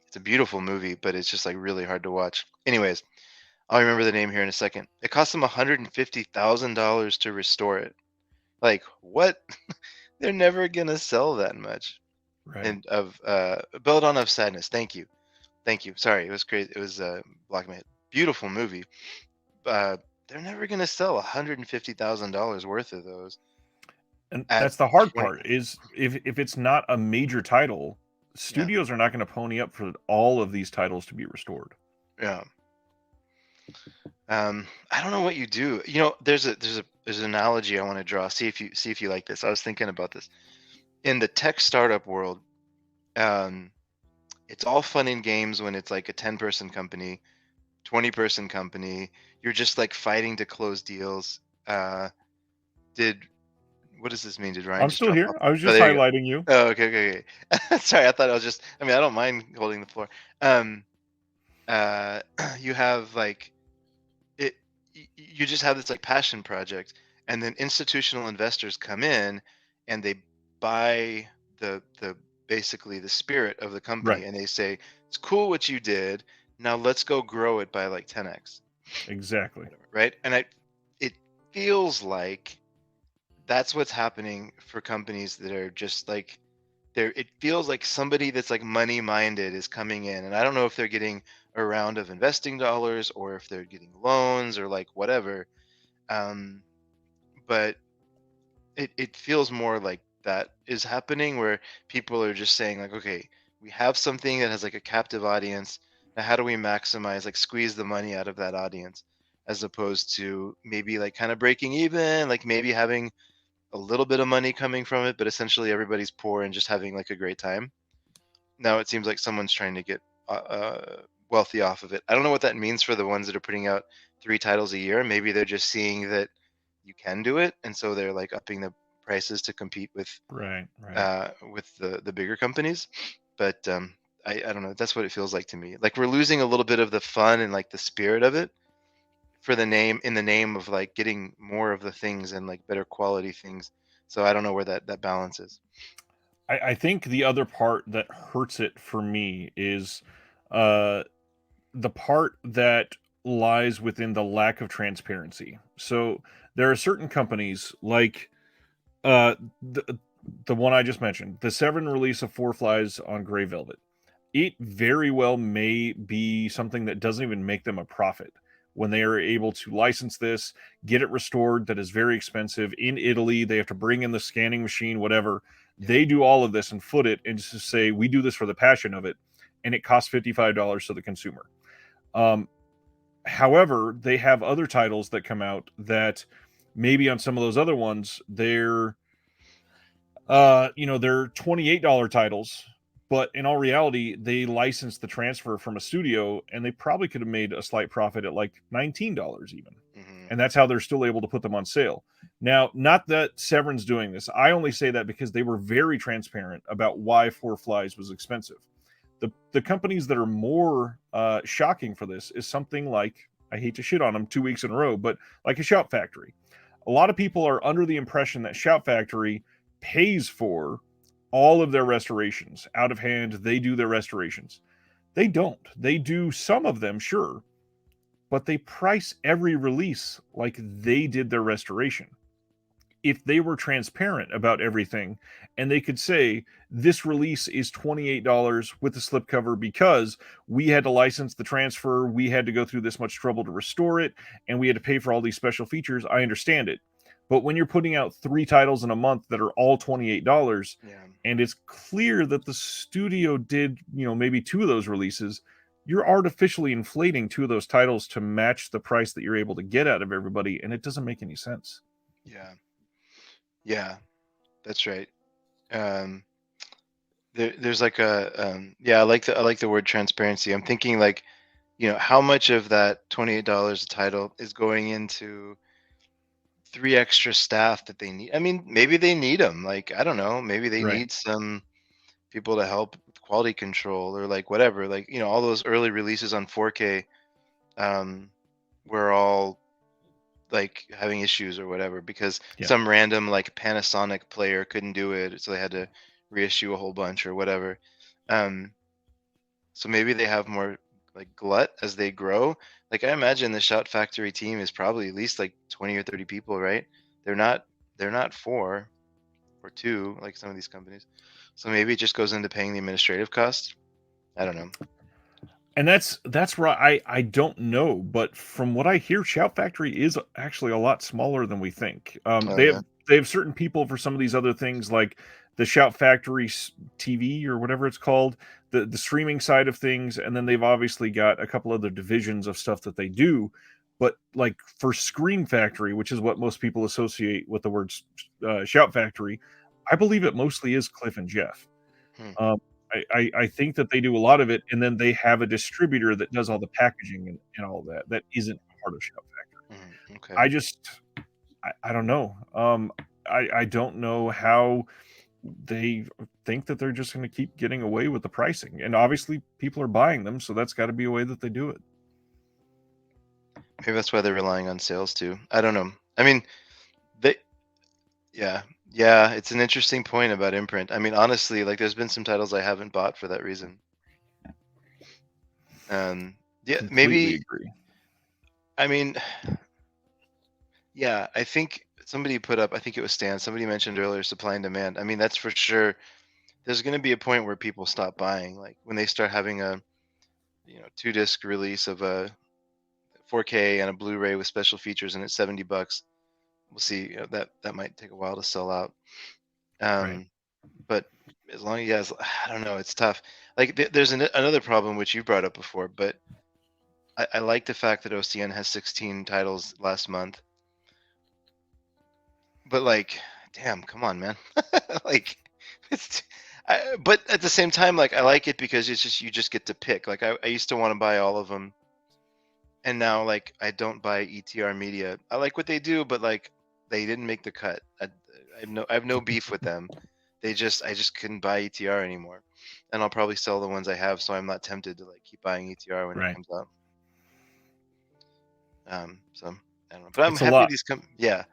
It's a beautiful movie, but it's just like really hard to watch. Anyways, I'll remember the name here in a second. It cost them $150,000 to restore it. Like what? They're never gonna sell that much. Right. And of Belladonna of Sadness. Thank you, thank you. Sorry, it was crazy. It was Black Man. Beautiful movie. Uh, they're never gonna sell $150,000 worth of those And at that's the hard 20. part is if it's not a major title, Yeah, studios are not going to pony up for all of these titles to be restored. yeah. I don't know what you do. There's an analogy I want to draw. See if you like this. I was thinking about this in the tech startup world. Um, it's all fun and games when it's like a 10-person company, 20-person company. You're just like fighting to close deals. Did What does this mean? Did Ryan I'm just still drop here. off? I was Oh, just there you go. highlighting you. Oh, okay. Sorry, I thought I was just. I mean, I don't mind holding the floor. Um, you have like it. You just have this like passion project, and then institutional investors come in, and they buy the basically the spirit of the company, Right. and they say it's cool what you did. Now let's go grow it by like 10x, Exactly. whatever, right? And it feels like that's what's happening for companies that are just like there. It feels like somebody that's like money minded is coming in, and I don't know if they're getting a round of investing dollars or if they're getting loans or like whatever. um but it feels more like that is happening, where people are just saying like, okay, we have something that has like a captive audience. Now how do we maximize, like squeeze the money out of that audience, as opposed to maybe like kind of breaking even, like maybe having a little bit of money coming from it, but essentially everybody's poor and just having like a great time. Now it seems like someone's trying to get wealthy off of it. I don't know what that means for the ones that are putting out 3 titles a year. Maybe they're just seeing that you can do it, and so they're like upping the prices to compete Right. Right. with the bigger companies. But I don't know. That's what it feels like to me. Like we're losing a little bit of the fun and like the spirit of it for the name, in the name of like getting more of the things and like better quality things. So I don't know where that balance is. I think the other part that hurts it for me is uh, the part that lies within the lack of transparency. So there are certain companies like uh, the the one I just mentioned, the Severin release of Four Flies on Grey Velvet. It very well may be something that doesn't even make them a profit when they are able to license this, get it restored. That is very expensive in Italy. They have to bring in the scanning machine, whatever. Yeah. They do all of this and foot it and just say, we do this for the passion of it. And it costs $55 to the consumer. Um, However, they have other titles that come out that maybe on some of those other ones, they're $28 titles, but in all reality, they licensed the transfer from a studio and they probably could have made a slight profit at like $19 even. Hmm. And that's how they're still able to put them on sale. Now, not that Severin's doing this. I only say that because they were very transparent about why Four Flies was expensive. The companies that are more shocking for this is something like, I hate to shit on them 2 weeks in a row, but like a Shout Factory. A lot of people are under the impression that Shout Factory pays for all of their restorations out of hand. They do their restorations. They don't. They do some of them, sure, but they price every release like they did their restoration. If they were transparent about everything and they could say this release is $28 with the slipcover because we had to license the transfer, we had to go through this much trouble to restore it, and we had to pay for all these special features, I understand it. But when you're putting out 3 titles in a month that are all $28, Yeah. and it's clear that the studio did, maybe 2 of those releases, you're artificially inflating 2 of those titles to match the price that you're able to get out of everybody, and it doesn't make any sense. Yeah. Yeah. That's right. Um, there's like yeah, I like the word transparency. I'm thinking like, how much of that $28 a title is going into 3 extra staff that they need? I mean, maybe they need them. Like, I don't know. Maybe they Right. need some people to help with quality control or like whatever. Like, all those early releases on 4K um, were all like having issues or whatever because Yeah. some random like Panasonic player couldn't do it, so they had to reissue a whole bunch or whatever. Um, so maybe they have more like glut as they grow. Like I imagine the Shout Factory team is probably at least like 20 or 30 people, right? They're not they're not four or two like some of these companies. So maybe it just goes into paying the administrative costs. I don't know. And that's right. I don't know, but from what I hear, Shout Factory is actually a lot smaller than we think. Oh yeah. They have certain people for some of these other things, like the Shout Factory TV or whatever it's called, the streaming side of things, and then they've obviously got a couple other divisions of stuff that they do. But like for Scream Factory, which is what most people associate with the words Shout Factory, I believe it mostly is Cliff and Jeff. Hmm. Um, I think that they do a lot of it, and then they have a distributor that does all the packaging and all that. That isn't part of Shout Factory. Okay. I just, I don't know. I don't know how they think that they're just going to keep getting away with the pricing, and obviously people are buying them, so that's got to be a way that they do it. Maybe that's why they're relying on sales too. I don't know. I mean, they, yeah, yeah. It's an interesting point about imprint. I mean, honestly, like there's been some titles I haven't bought for that reason. Yeah, Completely maybe. agree. I mean, yeah. I think somebody put up. I think it was Stan. Somebody mentioned earlier supply and demand. I mean, that's for sure. There's going to be a point where people stop buying, like when they start having a, 2-disc release of a 4K and a Blu-ray with special features, and it's $70. We'll see. That might take a while to sell out. Right. But as long as you guys, I don't know, it's tough. Like there's another problem which you brought up before, but I like the fact that OCN has 16 titles last month. But like, damn, come on, man. Like, but at the same time, like I like it because it's just you just get to pick. Like I used to want to buy all of them, and now like I don't buy ETR Media. I like what they do, but like they didn't make the cut. I have no beef with them. I just couldn't buy ETR anymore, and I'll probably sell the ones I have, so I'm not tempted to like keep buying ETR when it Right. comes out. So I don't know, but I'm It's a happy lot. these yeah.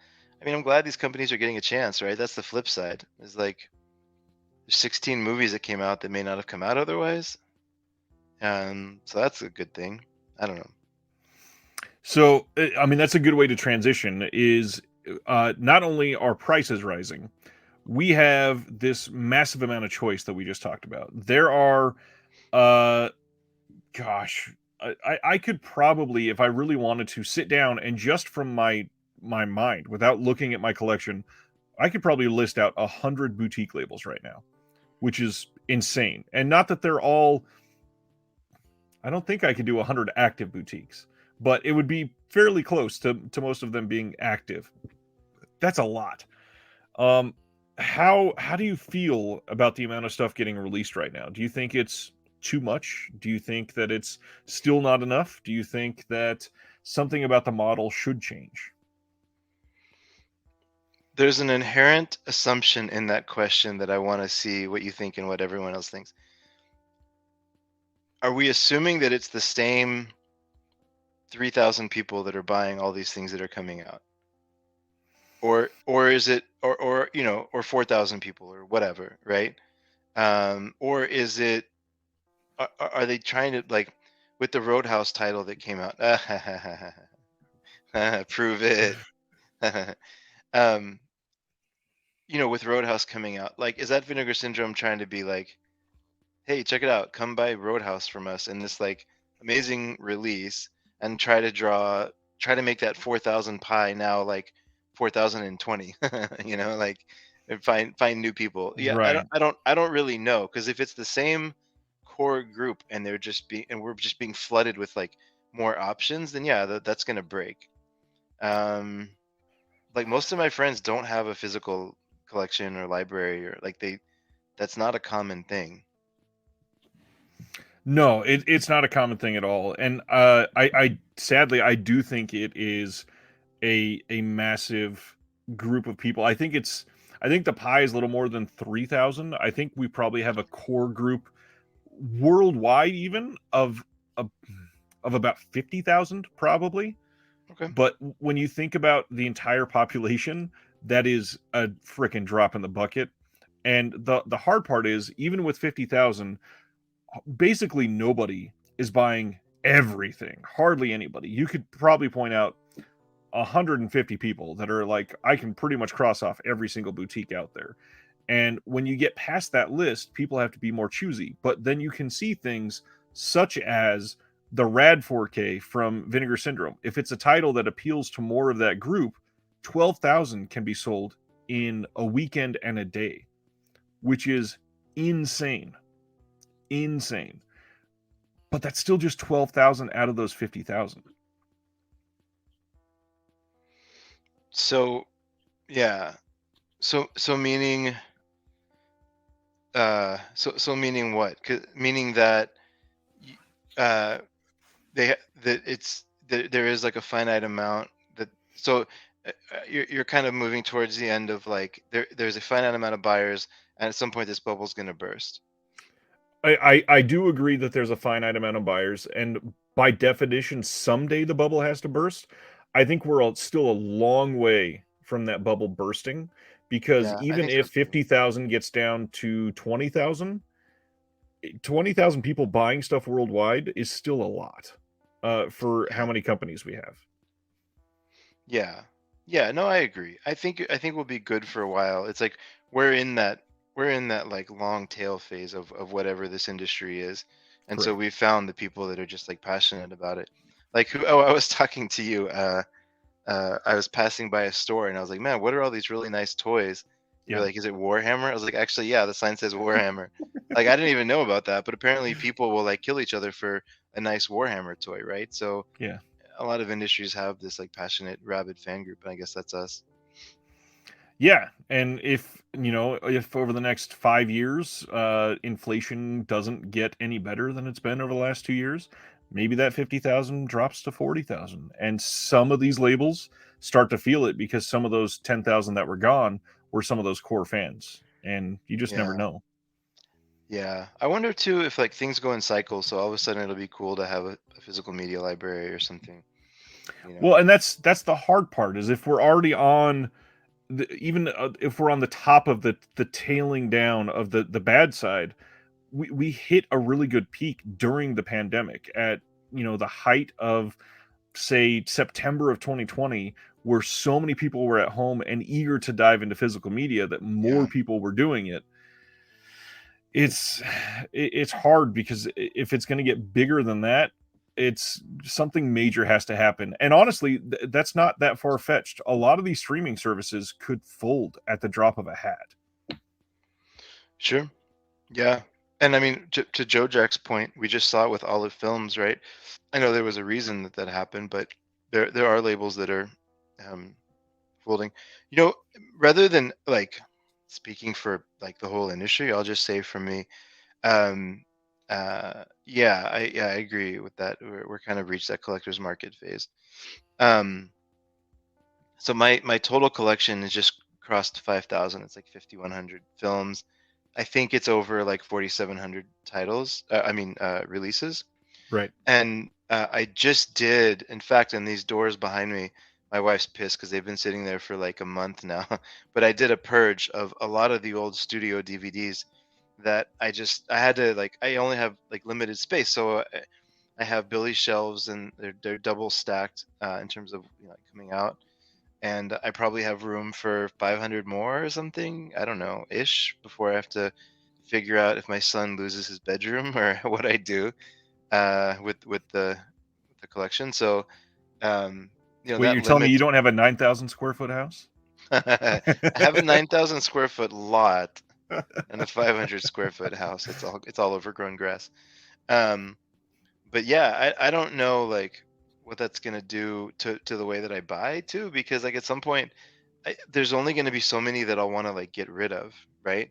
I mean, I'm glad these companies are getting a chance, right? That's the flip side. Is like there's 16 movies that came out that may not have come out otherwise, so that's a good thing. I don't know. So, I mean, that's a good way to transition. Is not only are prices rising, we have this massive amount of choice that we just talked about. There are, uh, gosh, I could probably, if I really wanted to, sit down and just from my mind, without looking at my collection, I could probably list out 100 boutique labels right now, which is insane. And not that they're all. I don't think I could do 100 active boutiques, but it would be fairly close to most of them being active. That's a lot. Um, how do you feel about the amount of stuff getting released right now? Do you think it's too much? Do you think that it's still not enough? Do you think that something about the model should change? There's an inherent assumption in that question that I want to see what you think and what everyone else thinks. Are we assuming that it's the same 3,000 people that are buying all these things that are coming out? Or is it or 4,000 people or whatever, right? Or is it are they trying to like with the Roadhouse title that came out? Prove it. um, with Roadhouse coming out, like, is that Vinegar Syndrome trying to be like, hey, check it out, come buy Roadhouse from us in this like amazing release, and try to make that 4,000 pie now like 4,020, like and find new people. Yeah, Right. I don't really know, because if it's the same core group and we're just being flooded with like more options, then yeah, that's gonna break. Um, like most of my friends don't have a physical collection or library, or like that's not a common thing. No, it's not a common thing at all. And I sadly I do think it is a massive group of people. I think the pie is a little more than 3,000. I think we probably have a core group worldwide even of about 50,000 probably. Okay. But when you think about the entire population, that is a freaking drop in the bucket. And the hard part is, even with 50,000, basically nobody is buying everything. Hardly anybody. You could probably point out 150 people that are like, I can pretty much cross off every single boutique out there. And when you get past that list, people have to be more choosy. But then you can see things such as the Rad 4K from Vinegar Syndrome. If it's a title that appeals to more of that group, 12,000 can be sold in a weekend and a day, which is insane. Insane. But that's still just 12,000 out of those 50,000. So yeah. So meaning so meaning what? Meaning that uh that it's there is like a finite amount that so you're kind of moving towards the end of like there's a finite amount of buyers, and at some point this bubble's going to burst. I do agree that there's a finite amount of buyers, and by definition, someday the bubble has to burst. I think we're still a long way from that bubble bursting, because Yeah, I even think so if too. 50,000 gets down to 20,000, 20,000 people buying stuff worldwide is still a lot for how Yeah. many companies we have. Yeah. Yeah, no, I agree. I think we'll be good for a while. It's like we're in that we're in that like long tail phase of whatever this industry is. And so Correct. we found the people that are just like passionate about it. Like I was talking to you I was passing by a store and I was like, "Man, what are all these really nice toys?" You're Yeah. like, "Is it Warhammer?" I was like, "Actually, yeah, the sign says Warhammer." Like I didn't even know about that, but apparently people will like kill each other for a nice Warhammer toy, right? So Yeah. a lot of industries have this like passionate rabid fan group, and I guess that's us. Yeah, and if over the next 5 years, inflation doesn't get any better than it's been over the last 2 years, maybe that 50,000 drops to 40,000, and some of these labels start to feel it because some of those 10,000 that were gone were some of those core fans, and you just never Yeah. know. Yeah. I wonder too if like things go in cycles, so all of a sudden it'll be cool to have a physical media library or something, you know. Well, and that's the hard part, is if we're already on even if we're on the top of the tailing down of the bad side, we hit a really good peak during the pandemic at the height of, say, September of 2020, where so many people were at home and eager to dive into physical media that more Yeah. people were doing it. It's hard, because if it's going to get bigger than that, it's something major has to happen. And honestly, that's not that far fetched. A lot of these streaming services could fold at the drop of a hat. Sure. Yeah. And I mean, to Joe Jack's point, we just saw it with Olive Films, right? I know there was a reason that that happened, but there are labels that are um, folding. You know, rather than like speaking for like the whole industry, I'll just say for me, um, yeah, I agree with that. We're kind of reached that collector's market phase. Um, so my total collection is just crossed 5,000. It's like 5,100 films. I think it's over like 4,700 titles. I mean releases. Right. And I just did, in fact, in these doors behind me, my wife's pissed because they've been sitting there for like a month now. But I did a purge of a lot of the old studio DVDs that I had to like, I only have like limited space. So I have Billy shelves and they're double stacked in terms of coming out. And I probably have room for 500 more or something. I don't know, ish, before I have to figure out if my son loses his bedroom or what I do with the collection. So um, Wait, that you're telling me you limits. don't have a 9,000 square foot house? I have a 9,000 square foot lot and a 500 square foot house. It's all overgrown grass. Um, but yeah, I don't know like what that's gonna do to the way that I buy too, because like at some point there's only going to be so many that I'll want to like get rid of, right?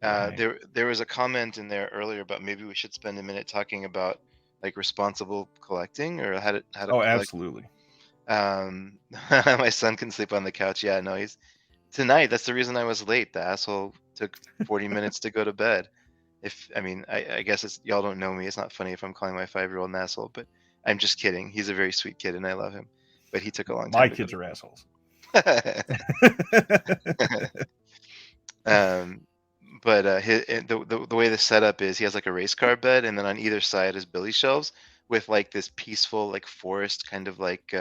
Right. There was a comment in there earlier about maybe we should spend a minute talking about like responsible collecting or how to Oh, collect. absolutely. My son can sleep on the couch. Yeah, no, he's tonight. That's the reason I was late. The asshole took 40 minutes to go to bed. If I mean, I guess it's y'all don't know me. It's not funny if I'm calling my 5-year-old an asshole, but I'm just kidding. He's a very sweet kid and I love him, but he took a long My time to go kids to are assholes. bed. um, the way the setup is, he has like a race car bed, and then on either side is billy shelves with like this peaceful like forest kind of like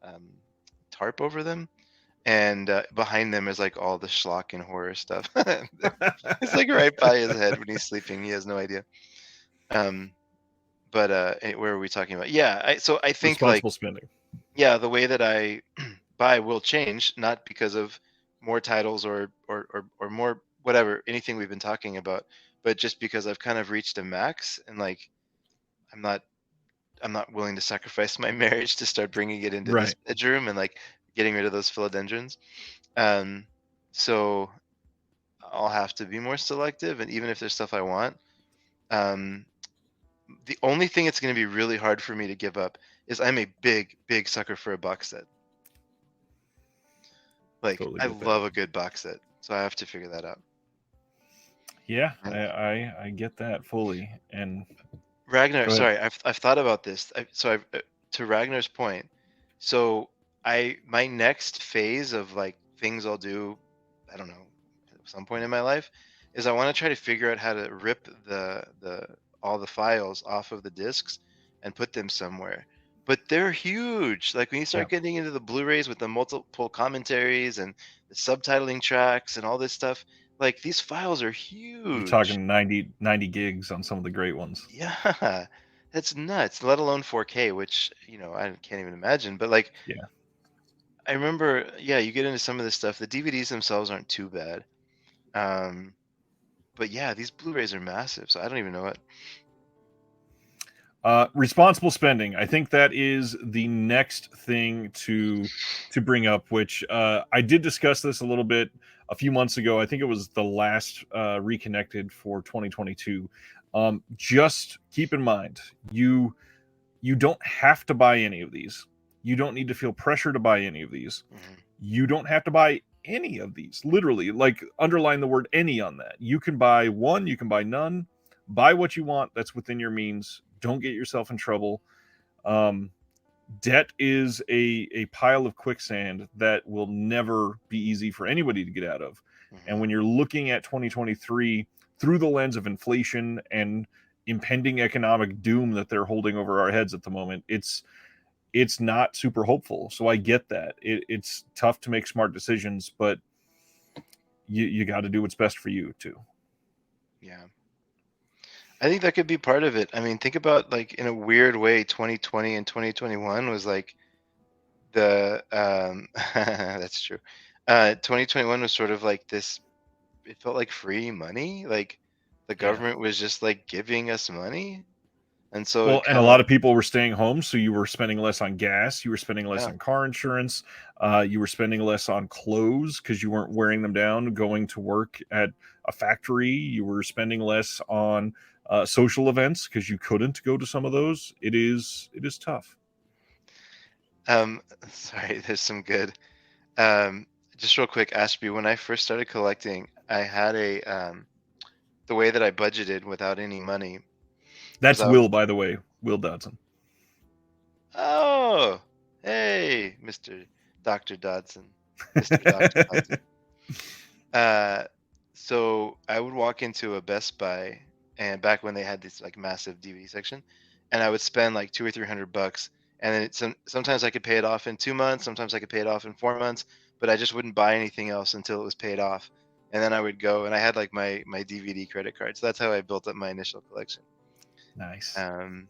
um, tarp over them, and behind them is like all the schlock and horror stuff. It's like right by his head when he's sleeping. He has no idea. Um, but where are we talking about? Yeah, so I think like, Responsible spending. yeah, the way that I buy will change, not because of more titles or more whatever, anything we've been talking about, but just because I've kind of reached a max, and like I'm not I'm not willing to sacrifice my marriage to start bringing it into this Right. bedroom and like getting rid of those philodendrons. Um, so I'll have to be more selective, and even if there's stuff I want, um, the only thing it's going to be really hard for me to give up is I'm a big sucker for a box set. Like Totally I get that. love a good box set, so I have to figure that out. Yeah, And I get that fully. And Ragnar, go ahead. sorry, I've thought about this. To Ragnar's point, so my next phase of like things I'll do, I don't know, at some point in my life, is I want to try to figure out how to rip the all the files off of the discs and put them somewhere. But they're huge. Like when you Yeah. start getting into the Blu-rays with the multiple commentaries and the subtitling tracks and all this stuff, like these files are You're huge. talking 90 gigs on some of the great ones. Yeah, that's nuts. Let alone 4K, which, I can't even imagine. But like, Yeah. I remember, yeah, you get into some of this stuff. The DVDs themselves aren't too bad. Um, but yeah, these Blu-rays are massive, so I don't even know what. Responsible spending. I think that is the next thing to bring up. Which I did discuss this a little bit a few months ago. I think it was the last Reconnected for 2022. Just keep in mind, you don't have to buy any of these. You don't need to feel pressure to buy any of these. Mhm. You don't have to buy any of these. Literally, like underline the word any on that. You can buy one. You can buy none. Buy what you want. That's within your means. Don't get yourself in trouble. Um, Debt is a pile of quicksand that will never be easy for anybody to get out of. And Mhm. when you're looking at 2023 through the lens of inflation and impending economic doom that they're holding over our heads at the moment, it's not super hopeful. So I get that it's tough to make smart decisions, but you got to do what's best for you too. Yeah, I think that could be part of it. I mean, think about like in a weird way, 2020 and 2021 was like the that's true. 2021 was sort of like this. It felt like free money. Like the Yeah. government was just like giving us money, and so Well, it and a kind lot of, of people were staying home, so you were spending less on gas, you were spending less yeah. on car insurance, you were spending less on clothes because you weren't wearing them down going to work at a factory. You were spending less on social events because you couldn't go to some of those. It is tough. Sorry, there's some good. Um, just real quick, Ashby, when I first started collecting, I had the way that I budgeted without any money was That's I would, Will, by the way, Will Dodson. oh, hey, Mr. Dr. Dodson, Mr. Dr. Dodson. Uh, so I would walk into a Best Buy, and back when they had this like massive DVD section, and I would spend like 200 or 300 bucks, and then sometimes I could pay it off in 2 months, sometimes I could pay it off in 4 months, but I just wouldn't buy anything else until it was paid off, and then I would go, and I had like my DVD credit card, so that's how I built up my initial collection. Nice. Um,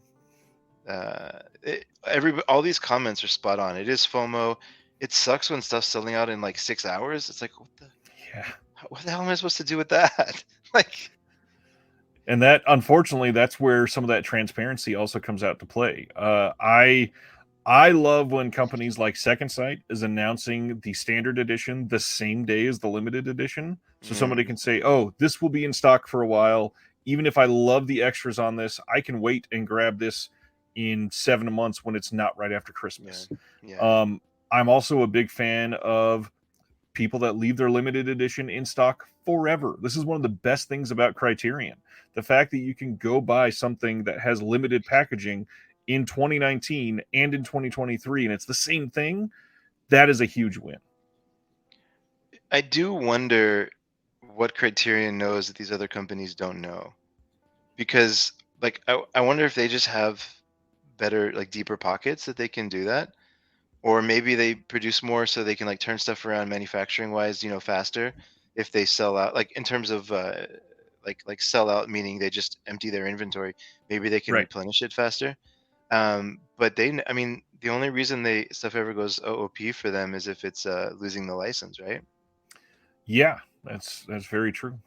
all these comments are spot on. It is FOMO. It sucks when stuff's selling out in like 6 hours. It's like Yeah. what the hell am I supposed to do with that? Like, And that, unfortunately, that's where some of that transparency also comes out to play. I love when companies like Second Sight is announcing the standard edition the same day as the limited edition, so somebody mm, can say, "Oh, this will be in stock for a while. Even if I love the extras on this, I can wait and grab this in 7 months when it's not right after yeah, Christmas." yeah. Um, I'm also a big fan of people that leave their limited edition in stock forever. This is one of the best things about Criterion. The fact that you can go buy something that has limited packaging in 2019 and in 2023 and it's the same thing, that is a huge win. I do wonder what Criterion knows that these other companies don't know. Because like I wonder if they just have better, like deeper pockets that they can do that, or maybe they produce more so they can like turn stuff around manufacturing wise, faster if they sell out, like in terms of like sell out, meaning they just empty their inventory. Maybe they can Right. replenish it faster. But I mean, the only reason they stuff ever goes OOP for them is if it's losing the license, right? Yeah, that's very true.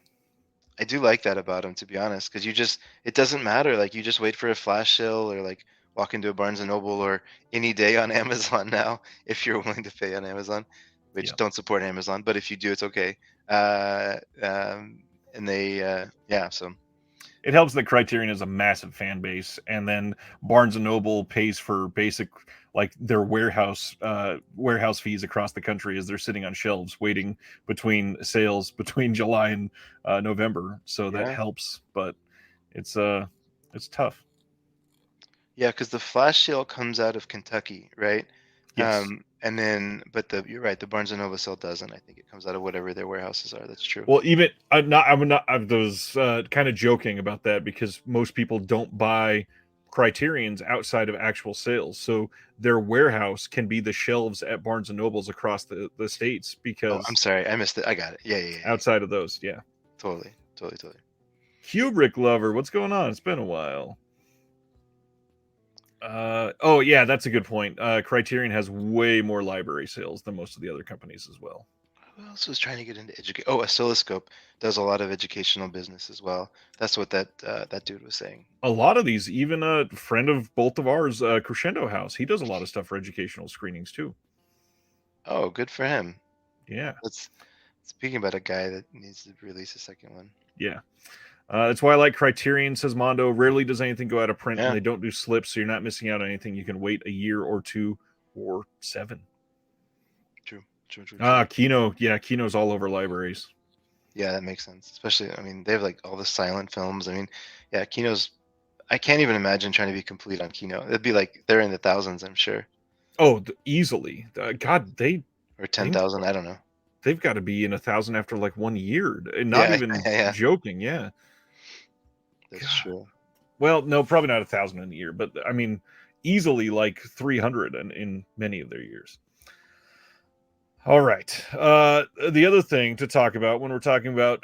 I do like that about them, to be honest, because it doesn't matter. Like you just wait for a flash sale or like walk into a Barnes and Noble or any day on Amazon now, if you're willing to pay on Amazon, which Yeah. don't support Amazon, but if you do, it's okay. And yeah, so It helps that Criterion is a massive fan base, and then Barnes and Noble pays for basic, like their warehouse fees across the country as they're sitting on shelves waiting between sales between July and November. So that yeah, helps, but it's tough. yeah, because the flash sale comes out of Kentucky, right? Yes. And then, but you're right, the Barnes and Noble sale doesn't. I think it comes out of whatever their warehouses are. That's true. Well, even I was kind of joking about that because most people don't buy Criterions outside of actual sales, so their warehouse can be the shelves at Barnes and Nobles across the states Oh, I'm because sorry, I missed it. I got it. Yeah, yeah, yeah, yeah. outside of those, yeah. Totally, totally, totally. Kubrick lover, what's going on? It's been a while. Oh yeah, that's a good point. Criterion has way more library sales than most of the other companies as well. Who else was trying to get into education? Oh, Oscilloscope does a lot of educational business as well. That's what that dude was saying. A lot of these, even a friend of both of ours, Crescendo House, he does a lot of stuff for educational screenings too. Oh, good for him. Yeah, Let's Speaking about a guy that needs to release a second one. yeah. That's why I like Criterion, says Mondo. Rarely does anything go out of print, and Yeah, they don't do slips, so you're not missing out on anything. You can wait a year or two or 7. true, true, true, true. Kino. Yeah, Kino's all over libraries. Yeah, that makes sense. Especially, I mean, they have like all the silent films. I mean, yeah, Kino's. I can't even imagine trying to be complete on Kino. It'd be like they're in the thousands, I'm sure, Oh, easily. God, or they 10,000. I don't know. they've got to be in 1,000 after like 1 year. And not Yeah, even yeah, joking. Yeah. that's God. true. Well, no, probably not 1,000 in a year, but I mean, easily like 300 in many of their years. All right. The other thing to talk about when we're talking about,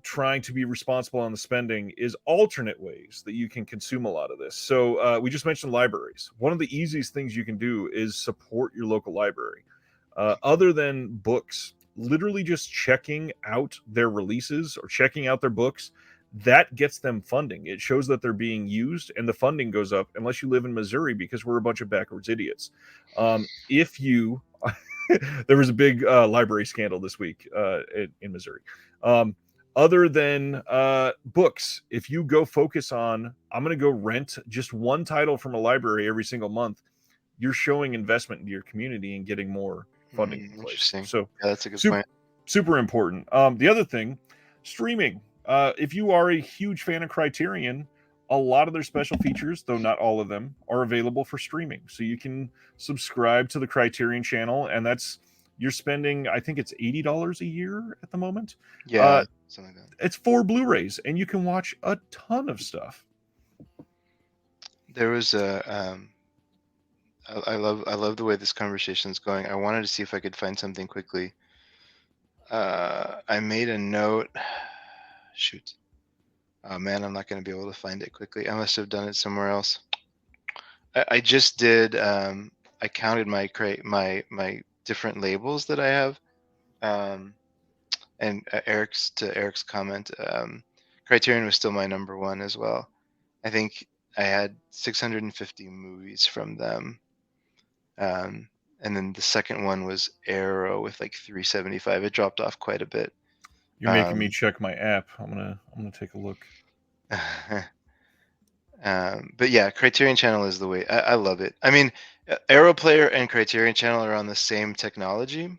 trying to be responsible on the spending is alternate ways that you can consume a lot of this. So we just mentioned libraries. One of the easiest things you can do is support your local library. Other than books, literally just checking out their releases or checking out their books, that gets them funding. It shows that they're being used, and the funding goes up. Unless you live in Missouri, because we're a bunch of backwards idiots. If you there was a big library scandal this week in Missouri. Other than books, if you go focus on, I'm going to go rent just one title from a library every single month, you're showing investment into your community and getting more funding in place. Interesting. So, Yeah, that's a good super, point. super important. The other thing, streaming. If you are a huge fan of Criterion, a lot of their special features, though not all of them, are available for streaming. So you can subscribe to the Criterion channel, and you're spending, I think it's $80 a year at the moment. Yeah, something like that. It's 4 Blu-rays, and you can watch a ton of stuff. There was I love the way this conversation is going. I wanted to see if I could find something quickly. I made a note. Shoot. Oh man, I'm not going to be able to find it quickly. I must have done it somewhere else. I just did. I counted my different labels that I have. And Eric's comment, Criterion was still my number one as well. I think I had 650 movies from them. And then the second one was Arrow with like 375. It dropped off quite a bit. You're making me check my app. I'm gonna take a look. But yeah, Criterion Channel is the way. I love it. I mean, Arrow Player and Criterion Channel are on the same technology,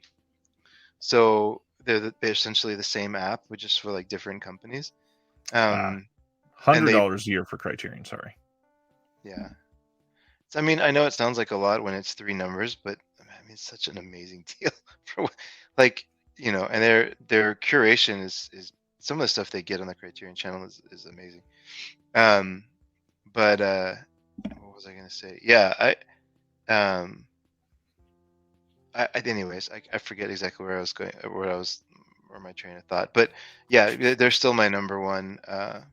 so they're essentially the same app, but just for like different companies. And $100 a year for Criterion. Sorry. Yeah. I mean, I know it sounds like a lot when it's 3 numbers, but I mean, it's such an amazing deal for like and their curation is some of the stuff they get on the Criterion channel is amazing. But what was I gonna say? Yeah, um anyways, I forget exactly where I was going, where my train of thought. But yeah, they're still my number one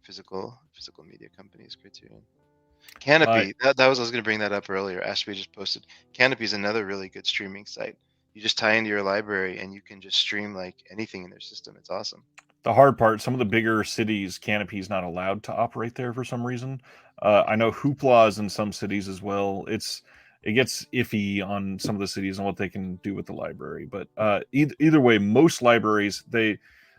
physical media company is Criterion. Uh, Canopy, that was I was going to bring that up earlier. Ashby just posted. Canopy is another really good streaming site. You just tie into your library and you can just stream like anything in their system. It's awesome. the hard part, some of the bigger cities, Canopy's not allowed to operate there for some reason. I know Hoopla's in some cities as well. It gets iffy on some of the cities and what they can do with the library. But either way, most libraries they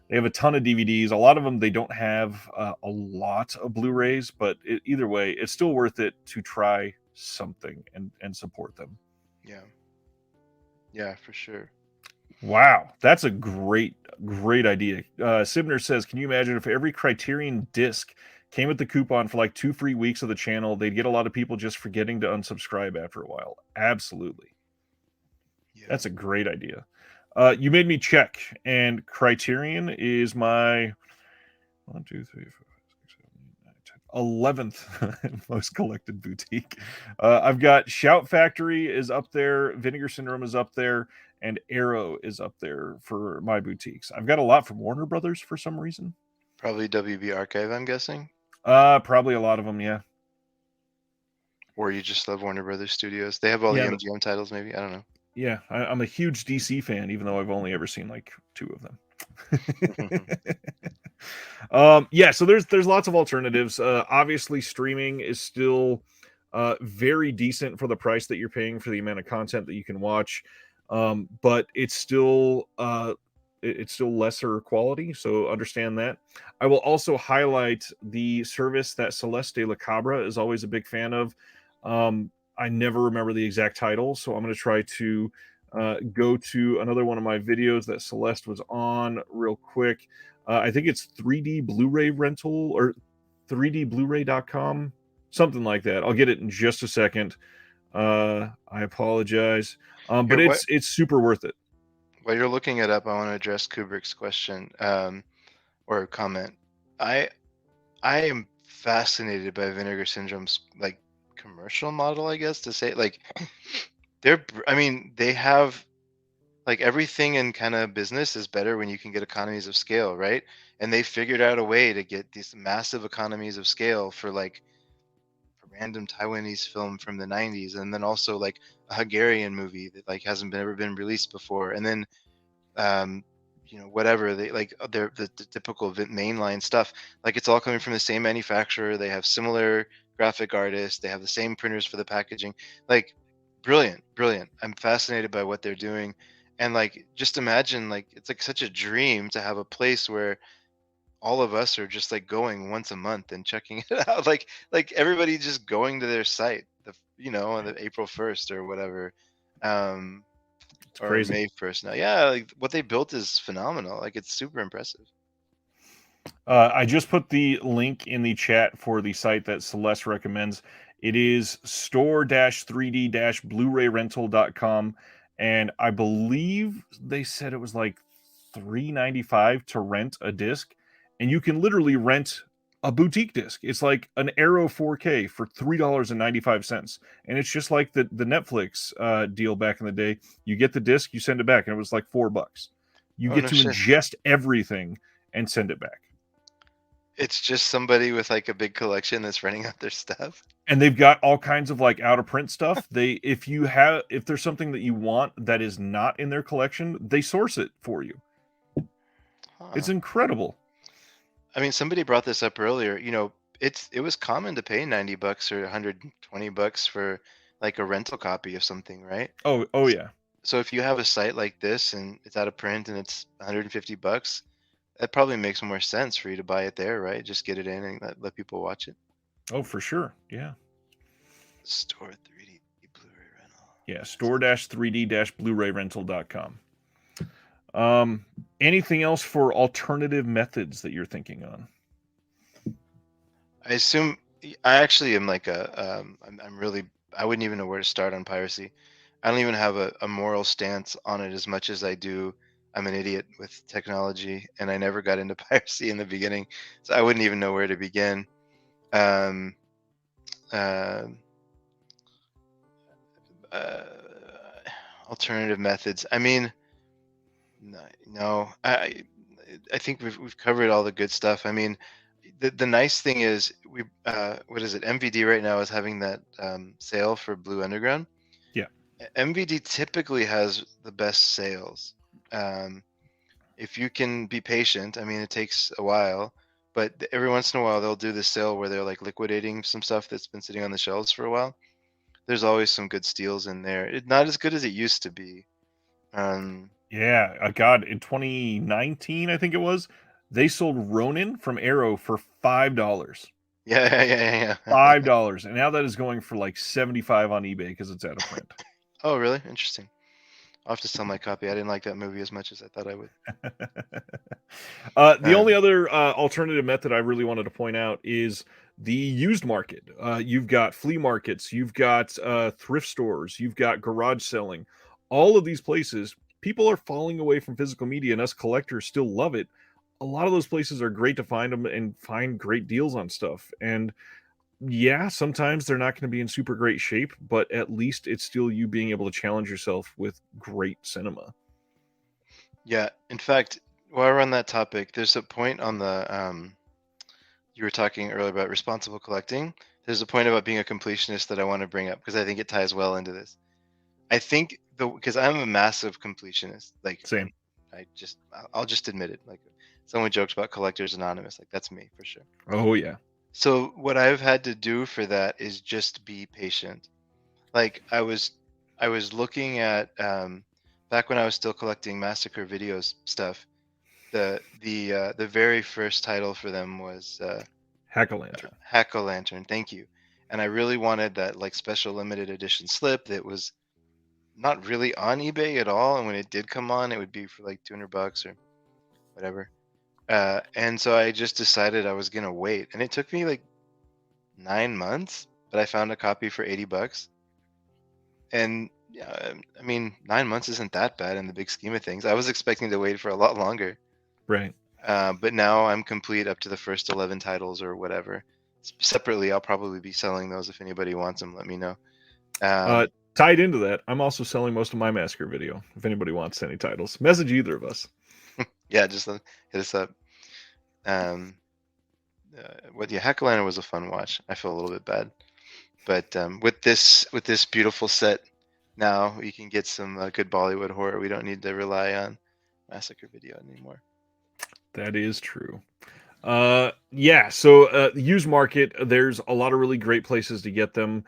have a ton of DVDs. A lot of them they don't have a lot of Blu-rays, but either way, it's still worth it to try something and support them. Yeah. Yeah, for sure. Wow, that's a great idea. Sibner says, "Can you imagine if every Criterion disc came with the coupon for like 2 free weeks of the channel? They'd get a lot of people just forgetting to unsubscribe after a while." Absolutely, Yeah. that's a great idea. You made me check, and Criterion is my 1, 2, 3, 4, 5, 6, 7, 8, 9, 10, 11th most collected boutique. I've got Shout Factory is up there, Vinegar Syndrome is up there, and Arrow is up there for my boutiques. I've got a lot from Warner Brothers for some reason. Probably WB Archive, I'm guessing. Probably a lot of them, yeah. Or you just love Warner Brothers Studios. They have all the Yeah, MGM titles, maybe. I don't know. yeah. I'm a huge DC fan, even though I've only ever seen like 2 of them. Yeah, so there's lots of alternatives. Obviously, streaming is still very decent for the price that you're paying for the amount of content that you can watch, but it's still lesser quality. So understand that. I will also highlight the service that Celeste de la Cabra is always a big fan of. I never remember the exact title, so I'm going to try to go to another one of my videos that Celeste was on real quick. I think it's 3D Blu-ray rental or 3dblu-ray.com, something like that. I'll get it in just a second. I apologize, but Here, it's super worth it. while you're looking it up, I want to address Kubrick's question or comment. I am fascinated by Vinegar Syndrome's like commercial model, I guess to say. Like they have like everything in kind of business is better when you can get economies of scale, right? And they figured out a way to get these massive economies of scale for like a random Taiwanese film from the 90s, and then also like a Hungarian movie that like hasn't ever been released before, and then um whatever they like the typical mainline stuff, like it's all coming from the same manufacturer. They have similar graphic artists, they have the same printers for the packaging. Like brilliant. I'm fascinated by what they're doing. And like just imagine, like it's like such a dream to have a place where all of us are just like going once a month and checking it out, like everybody just going to their site on the April 1st or whatever. um It's or crazy. May 1st now. Yeah, like what they built is phenomenal. Like it's super impressive. I just put the link in the chat for the site that Celeste recommends. It is store-3d-blu-ray-rental.com, and I believe they said it was like $3.95 to rent a disc, and you can literally rent a boutique disc. It's like an Arrow 4K for $3.95, and it's just like the Netflix deal back in the day. You get the disc, you send it back, and it was like $4. You Oh get no to shit. ingest everything and send it back. It's just somebody with like a big collection that's renting out their stuff. And they've got all kinds of like out of print stuff. If there's something that you want that is not in their collection, they source it for you. It's Huh. incredible. I mean, somebody brought this up earlier. It was common to pay $90 or $120 for like a rental copy of something, right? Oh yeah. So if you have a site like this and it's out of print and it's $150, that probably makes more sense for you to buy it there, right? Just get it in and let people watch it. Oh, for sure. Yeah. Store 3D Blu-ray rental. Yeah. Store-3d-blu-ray-rental.com. Anything else for alternative methods that you're thinking on? I assume I actually am like I'm really, I wouldn't even know where to start on piracy. I don't even have a moral stance on it as much as I do I'm an idiot with technology, and I never got into piracy in the beginning, so I wouldn't even know where to begin. Um, uh, uh, Alternative methods. I mean, no, I think we've covered all the good stuff. I mean, the nice thing is we what is it? MVD right now is having that sale for Blue Underground. Yeah. MVD typically has the best sales. Um, if you can be patient, I mean, it takes a while, but every once in a while they'll do this sale where they're like liquidating some stuff that's been sitting on the shelves for a while. There's always some good steals in there. It's not as good as it used to be. Um, Yeah, God, in 2019, I think it was, they sold Ronin from Arrow for $5. yeah, yeah, yeah. $5, and now that is going for like 75 on eBay because it's out of print. Oh, really? Interesting. I'll have to sell my copy. I didn't like that movie as much as I thought I would. The only other alternative method I really wanted to point out is the used market. You've got flea markets, you've got thrift stores, you've got garage selling. All of these places, people are falling away from physical media, and us collectors still love it. A lot of those places are great to find them and find great deals on stuff. And yeah, sometimes they're not going to be in super great shape, but at least it's still you being able to challenge yourself with great cinema. Yeah, in fact, while we're on that topic, there's a point on the you were talking earlier about responsible collecting. There's a point about being a completionist that I want to bring up because I think it ties well into this. I think because I'm a massive completionist, like Same. I'll just admit it. Like someone jokes about Collectors Anonymous, like that's me for sure. Oh yeah. So what I've had to do for that is just be patient. Like I was looking at back when I was still collecting Massacre videos stuff. The very first title for them was Hack-a-lantern. Hack-a-Lantern. Thank you. And I really wanted that like special limited edition slip that was not really on eBay at all. And when it did come on, it would be for like $200 or whatever. And so I just decided I was gonna wait, and it took me like 9 months, but I found a copy for $80. And yeah, I mean, 9 months isn't that bad in the big scheme of things. I was expecting to wait for a lot longer. Right. But now I'm complete up to the first 11 titles or whatever. Separately, I'll probably be selling those if anybody wants them. Let me know. Tied into that, I'm also selling most of my Massacre video. If anybody wants any titles, message either of us. Yeah, just hit us up. Yeah, Hack-a-Lantern was a fun watch. I feel a little bit bad, but with this beautiful set, now we can get some good Bollywood horror. We don't need to rely on Massacre video anymore. That is true. Yeah, so the used market, there's a lot of really great places to get them.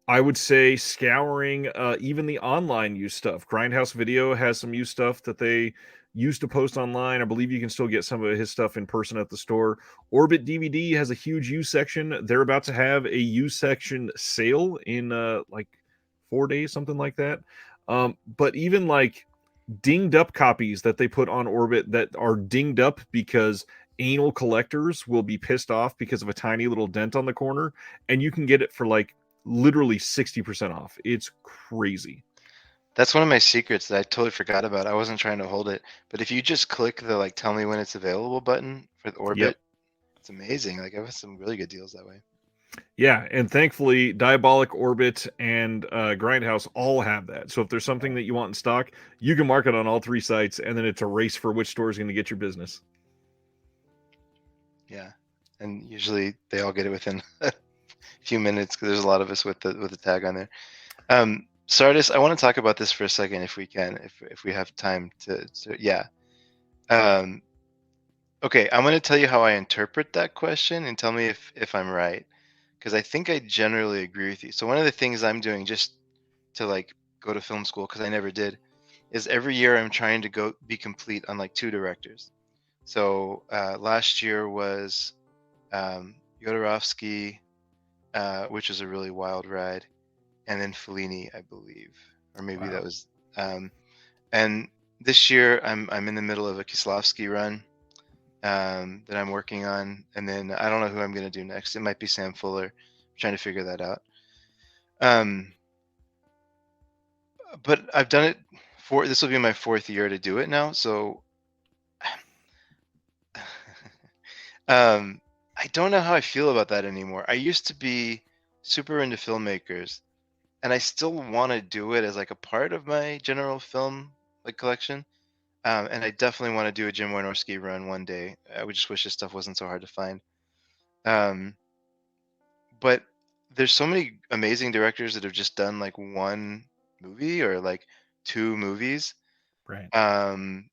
I would say scouring even the online used stuff. Grindhouse Video has some used stuff that they used to post online. I believe you can still get some of his stuff in person at the store. Orbit DVD has a huge used section. They're about to have a used section sale in like 4 days, something like that. But even like dinged up copies that they put on Orbit that are dinged up because anal collectors will be pissed off because of a tiny little dent on the corner, and you can get it for like literally 60% off. It's crazy. That's one of my secrets that I totally forgot about. I wasn't trying to hold it, but if you just click the like tell me when it's available button for the Orbit, Yep. it's amazing. Like I've had some really good deals that way. Yeah, and thankfully, Diabolic, Orbit, and Grindhouse all have that. So if there's something that you want in stock, you can mark it on all three sites, and then it's a race for which store is going to get your business. Yeah, and usually they all get it within a few minutes because there's a lot of us with the tag on there. Sardis, I want to talk about this for a second if we can, if we have time to yeah. Okay, I'm going to tell you how I interpret that question and tell me if I'm right, because I think I generally agree with you. So one of the things I'm doing just to like go to film school, because I never did, is every year I'm trying to go be complete on like 2 directors. So last year was Jodorowsky, which was a really wild ride, and then Fellini, I believe, or maybe that was. And this year I'm in the middle of a Kieslowski run that I'm working on, and then I don't know who I'm going to do next. It might be Sam Fuller. I'm trying to figure that out. But I've done it this will be my 4th year to do it now, so I don't know how I feel about that anymore. I used to be super into filmmakers, and I still want to do it as like a part of my general film like collection. And I definitely want to do a Jim Wynorski run one day. I would just wish this stuff wasn't so hard to find. Um, but there's so many amazing directors that have just done like one movie or like two movies, Right. um,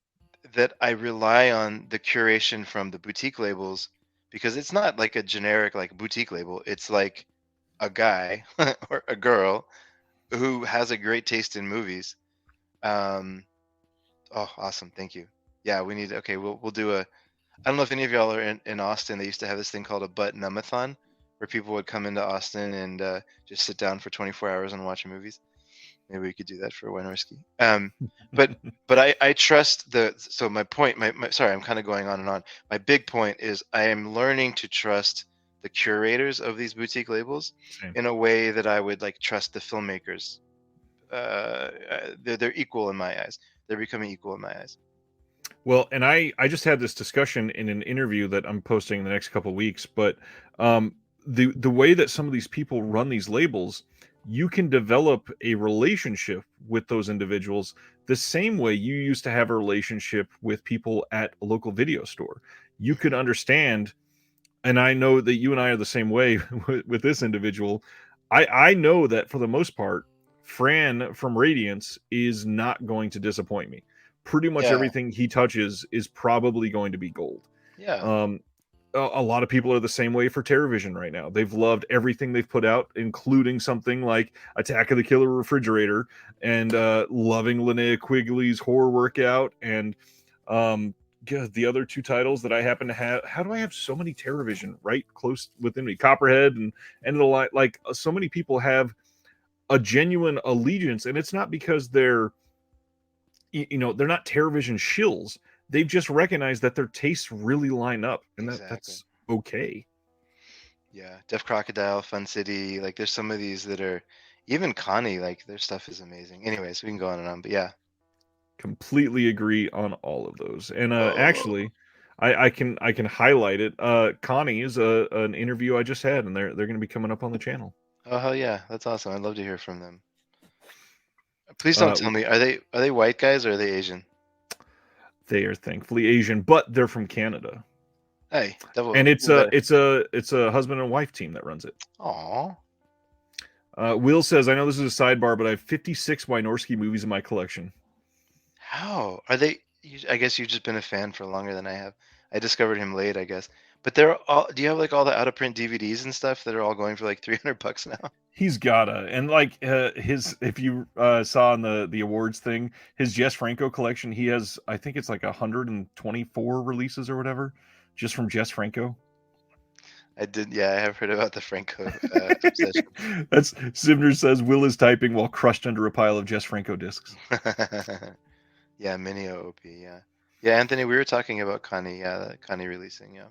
that I rely on the curation from the boutique labels, because it's not like a generic like boutique label. It's like a guy or a girl who has a great taste in movies. Um, oh, awesome! Thank you. Yeah, we need. Okay, we'll do a. I don't know if any of y'all are in Austin. They used to have this thing called a butt numathon, where people would come into Austin and just sit down for 24 hours and watch movies. Maybe we could do that for Wynorski. But I trust the. So my point, sorry, I'm kind of going on and on. My big point is I am learning to trust the curators of these boutique labels Same. in a way that I would like trust the filmmakers. They're equal in my eyes. They're becoming equal in my eyes. Well, and I just had this discussion in an interview that I'm posting in the next couple of weeks, but um, the way that some of these people run these labels, you can develop a relationship with those individuals the same way you used to have a relationship with people at a local video store. You could understand, and I know that you and I are the same way with this individual. I know that for the most part, Fran from Radiance is not going to disappoint me. Pretty much Yeah, everything he touches is probably going to be gold. yeah, Um, a lot of people are the same way for TerraVision right now. They've loved everything they've put out, including something like Attack of the Killer Refrigerator, and loving Linnea Quigley's Horror Workout, and um, the other two titles that I happen to have. How do I have so many TerraVision right close within me? Copperhead and End of the Light. Like so many people have a genuine allegiance, and it's not because they're they're not TerraVision shills. They've just recognized that their tastes really line up, and exactly. that's okay. Yeah, Deaf Crocodile, Fun City. Like, there's some of these that are even Connie. Like, their stuff is amazing. Anyways, we can go on and on. But yeah. Completely agree on all of those. And Oh, actually, I can highlight it. Connie is an interview I just had, and they're going to be coming up on the channel. oh hell yeah, that's awesome. I'd love to hear from them. Please don't Uh, tell me, are they white guys or are they Asian? they are thankfully Asian, but they're from Canada, Hey, double and it's even a better. it's a husband and wife team that runs it. Aw, Will says, "I know this is a sidebar, but I have 56 Wynorski movies in my collection." how are they? I guess you've just been a fan for longer than I have. I discovered him late, I guess. But they're all. Do you have like all the out of print DVDs and stuff that are all going for like $300 now? He's gotta, and like his, if you saw on the awards thing, his Jess Franco collection, he has, I think it's like 124 releases or whatever, just from Jess Franco. I did. Yeah, I have heard about the Franco obsession. That's Sivner says Will is typing while crushed under a pile of Jess Franco discs. Yeah, mini OOP. Yeah, yeah. Anthony, we were talking about Connie. Yeah, Connie releasing. Yeah.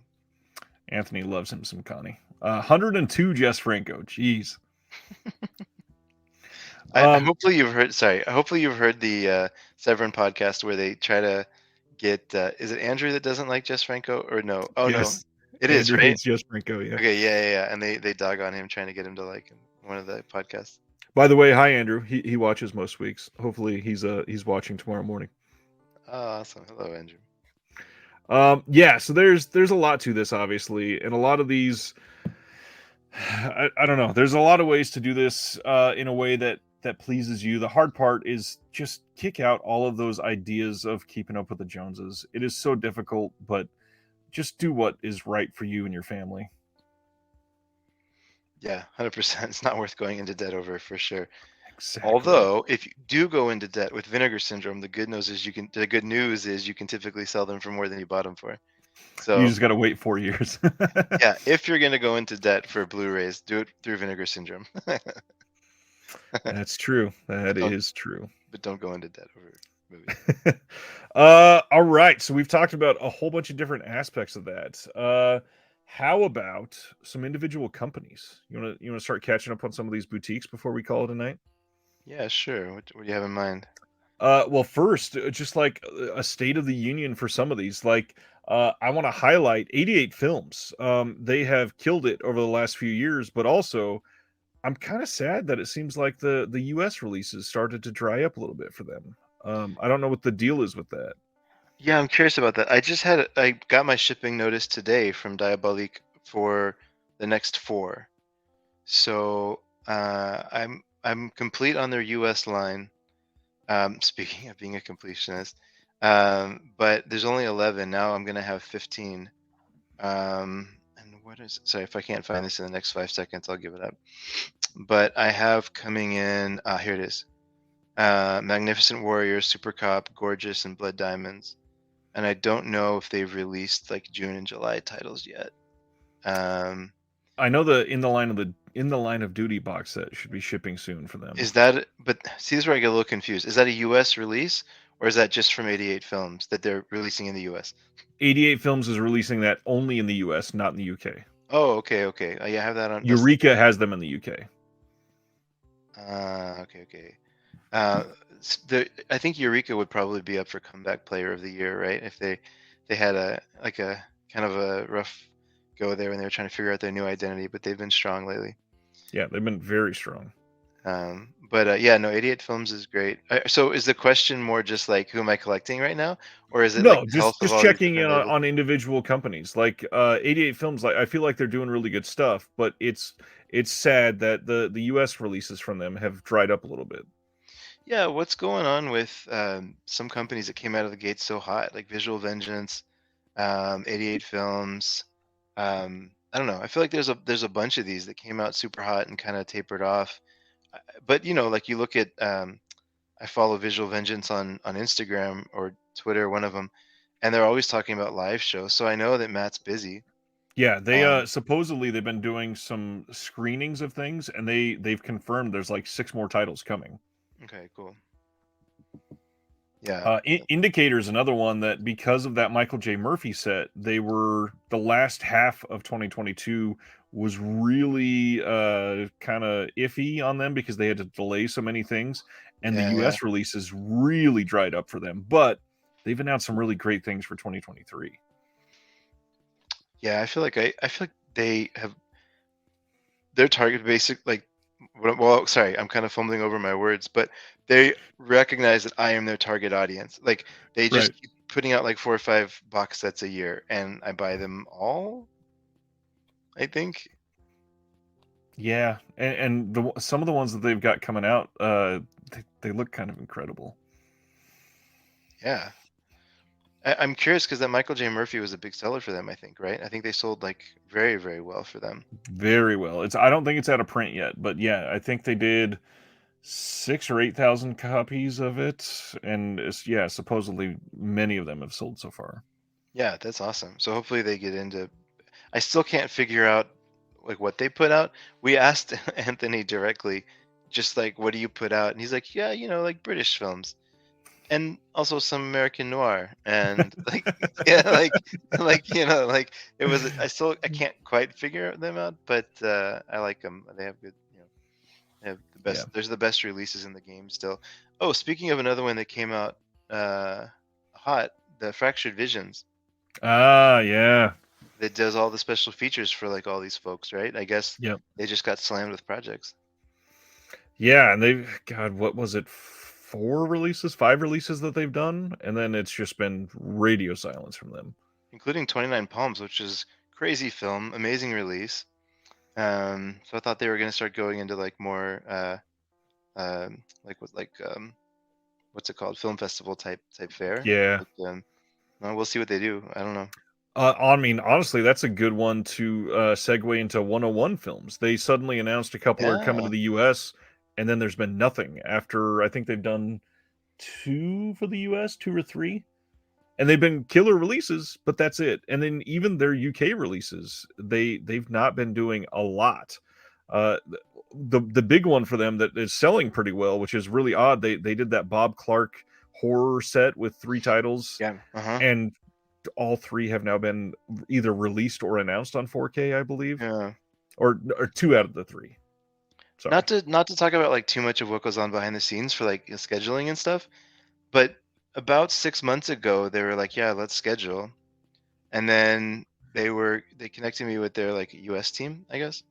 Anthony loves him some Connie. 102 Jess Franco. Jeez. Um, Hopefully you've heard. Sorry. Hopefully you've heard the Severin podcast where they try to get. Is it Andrew that doesn't like Jess Franco or no? Oh no, yes, it is Andrew right. hates Jess Franco. Yeah. Okay. Yeah, yeah, yeah. And they dog on him trying to get him to like him. One of the podcasts. By the way, hi Andrew. He watches most weeks. Hopefully he's watching tomorrow morning. Oh, awesome. Hello, Andrew. Yeah, so there's a lot to this, obviously, and a lot of these, I don't know. There's a lot of ways to do this in a way that pleases you. The hard part is just kick out all of those ideas of keeping up with the Joneses. It is so difficult, but just do what is right for you and your family. Yeah, 100%. It's not worth going into debt over for sure. Exactly. Although, if you do go into debt with vinegar syndrome, the good news is you can typically sell them for more than you bought them for. You So, just got to wait 4 years. yeah, if you're going to go into debt for Blu-rays, do it through vinegar syndrome. That's true. But That don't is true. but don't go into debt over movies. All right. So we've talked about a whole bunch of different aspects of that. How about some individual companies? You wanna start catching up on some of these boutiques before we call it a night? Yeah, sure. What do you have in mind? Well, first, just like a state of the union for some of these, like I want to highlight 88 Films. They have killed it over the last few years, but also I'm kind of sad that it seems like the US releases started to dry up a little bit for them. I don't know what the deal is with that. Yeah, I'm curious about that. I got my shipping notice today from Diabolique for the next four. So I'm complete on their US line. Speaking of being a completionist, but there's only 11 now. I'm gonna have 15. And what is sorry if I can't find this in the next 5 seconds, I'll give it up. But I have coming in. Here it is. Magnificent Warrior, Super Cop, Gorgeous, and Blood Diamonds. And I don't know if they've released like June and July titles yet. I know the in the line of duty box set should be shipping soon for them. Is that? But see, this is where I get a little confused. Is that a U.S. release, or is that just from 88 Films that they're releasing in the U.S.? 88 Films is releasing that only in the US, not in the UK. Oh, okay, okay. Yeah, I have that on. Eureka has them in the UK. Okay, okay. I think Eureka would probably be up for comeback player of the year, right? If they had a kind of a rough go there when they were trying to figure out their new identity, but they've been strong lately. Yeah, they've been very strong. But yeah, no, 88 Films is great. So is the question more just like who am I collecting right now, or is it like No, the health of just all these checking in different labels? on individual companies. Like 88 Films, like I feel like they're doing really good stuff, but it's sad that the US releases from them have dried up a little bit. Yeah, what's going on with some companies that came out of the gate so hot, like Visual Vengeance, 88 Films. I don't know. I feel like there's a bunch of these that came out super hot and kind of tapered off. But like you look at I follow Visual Vengeance on Instagram or Twitter, one of them, and they're always talking about live shows. So I know that Matt's busy. Yeah, they Um, supposedly they've been doing some screenings of things, and they've confirmed there's like 6 more titles coming. okay, cool. Yeah. Indicator is another one that because of that Michael J. Murphy set, they were the last half of 2022 was really kind of iffy on them because they had to delay so many things, and the Yeah, yeah. US releases really dried up for them. But they've announced some really great things for 2023. Yeah, I feel like they have their target basic like well, sorry, I'm kind of fumbling over my words, but they recognize that I am their target audience. Like they Right. just keep putting out like 4 or 5 box sets a year and I buy them all, I think. Yeah, and some of the ones that they've got coming out, they look kind of incredible. Yeah. I'm curious because that Michael J. Murphy was a big seller for them, I think, right? I think they sold like very, very well for them. Very well. I don't think it's out of print yet, but yeah, I think they did 6 or 8,000 copies of it, and yeah, supposedly many of them have sold so far. Yeah, that's awesome. So hopefully they get into. I still can't figure out like what they put out. We asked Anthony directly, just like, what do you put out? And he's like, yeah, like British films, and also some American noir, and like, yeah, like it was. I can't quite figure them out, but I like them. They have good, they have the Yeah. best. There's the best releases in the game still. Oh, speaking of another one that came out hot, the Fractured Visions Ah, yeah. that does all the special features for like all these folks, right? I guess Yep. they just got slammed with projects, Yeah, and God, what was it? 4 releases, 5 releases that they've done, and then it's just been radio silence from them. including 29 Palms, which is crazy film, amazing release. So I thought they were going to start going into like more what's it called, film festival type fare. Yeah. But, well, we'll see what they do. I don't know. I mean, honestly, that's a good one to segue into 101 films. They suddenly announced a couple are coming Yeah, to the US, and then there's been nothing after I think they've done 2 for the US, 2 or 3. And they've been killer releases, but that's it. And then even their UK releases, they've not been doing a lot. Uh, the big one for them that is selling pretty well, which is really odd. They did that Bob Clark horror set with 3 titles, yeah, and all 3 have now been either released or announced on 4K, I believe, yeah. or 2 out of the 3. Sorry. Not to talk about like too much of what goes on behind the scenes for like scheduling and stuff, But about 6 months ago, they were like, "Yeah, let's schedule," and then they connected me with their like US team, I guess,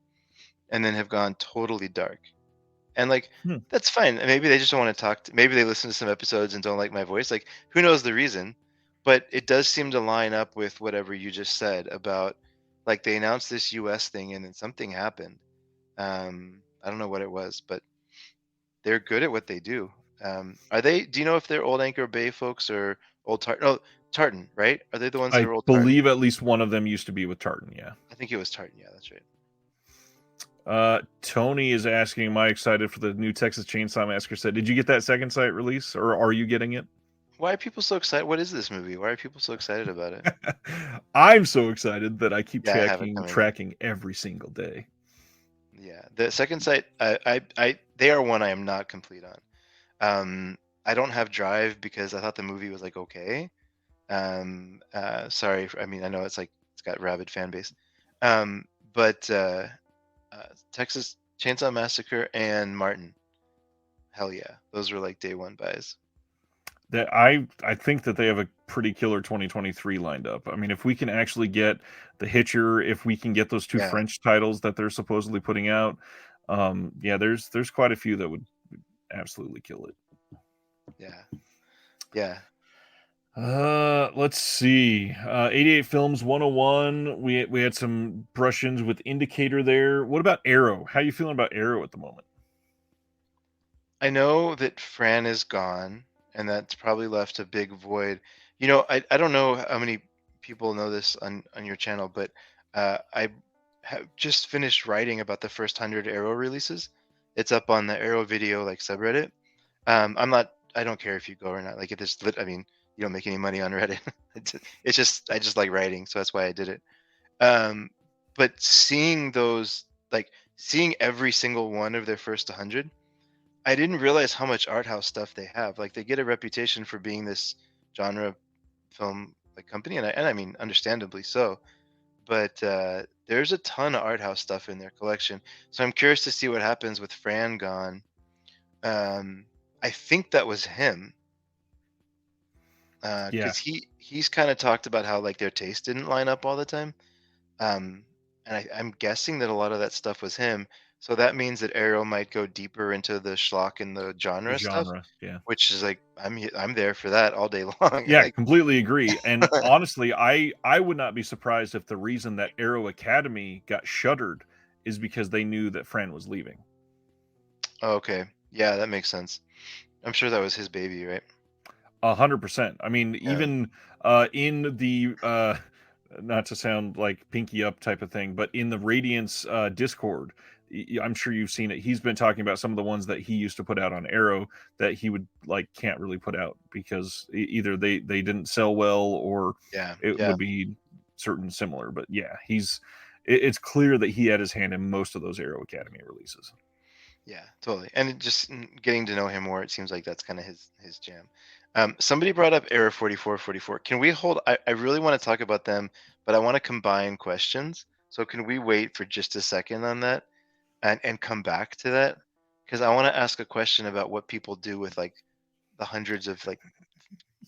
and then have gone totally dark. And like Hmm. that's fine. Maybe they just don't want to talk to, maybe they listen to some episodes and don't like my voice. Like who knows the reason? But it does seem to line up with whatever you just said about like they announced this US thing and then something happened. I don't know what it was, but they're good at what they do. Are they? Do you know if they're Old Anchor Bay folks or Old Tartan? No, Tartan, right? Are they the ones that I are Old Tartan? believe at least one of them used to be with Tartan. Yeah. I think it was Tartan. Yeah, that's right. Tony is asking, "Am I excited for the new Texas Chainsaw Massacre set? Did you get that second site release, or are you getting it?" Why are people so excited? What is this movie? Why are people so excited about it? I'm so excited that I keep Yeah, I have it coming. tracking every single day. Yeah, the second site, they are one I am not complete on. I don't have Drive because I thought the movie was like okay. Sorry, I mean I know it's like it's got rabid fan base, um, but Texas Chainsaw Massacre and Martin, hell yeah, those were like day one buys. That I think that they have a pretty killer 2023 lined up. I mean, if we can actually get The Hitcher, if we can get those two Yeah, French titles that they're supposedly putting out, yeah, there's quite a few that would absolutely kill it. yeah, yeah. Let's see. 88 Films 101. We had some brush-ins with Indicator there. What about Arrow? How you feeling about Arrow at the moment? I know that Fran is gone, and that's probably left a big void. You know, I don't know how many people know this on your channel, but I have just finished writing about the first 100 Arrow releases. It's up on the Arrow video like subreddit. I'm not. I don't care if you go or not. Like it is lit. I mean, you don't make any money on Reddit. It's just I just like writing, so that's why I did it. Um, but seeing those, like seeing every single one of their first 100. I didn't realize how much art house stuff they have. Like they get a reputation for being this genre film like company, and I mean understandably so. But there's a ton of art house stuff in their collection. So I'm curious to see what happens with Fran gone. Um, I think that was him Yeah, because he's kind of talked about how like their taste didn't line up all the time. Um, and I'm guessing that a lot of that stuff was him. So that means that Arrow might go deeper into the schlock and the the genre stuff, genre. Yeah. which is like I'm there for that all day long. Yeah, Like, completely agree. And honestly, I would not be surprised if the reason that Arrow Academy got shuttered is because they knew that Fran was leaving. okay, yeah, that makes sense. I'm sure that was his baby, right? 100%. I mean, Yeah, even in the not to sound like pinky up type of thing, but in the Radiance Discord, I'm sure you've seen it. He's been talking about some of the ones that he used to put out on Arrow that he would like can't really put out because either they didn't sell well or yeah, it yeah, would be certain similar. But yeah, it's clear that he had his hand in most of those Arrow Academy releases. yeah, totally. And just getting to know him more, it seems like that's kind of his jam. Somebody brought up Error 4444. Can we hold? I really want to talk about them, but I want to combine questions. So can we wait for just a second on that and come back to that? Because I want to ask a question about what people do with like the hundreds of like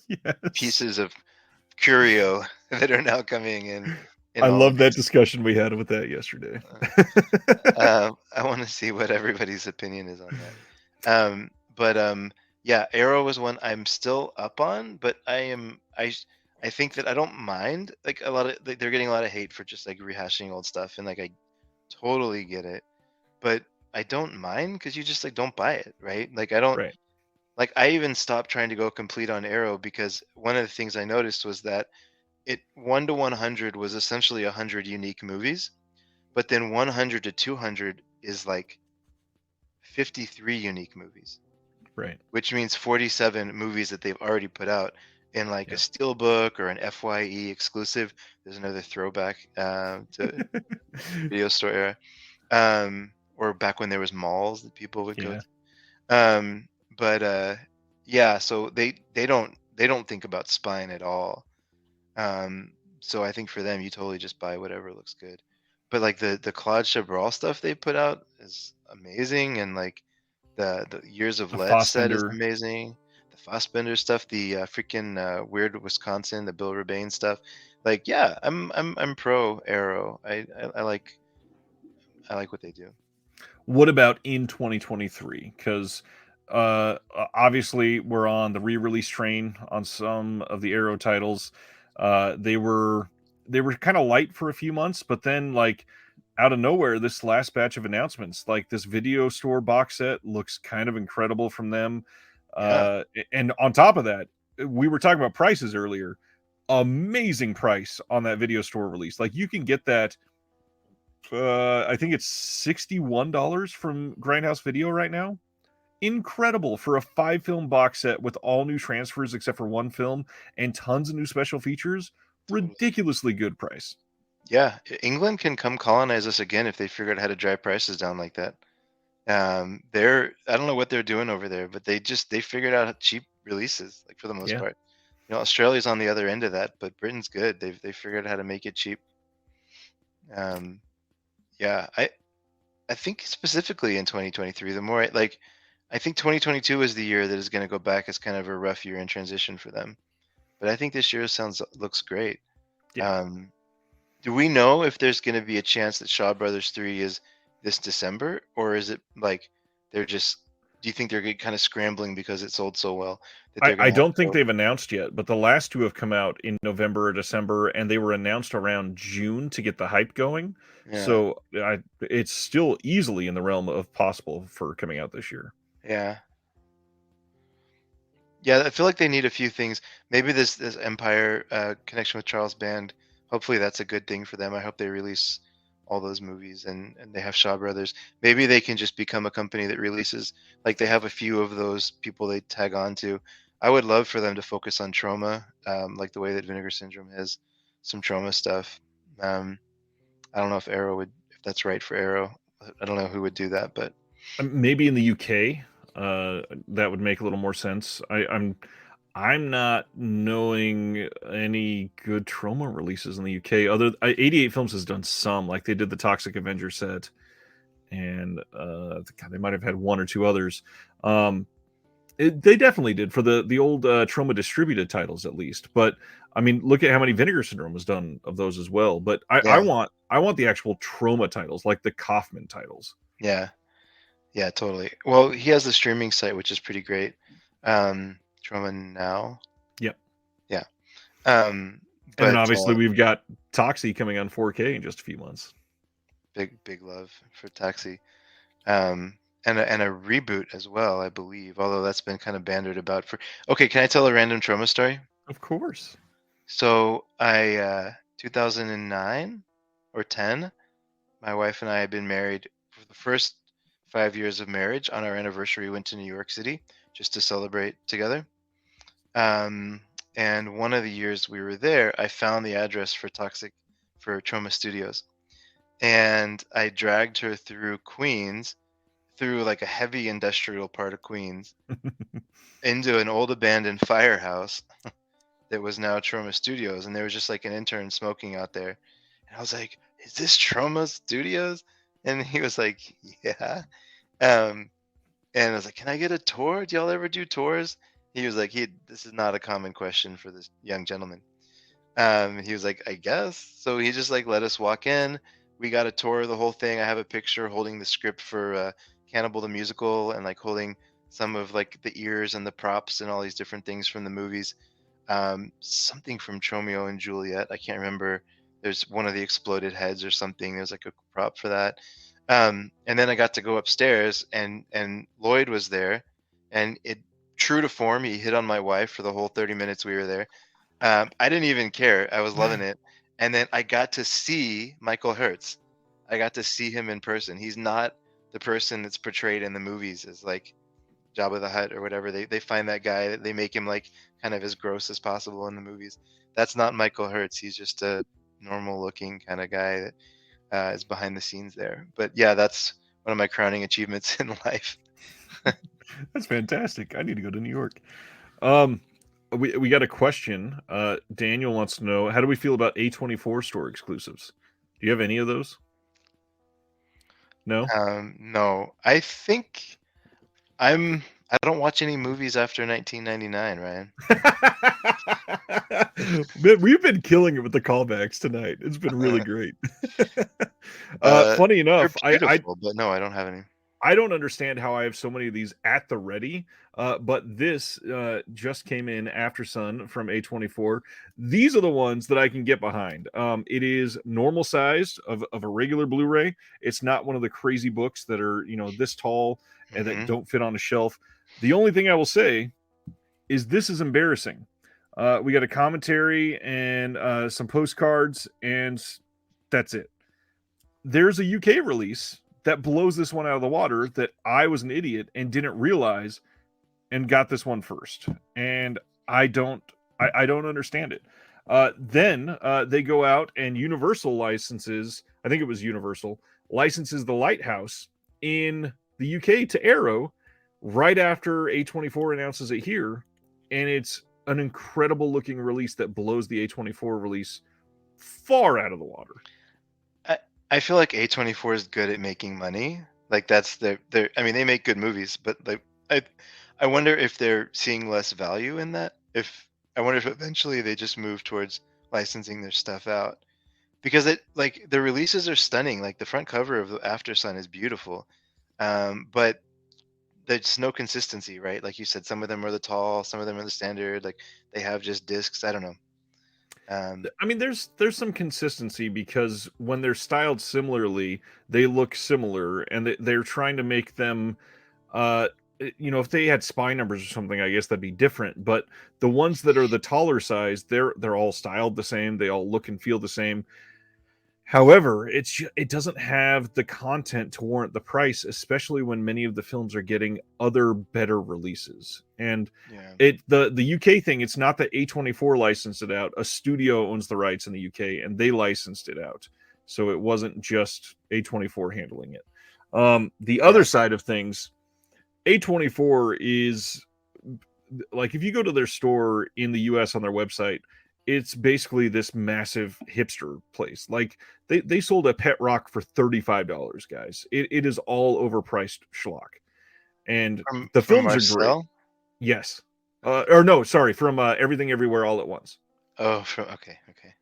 Yes. pieces of curio that are now coming in I all of love that these. discussion we had with that yesterday. I want to see what everybody's opinion is on that. But yeah, Arrow was one I'm still up on, but I think that I don't mind like a lot of like, they're getting a lot of hate for just like rehashing old stuff, and like I totally get it, but I don't mind because you just like don't buy it, right? Like I don't Right. like I even stopped trying to go complete on Arrow because one of the things I noticed was that it 1 to 100 was essentially 100 unique movies, but then 100 to 200 is like 53 unique movies, Right. which means 47 movies that they've already put out in like a Yep. steelbook or an FYE exclusive. There's another throwback to video store era, or back when there was malls that people would go Yeah. to. But yeah, so they don't think about spine at all. Um, so I think for them, you totally just buy whatever looks good. But like the Claude Chabrol stuff they put out is amazing, and like the Years of The Lead set is Fossbender. amazing. The Fassbender stuff, the freaking Weird Wisconsin, the Bill Rebane stuff. Like, yeah, I'm pro Arrow. I like what they do. What about in 2023? Because obviously we're on the re-release train on some of the Arrow titles. They were kind of light for a few months, but then like out of nowhere, this last batch of announcements, like this video store box set, looks kind of incredible from them. Yeah, And on top of that, we were talking about prices earlier. Amazing price on that video store release. Like you can get that I think it's $61 from Grindhouse Video right now. Incredible for a 5 film box set with all new transfers except for one film and tons of new special features. totally. Ridiculously good price. Yeah, England can come colonize us again if they figure out how to drive prices down like that. I don't know what they're doing over there, but they figured out cheap releases, like for the most Yeah. part. Australia's on the other end of that, but Britain's good. They figured out how to make it cheap. Um, yeah, I think specifically in 2023, I think 2022 is the year that is going to go back as kind of a rough year in transition for them. But I think this year looks great. Yeah. Um, do we know if there's going to be a chance that Shaw Brothers 3 is this December, or is it like they're just? Do you think they're kind of scrambling because it sold so well that they're going I to have don't to think go? they've announced yet, but the last two have come out in November or December, and they were announced around June to get the hype going. Yeah, So it's still easily in the realm of possible for coming out this year. yeah, yeah. I feel like they need a few things. Maybe this Empire connection with Charles Band. Hopefully, that's a good thing for them. I hope they release all those movies and they have Shaw Brothers. Maybe they can just become a company that releases, like they have a few of those people they tag on to. I would love for them to focus on trauma, like the way that Vinegar Syndrome has some trauma stuff. Um, I don't know if that's right for Arrow. I don't know who would do that, but Maybe in the UK, that would make a little more sense. I'm not knowing any good trauma releases in the UK. 88 Films has done some, like they did the Toxic Avenger set, and God, they might have had one or two others. They definitely did for the old trauma distributed titles, at least. But I mean, look at how many Vinegar Syndrome has done of those as well. But yeah, I want the actual trauma titles, like the Kaufman titles. yeah, yeah, totally. Well, he has the streaming site, which is pretty great. Trauma Now, Yep. yeah. Um, And then but obviously we've got Toxie coming on 4K in just a few months. big love for Taxi. And a reboot as well, I believe. Although that's been kind of bandied about for. Okay, can I tell a random trauma story? Of course. So 2009 or 10, my wife and I had been married for the first 5 years of marriage. On our anniversary, we went to New York City just to celebrate together. Um, and one of the years we were there, I found the address for Trauma Studios, and I dragged her through Queens, through like a heavy industrial part of Queens, into an old abandoned firehouse that was now Trauma Studios, and there was just like an intern smoking out there, and I was like, "Is this Trauma Studios?" And he was like, "Yeah." Um, and I was like, "Can I get a tour? Do y'all ever do tours?" He was like, "This is not a common question for this young gentleman." He was like, "I guess." So he just like let us walk in. We got a tour of the whole thing. I have a picture holding the script for Cannibal the Musical, and like holding some of like the ears and the props and all these different things from the movies. Something from Romeo and Juliet. I can't remember. There's one of the exploded heads or something. There's like a prop for that. And then I got to go upstairs, and Lloyd was there, and true to form, he hit on my wife for the whole 30 minutes we were there. I didn't even care. I was loving it. And then I got to see Michael Hertz. I got to see him in person. He's not the person that's portrayed in the movies as like Jabba the Hutt or whatever. They find that guy, they make him like kind of as gross as possible in the movies. That's not Michael Hertz. He's just a normal looking kind of guy that is behind the scenes there. But yeah, that's one of my crowning achievements in life. That's fantastic. I need to go to New York. Um, we got a question. Daniel wants to know, how do we feel about A24 store exclusives? Do you have any of those? No. No, I think I'm I don't watch any movies after 1999, Ryan. Man, we've been killing it with the callbacks tonight. It's been really great. Uh, Funny they're enough, beautiful, but no, I don't have any. I don't understand how I have so many of these at the ready, but this just came in after Sun from A24. These are the ones that I can get behind. It is normal sized of a regular Blu-ray. It's not one of the crazy books that are this tall and that Hmm. don't fit on a shelf. The only thing I will say is this is embarrassing. We got a commentary and some postcards, and that's it. There's a UK release that blows this one out of the water that I was an idiot and didn't realize and got this one first. And I don't I don't understand it. Then they go out and Universal licenses, I think it was Universal, licenses The Lighthouse in the UK to Arrow right after A24 announces it here. And it's an incredible looking release that blows the A24 release far out of the water. I feel like A24 is good at making money. Like that's their I mean, they make good movies, but like I I wonder if they're seeing less value in that. If I wonder if eventually they just move towards licensing their stuff out. Because it like the releases are stunning. Like the front cover of the After Sun is beautiful. But there's no consistency, right? Like you said, some of them are the tall, some of them are the standard. Like they have just discs. I don't know. I mean, there's some consistency because when they're styled similarly, they look similar, and they're trying to make them. Uh, if they had spine numbers or something, I guess that'd be different. But the ones that are the taller size, they're all styled the same. They all look and feel the same. However, it doesn't have the content to warrant the price, especially when many of the films are getting other better releases. And Yeah. the UK thing, it's not that A24 licensed it out. A studio owns the rights in the UK and they licensed it out. So it wasn't just A24 handling it. The other Yeah. side of things, A24 is like if you go to their store in the US on their website, it's basically this massive hipster place. Like they sold a pet rock for $35, guys. It is all overpriced schlock. And the From films are great. Marcel? Yes. Okay. Or no, sorry, from Everything Everywhere All at Once. Oh, from okay, okay.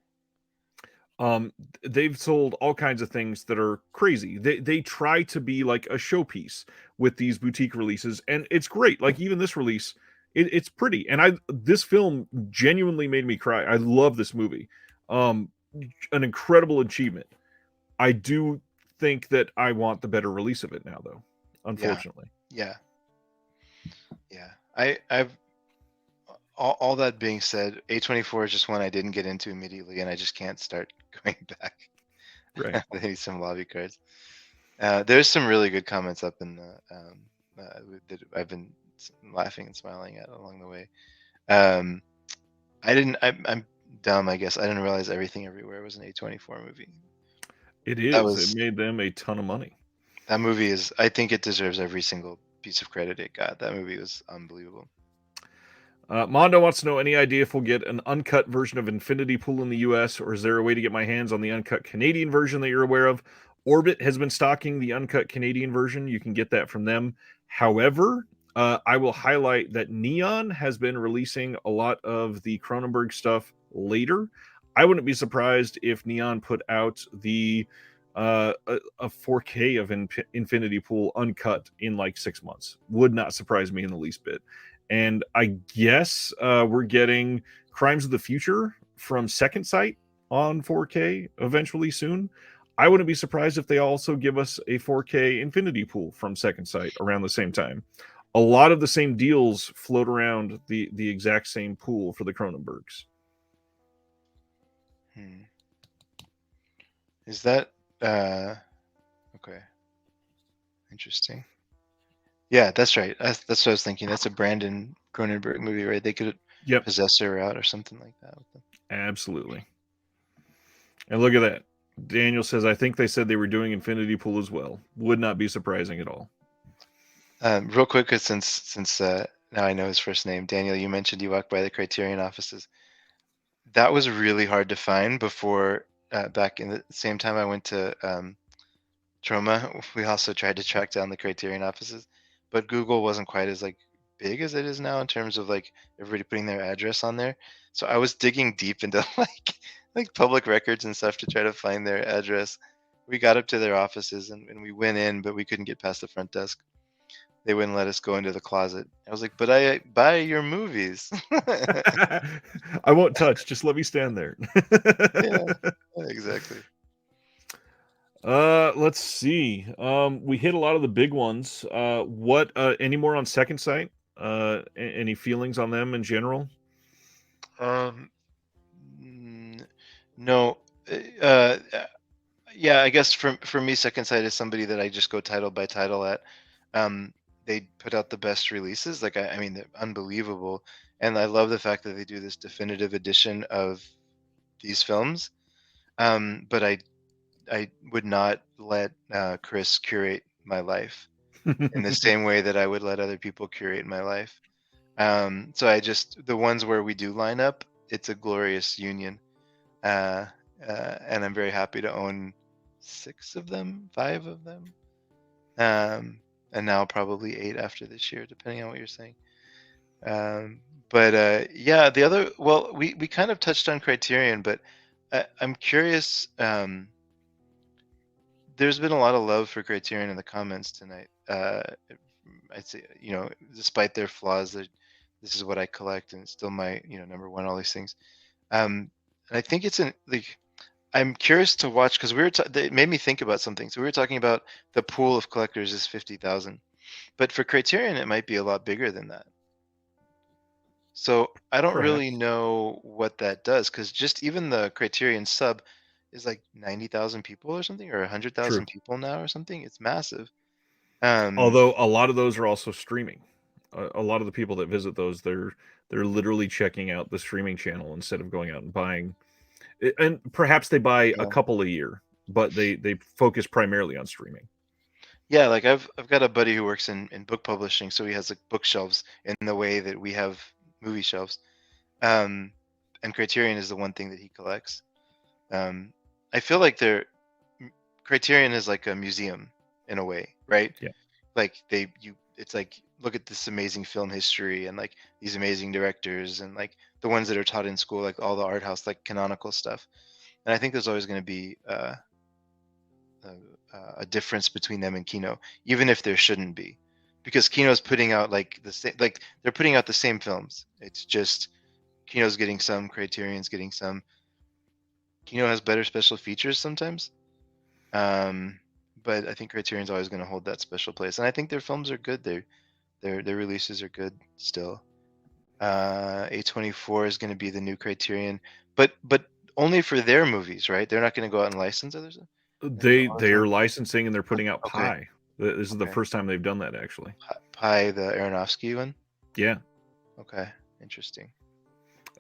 They've sold all kinds of things that are crazy. They try to be like a showpiece with these boutique releases, and it's great. Like even this release, it's pretty. And this film genuinely made me cry. I love this movie. Um, an incredible achievement. I do think that I want the better release of it now, though. Yeah. Unfortunately, Yeah. Yeah. I've all that being said, A24 is just one I didn't get into immediately, and I just can't start going back. right? I need some lobby cards. There's some really good comments up in the that I've been laughing and smiling at along the way. Um, I'm dumb, I guess. I didn't realize Everything Everywhere was an A24 movie. It That is. It was made them a ton of money. that movie is. I think it deserves every single piece of credit it got. That movie was unbelievable. Mondo wants to know any idea if we'll get an uncut version of Infinity Pool in the US, or is there a way to get my hands on the uncut Canadian version that you're aware of? Orbit has been stocking the uncut Canadian version. You can get that from them. However, I will highlight that Neon has been releasing a lot of the Cronenberg stuff later. I wouldn't be surprised if Neon put out a 4K of Infinity Pool uncut in like 6 months. Would not surprise me in the least bit. And I guess we're getting Crimes of the Future from Second Sight on 4K eventually soon. I wouldn't be surprised if they also give us a 4K Infinity Pool from Second Sight around the same time. A lot of the same deals float around the exact same pool for the Cronenbergs. Is that okay? Interesting. Yeah, that's right. That's what I was thinking. That's a Brandon Cronenberg movie, right? They could Yep, Possessor out or something like that with them. absolutely. And look at that. Daniel says, I think they said they were doing Infinity Pool as well. Would not be surprising at all. Real quick, 'cause since now I know his first name, Daniel. You mentioned you walked by the Criterion offices. That was really hard to find before. Back in the same time I went to Troma, we also tried to track down the Criterion offices, but Google wasn't quite as like big as it is now in terms of like everybody putting their address on there. So I was digging deep into like public records and stuff to try to find their address. We got up to their offices and we went in, but we couldn't get past the front desk. They wouldn't let us go into the closet. I was like, but I buy your movies. I won't touch. Just let me stand there. Yeah, exactly. Let's see. We hit a lot of the big ones. What any more on Second Sight? Any feelings on them in general? Um, no. Uh, yeah, I guess for me, Second Sight is somebody that I just go title by title at. Um, they put out the best releases. Like I mean, they're unbelievable, and I love the fact that they do this definitive edition of these films. But I would not let Chris curate my life in the same way that I would let other people curate my life. So I just the ones where we do line up, it's a glorious union, uh, and I'm very happy to own 6 of them, 5 of them, and now probably 8 after this year, depending on what you're saying. But yeah, the other well, we kind of touched on Criterion, but I'm curious. There's been a lot of love for Criterion in the comments tonight. I'd say, despite their flaws, this is what I collect, and it's still my, number one. All these things, and I think it's like I'm curious to watch because it made me think about something. So we were talking about the pool of collectors is 50,000, but for Criterion it might be a lot bigger than that. So I don't really Perhaps. know what that does because just even the Criterion sub is like 90,000 people or something, or True. 100,000 people now or something. It's massive. Um, Although a lot of those are also streaming. A lot of the people that visit those, they're literally checking out the streaming channel instead of going out and buying. And perhaps they buy a yeah, couple a year, but they focus primarily on streaming. yeah. Like I've got a buddy who works in book publishing, so he has like bookshelves in the way that we have movie shelves. Um, and Criterion is the one thing that he collects. Um, I feel like Criterion is like a museum in a way, right? Yeah. Like it's like look at this amazing film history and like these amazing directors and like the ones that are taught in school, like all the art house, like canonical stuff. And I think there's always going to be a difference between them and Kino, even if there shouldn't be, because Kino's putting out like the same, like they're putting out the same films. It's just Kino's getting some, Criterion's getting some. Kino has better special features sometimes, um, but I think Criterion's always going to hold that special place. And I think their films are good. Their releases are good still. A24 is going to be the new Criterion, but only for their movies, right? They're not going to go out and license others. They're licensing and they're putting out Okay, Pi. This is the okay. first time they've done that actually. Pi, the Aronofsky one. Yeah. Okay, interesting.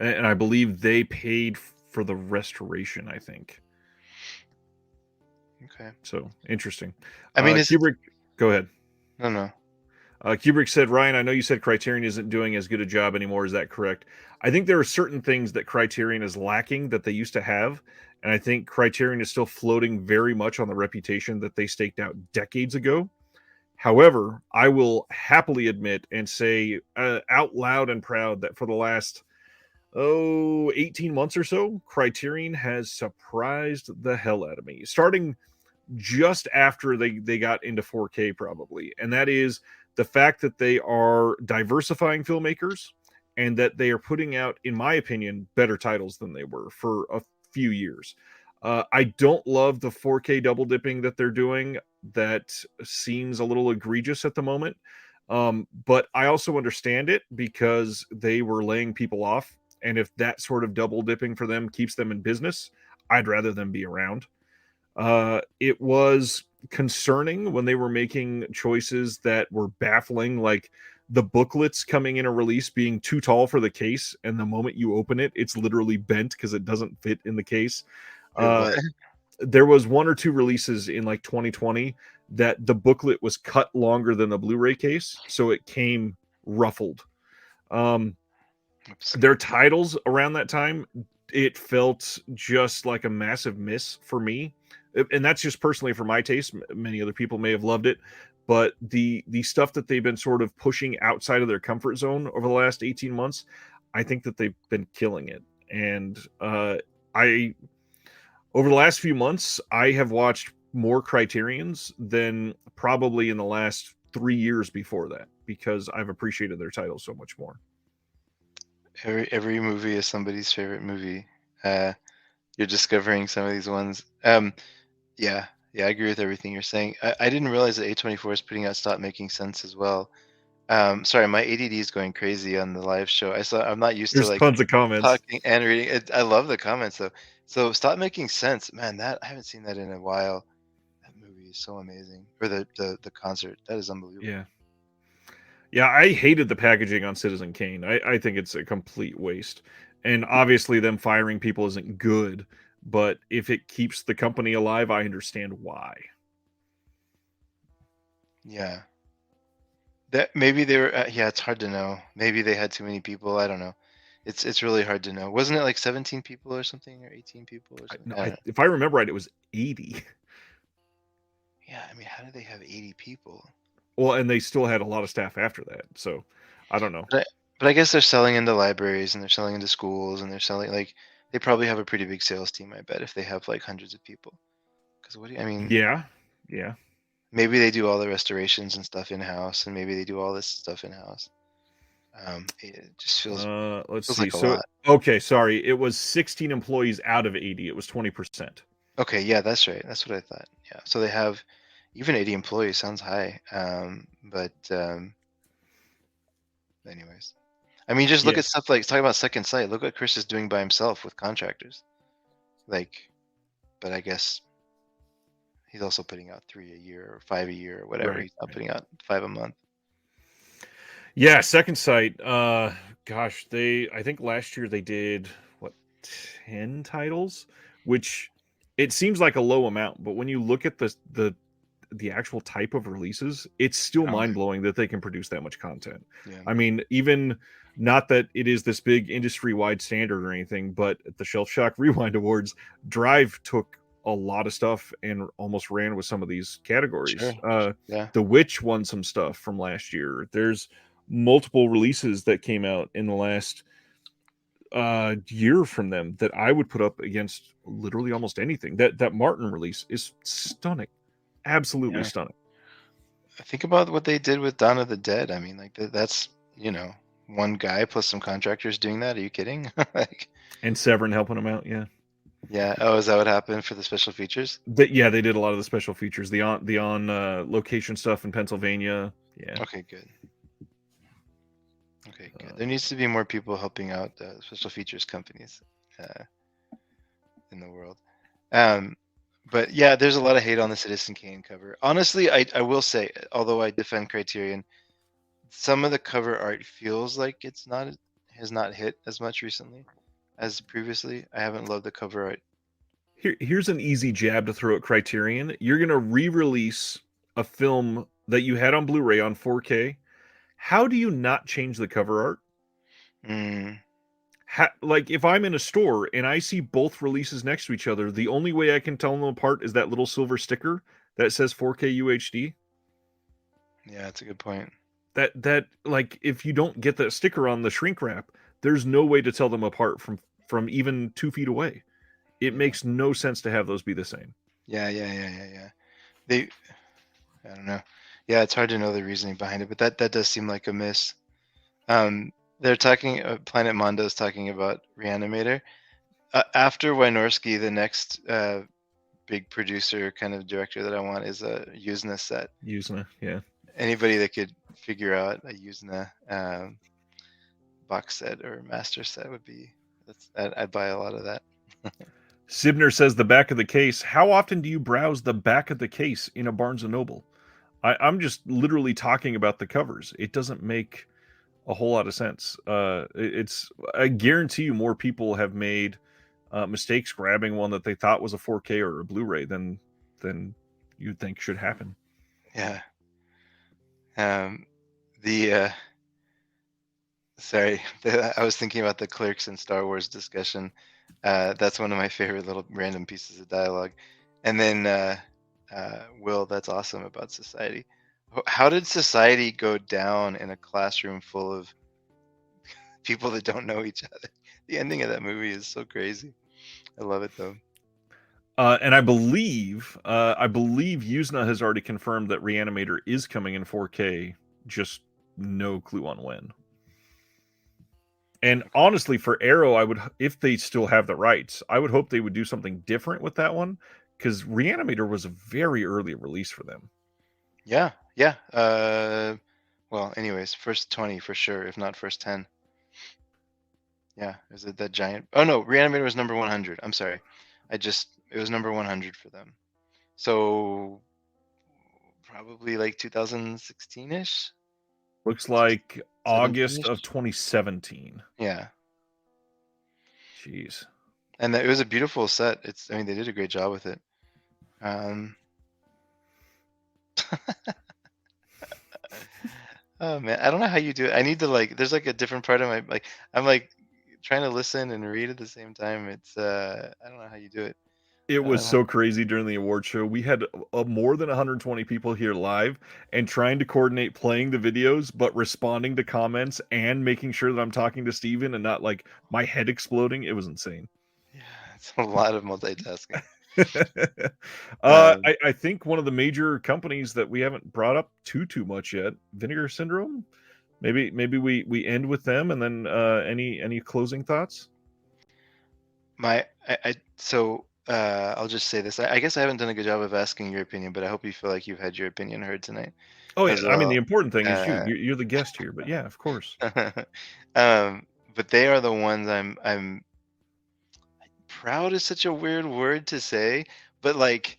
And I believe they paid for the restoration, I think. Okay. So interesting. I mean, is it? Kubrick, go ahead. No, no. Kubrick said, Ryan, I know you said Criterion isn't doing as good a job anymore. Is that correct? I think there are certain things that Criterion is lacking that they used to have. And I think Criterion is still floating very much on the reputation that they staked out decades ago. However, I will happily admit and say out loud and proud that for the last 18 months or so, Criterion has surprised the hell out of me. Starting just after they got into 4K probably. And that is the fact that they are diversifying filmmakers and that they are putting out, in my opinion, better titles than they were for a few years. I don't love the 4K double dipping that they're doing. That seems a little egregious at the moment. But I also understand it because they were laying people off. And if that sort of double dipping for them keeps them in business, I'd rather them be around. It was concerning when they were making choices that were baffling, like the booklets coming in a release being too tall for the case, and the moment you open it, it's literally bent because it doesn't fit in the case. Wait, what? There was one or two releases in like 2020 that the booklet was cut longer than the Blu-ray case, so it came ruffled. Um, Oops. their titles around that time, it felt just like a massive miss for me. and that's just personally for my taste. Many other people may have loved it, but the stuff that they've been sort of pushing outside of their comfort zone over the last 18 months, I think that they've been killing it. And I over the last few months, I have watched more Criterions than probably in the last 3 years before that, because I've appreciated their titles so much more. Every movie is somebody's favorite movie. You're discovering some of these ones. Yeah, I agree with everything you're saying. I didn't realize that A24 is putting out Stop Making Sense as well. Sorry, my ADD is going crazy on the live show. I'm not used to There's like tons of comments. talking and reading. I love the comments though. So Stop Making Sense, man. That I haven't seen that in a while. That movie is so amazing. Or the concert. That is unbelievable. Yeah, I hated the packaging on Citizen Kane. I think it's a complete waste. And obviously, them firing people isn't good, but if it keeps the company alive, I understand why. Yeah. That maybe they were. Yeah, it's hard to know. Maybe they had too many people. I don't know. It's really hard to know. Wasn't it like 17 people or something, or 18 people or something? I don't know. If I remember right, it was 80. Yeah, I mean, how do they have 80 people? Well, and they still had a lot of staff after that. So I don't know. But I guess they're selling into libraries and they're selling into schools and they're selling like they probably have a pretty big sales team, I bet, if they have like hundreds of people. Because I mean, Yeah. maybe they do all the restorations and stuff in house, and maybe they do all this stuff in house. It just feels Let's see. like a So lot. okay, sorry. It was 16 employees out of 80. It was 20%. Okay, yeah, that's right. That's what I thought. Yeah, so they have even 80 employees sounds high. But anyways, I mean, just look Yeah. at stuff like talking about Second Sight. Look what Chris is doing by himself with contractors. Like, but I guess he's also putting out 3 a year or 5 a year or whatever. Right, He's not right. putting out 5 a month. Yeah, Second Sight. Gosh, I think last year they did what 10 titles, which it seems like a low amount, but when you look at the actual type of releases, it's still Oh, mind blowing that they can produce that much content. yeah. I mean, even not that it is this big industry wide standard or anything, but at the Shelf Shock Rewind Awards, Drive took a lot of stuff and almost ran with some of these categories. Sure. Yeah. The Witch won some stuff from last year. There's multiple releases that came out in the last year from them that I would put up against literally almost anything. That Martin release is stunning, absolutely Yeah. stunning. Think about what they did with Dawn of the Dead. I mean, like that's one guy plus some contractors doing that. Are you kidding? Like, And Severin helping them out, yeah. yeah. Oh, is that what happened for the special features? Yeah, they did a lot of the special features, the on location stuff in Pennsylvania. Yeah. Okay, good. Okay, good. There needs to be more people helping out special features companies in the world. But yeah, there's a lot of hate on the Citizen Kane cover. Honestly, I will say, although I defend Criterion, some of the cover art feels like has not hit as much recently as previously. I haven't loved the cover art. Here's an easy jab to throw at Criterion. You're gonna re-release a film that you had on Blu-ray on 4K. How do you not change the cover art? Mm, Like if I'm in a store and I see both releases next to each other, the only way I can tell them apart is that little silver sticker that says 4K UHD. yeah, that's a good point. That like if you don't get that sticker on the shrink wrap, there's no way to tell them apart from even 2 feet away. It makes no sense to have those be the same. Yeah. They, I don't know. Yeah, it's hard to know the reasoning behind it, but that does seem like a miss. They're talking. Planet Mondo's talking about Reanimator. After Wynorski, the next big producer kind of director that I want is a Yuzna set. Using yeah. Anybody that could figure out a Yuzna box set or master set would be. I'd buy a lot of that. Sibner says the back of the case. How often do you browse the back of the case in a Barnes and Noble? I'm just literally talking about the covers. It doesn't make a whole lot of sense. I guarantee you more people have made mistakes grabbing one that they thought was a 4K or a Blu-ray than you'd think should happen. Yeah. Sorry, I was thinking about the Clerks and Star Wars discussion. That's one of my favorite little random pieces of dialogue. And then Will, that's awesome about society. How did society go down in a classroom full of people that don't know each other? The ending of that movie is so crazy. I love it though. And I believe Yuzna has already confirmed that Reanimator is coming in 4K. Just no clue on when. And Okay. honestly, for Arrow, if they still have the rights, I would hope they would do something different with that one, because Reanimator was a very early release for them. Yeah, yeah. Well, anyways, first 20 for sure, if not first 10. Yeah, is it that giant? Oh no, Reanimator was number 100. I'm sorry. It was number 100 for them. So probably like 2016-ish, Looks like August 17-ish. of 2017. Yeah. Jeez. And it was a beautiful set. I mean, they did a great job with it. Um, oh man, I don't know how you do it. I need to like, there's like a different part of my like, I'm like trying to listen and read at the same time. I don't know how you do it. It I don't was know. so crazy during the award show. We had more than 120 people here live, and trying to coordinate playing the videos, but responding to comments and making sure that I'm talking to Steven and not like my head exploding. It was insane. Yeah, it's a lot of multitasking. uh, Um, I think one of the major companies that we haven't brought up too much yet, Vinegar Syndrome. Maybe we end with them, and then any closing thoughts? I'll just say this. I guess I haven't done a good job of asking your opinion, but I hope you feel like you've had your opinion heard tonight Oh yeah, as I mean the well. important thing is you. Uh, You're the guest here, but yeah, of course. but they are the ones I'm proud is such a weird word to say, but like,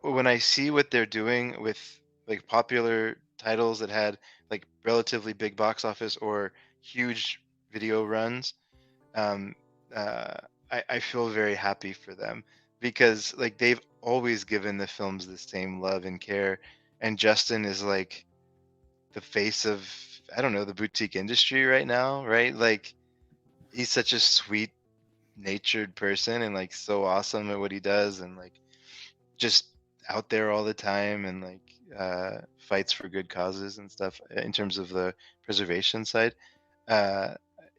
when I see what they're doing with like popular titles that had like relatively big box office or huge video runs, um, uh, I feel very happy for them because like they've always given the films the same love and care, and Justin is like the face of, I don't know, the boutique industry right now, right? Like he's such a sweet natured person and like so awesome at what he does and like just out there all the time and like fights for good causes and stuff in terms of the preservation side.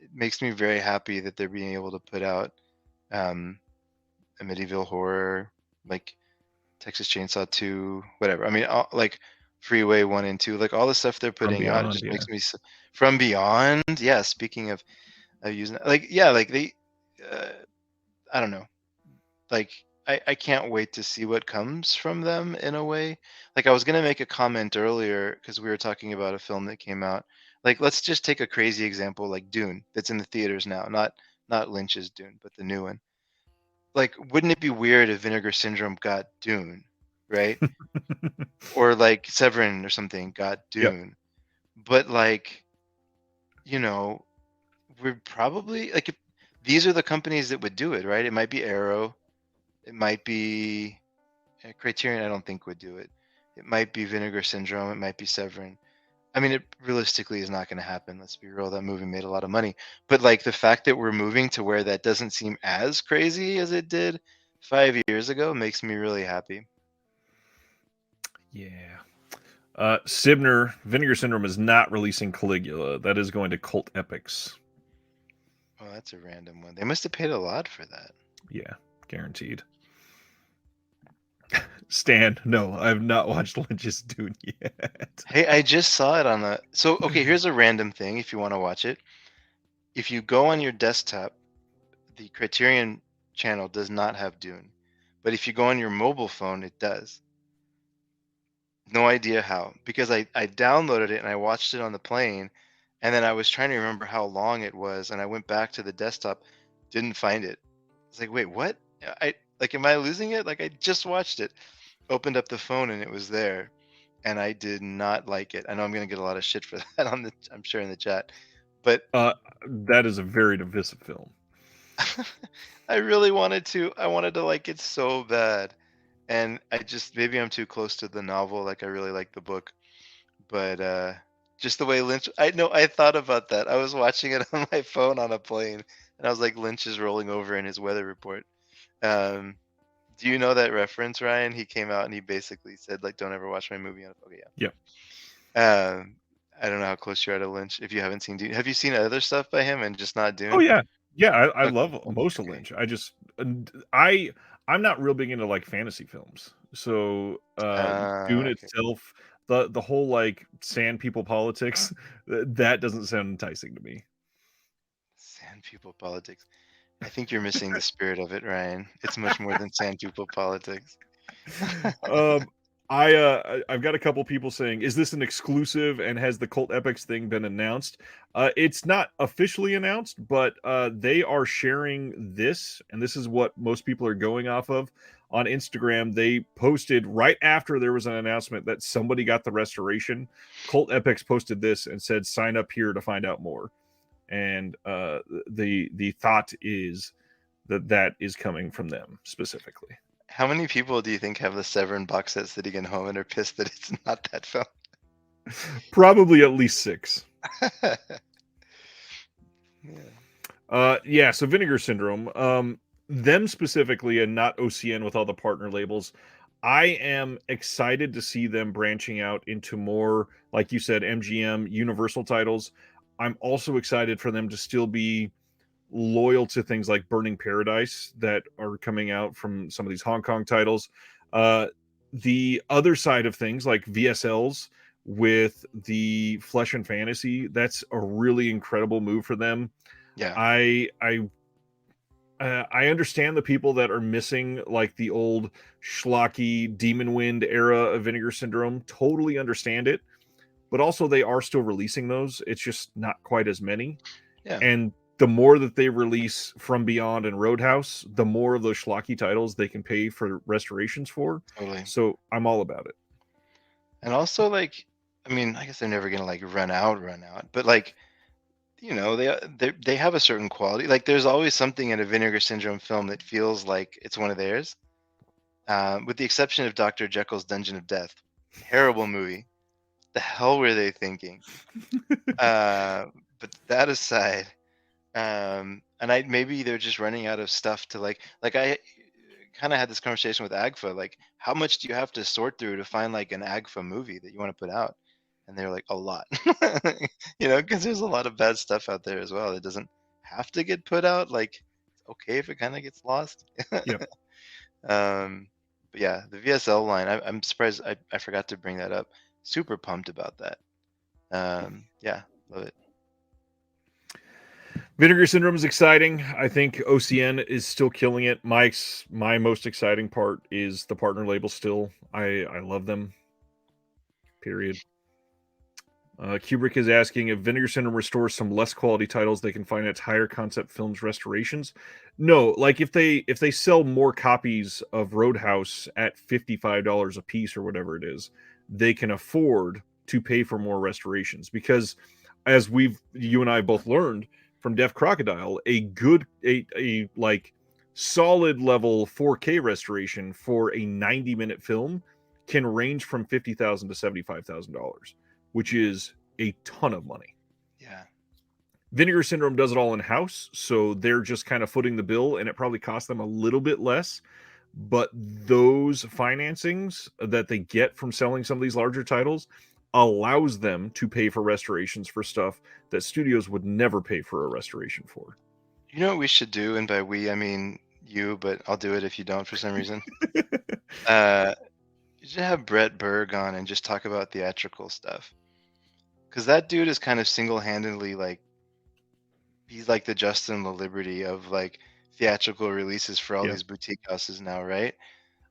It makes me very happy that they're being able to put out um, a medieval horror like Texas Chainsaw 2, whatever. I mean, like Freeway 1 and 2, like all the stuff they're From putting out, it Beyond, just yeah. makes me From Beyond. Yeah, speaking of using like, yeah, like uh, I don't know, like I can't wait to see what comes from them in a way. Like I was gonna make a comment earlier because we were talking about a film that came out. Like let's just take a crazy example like Dune that's in the theaters now, not Lynch's Dune, but the new one. Like, wouldn't it be weird if Vinegar Syndrome got Dune, right? Or like Severin or something got Yep. Dune. But like, you know, we're probably like if these are the companies that would do it, right? It might be Arrow, it might be Criterion. I don't think would do it. It might be Vinegar Syndrome. It might be Severin. I mean, it realistically is not going to happen. Let's be real. That movie made a lot of money, but like the fact that we're moving to where that doesn't seem as crazy as it did 5 years ago makes me really happy. Yeah. Vinegar Syndrome is not releasing Caligula. That is going to Cult Epics. Oh, that's a random one. They must have paid a lot for that. Yeah, guaranteed. Stan, no, I have not watched Lynch's Dune yet. Hey, I just saw it on the. So, okay, here's a random thing if you want to watch it. If you go on your desktop, the Criterion channel does not have Dune. But if you go on your mobile phone, it does. No idea how. Because I downloaded it and I watched it on the plane, and then I was trying to remember how long it was, and I went back to the desktop, didn't find it. It's like, wait, what? Am I losing it? Like I just watched it, opened up the phone and it was there, and I did not like it. I know I'm gonna get a lot of shit for that I'm sure in the chat, but That is a very divisive film. I really wanted to. I wanted to like it so bad, and I just maybe I'm too close to the novel. Like I really like the book, but just the way Lynch. I know I thought about that. I was watching it on my phone on a plane, and I was like, Lynch is rolling over in his weather report. Um, Do you know that reference, Ryan? He came out and he basically said, like, "Don't ever watch my movie on." Okay, Yeah. yeah. I don't know how close you are to Lynch. If you haven't seen, have you seen other stuff by him and just not Oh Dune? yeah, yeah. I Okay, love most of okay. Lynch. I just I'm not real big into like fantasy films. So Dune Okay. itself, the whole like sand people politics, that doesn't sound enticing to me. Sand people politics. I think you're missing the spirit of it, Ryan. It's much more than sand people politics. Um, I've got a couple people saying, "Is this an exclusive?" And has the Cult Epics thing been announced? It's not officially announced, but they are sharing this, and this is what most people are going off of on Instagram. They posted right after there was an announcement that somebody got the restoration. Cult Epics posted this and said, "Sign up here to find out more." And the thought is that that is coming from them specifically. How many people do you think have the Severin box set sitting at home and are pissed that it's not that film? Probably at least 6. Yeah. Yeah, so Vinegar Syndrome, them specifically and not OCN with all the partner labels. I am excited to see them branching out into more, like you said, MGM Universal titles. I'm also excited for them to still be loyal to things like Burning Paradise that are coming out from some of these Hong Kong titles. The other side of things, like VSLs with the Flesh and Fantasy, that's a really incredible move for them. Yeah. I understand the people that are missing like the old schlocky Demon Wind era of Vinegar Syndrome. Totally understand it, but also they are still releasing those. It's just not quite as many. Yeah. And the more that they release From Beyond and Roadhouse, the more of those schlocky titles they can pay for restorations for. Totally. So I'm all about it. And also, like, I mean, I guess they're never gonna like run out, but like, they have a certain quality. Like, there's always something in a Vinegar Syndrome film that feels like it's one of theirs. With the exception of Dr. Jekyll's Dungeon of Death, terrible movie. The hell were they thinking? But that aside, and I maybe they're just running out of stuff to like I kind of had this conversation with Agfa, like, how much do you have to sort through to find like an Agfa movie that you want to put out? And they're like, a lot. Because there's a lot of bad stuff out there as well. It doesn't have to get put out. Like, it's okay if it kind of gets lost. Yep. But yeah, the VSL line, I'm surprised I forgot to bring that up. Super pumped about that. Yeah, love it. Vinegar Syndrome is exciting. I think OCN is still killing it. My most exciting part is the partner label still. I love them. Period. Kubrick is asking if Vinegar Syndrome restores some less quality titles they can find at higher concept films restorations. No, like if they sell more copies of Roadhouse at $55 a piece or whatever it is, they can afford to pay for more restorations because as you and I both learned from Deaf Crocodile, a like solid level 4K restoration for a 90-minute film can range from $50,000 to $75,000, which is a ton of money. Yeah. Vinegar Syndrome does it all in house, so they're just kind of footing the bill, and it probably costs them a little bit less. But those financings that they get from selling some of these larger titles allows them to pay for restorations for stuff that studios would never pay for a restoration for. You know what we should do, and by we I mean you, but I'll do it if you don't for some reason. You should have Brett Berg on and just talk about theatrical stuff, because that dude is kind of single-handedly like he's like the Justin La Liberty of like theatrical releases for all Yeah. these boutique houses now, right?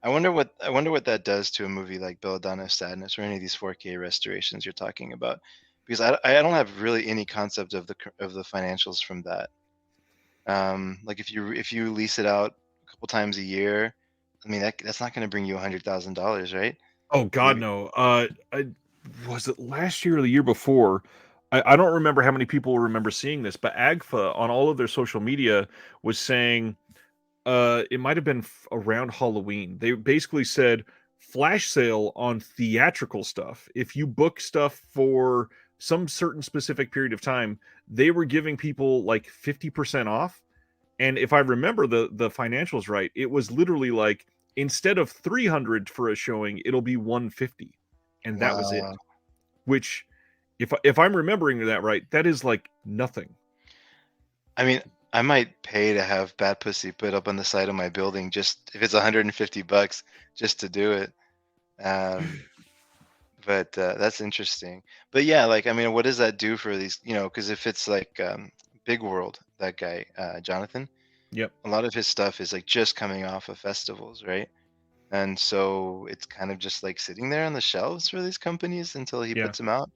I wonder what that does to a movie like Belladonna Sadness or any of these 4K restorations you're talking about, because I don't have really any concept of the financials from that. Like if you lease it out a couple times a year, I mean that's not going to bring you $100,000, right? Oh God, Maybe. no. Was it last year or the year before? I don't remember how many people remember seeing this, but AGFA on all of their social media was saying it might have been around Halloween. They basically said flash sale on theatrical stuff. If you book stuff for some certain specific period of time, they were giving people like 50% off. And if I remember the financials right, it was literally like instead of 300 for a showing, it'll be 150, and that was it. Wow. Which, if I'm remembering that right, that is like nothing. I mean, I might pay to have Bat Pussy put up on the side of my building just if it's $150 just to do it. But that's interesting. But yeah, like I mean, what does that do for these? Because if it's like Big World, that guy Jonathan, Yep. a lot of his stuff is like just coming off of festivals, right? And so it's kind of just like sitting there on the shelves for these companies until he Yeah. puts them out.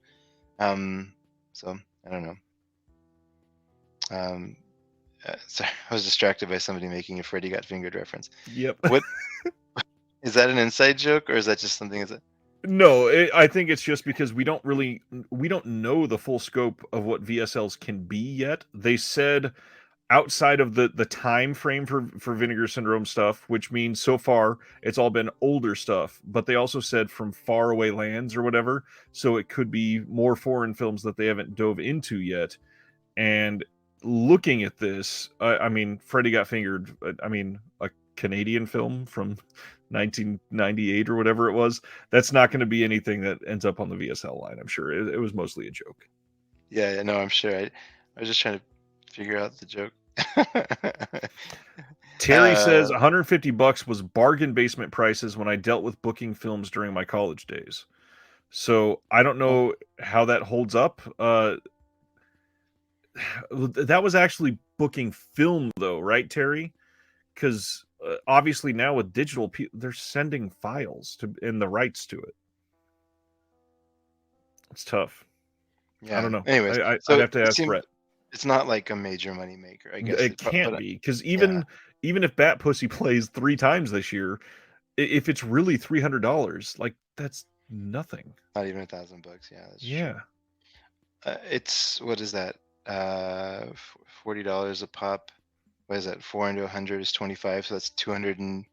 So I don't know. Sorry, I was distracted by somebody making a Freddy Got Fingered reference. Yep. What is that an inside joke or is that just something? No, I think it's just because we don't know the full scope of what VSLs can be yet. They said outside of the time frame for Vinegar Syndrome stuff, which means so far it's all been older stuff, but they also said from faraway lands or whatever, so it could be more foreign films that they haven't dove into yet. And looking at this, I mean, Freddy Got Fingered, I mean, a Canadian film from 1998 or whatever it was, that's not going to be anything that ends up on the VSL line. I'm sure it was mostly a joke. Yeah, no, I'm sure. I was just trying to figure out the joke. Terry says $150 was bargain basement prices when I dealt with booking films during my college days. So I don't know how that holds up. That was actually booking film, though, right, Terry? Because obviously now with digital, they're sending files to and the rights to it. It's tough. Yeah. I don't know. Anyways, I'd so have to ask Brett. it's not like a major money maker, I guess. It can't be, because even if Bat Pussy plays 3 times this year, if it's really $300, like that's nothing. Not even $1,000. Yeah, that's Yeah. true. It's what is that? $40 a pop. What is that? 4 into 100 is 25, so that's 250.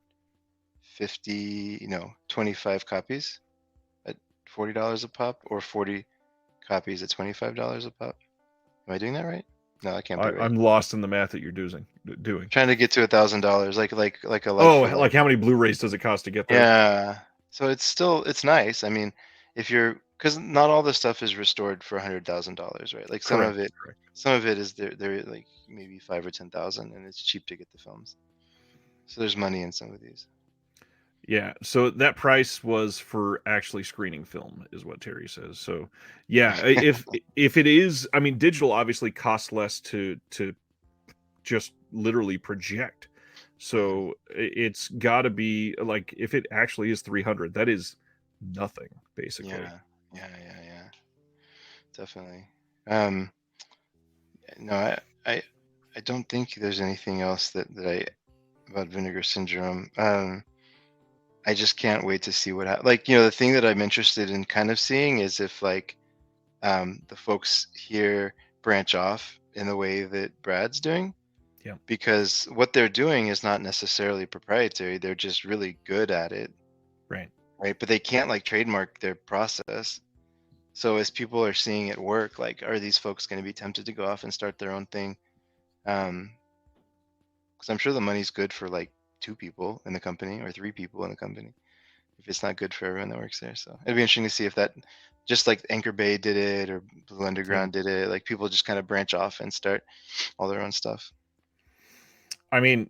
25 copies at $40 a pop, or 40 copies at $25 a pop. Am I doing that right? No, I can't be right. I'm lost in the math that you're doing. Trying to get to $1,000, like a like how many Blu-rays does it cost to get there? Yeah, so it's nice. I mean, because not all the stuff is restored for $100,000, right? Like some of it is they're like maybe 5 or 10,000, and it's cheap to get the films. So there's money in some of these. Yeah, so that price was for actually screening film, is what Terry says. So, yeah, if it is, I mean, digital obviously costs less to just literally project. So it's got to be like, if it actually is 300, that is nothing, basically. Yeah. Definitely. No, I don't think there's anything else that about Vinegar Syndrome. I just can't wait to see what like the thing that I'm interested in kind of seeing is if like the folks here branch off in the way that Brad's doing. Yeah. Because what they're doing is not necessarily proprietary. They're just really good at it. Right. But they can't like trademark their process. So as people are seeing it work, like, are these folks going to be tempted to go off and start their own thing? Because I'm sure the money's good for like 2 people in the company or 3 people in the company, if it's not good for everyone that works there. So it'd be interesting to see if that, just like Anchor Bay did it or Blue Underground did it, like people just kind of branch off and start all their own stuff. I mean,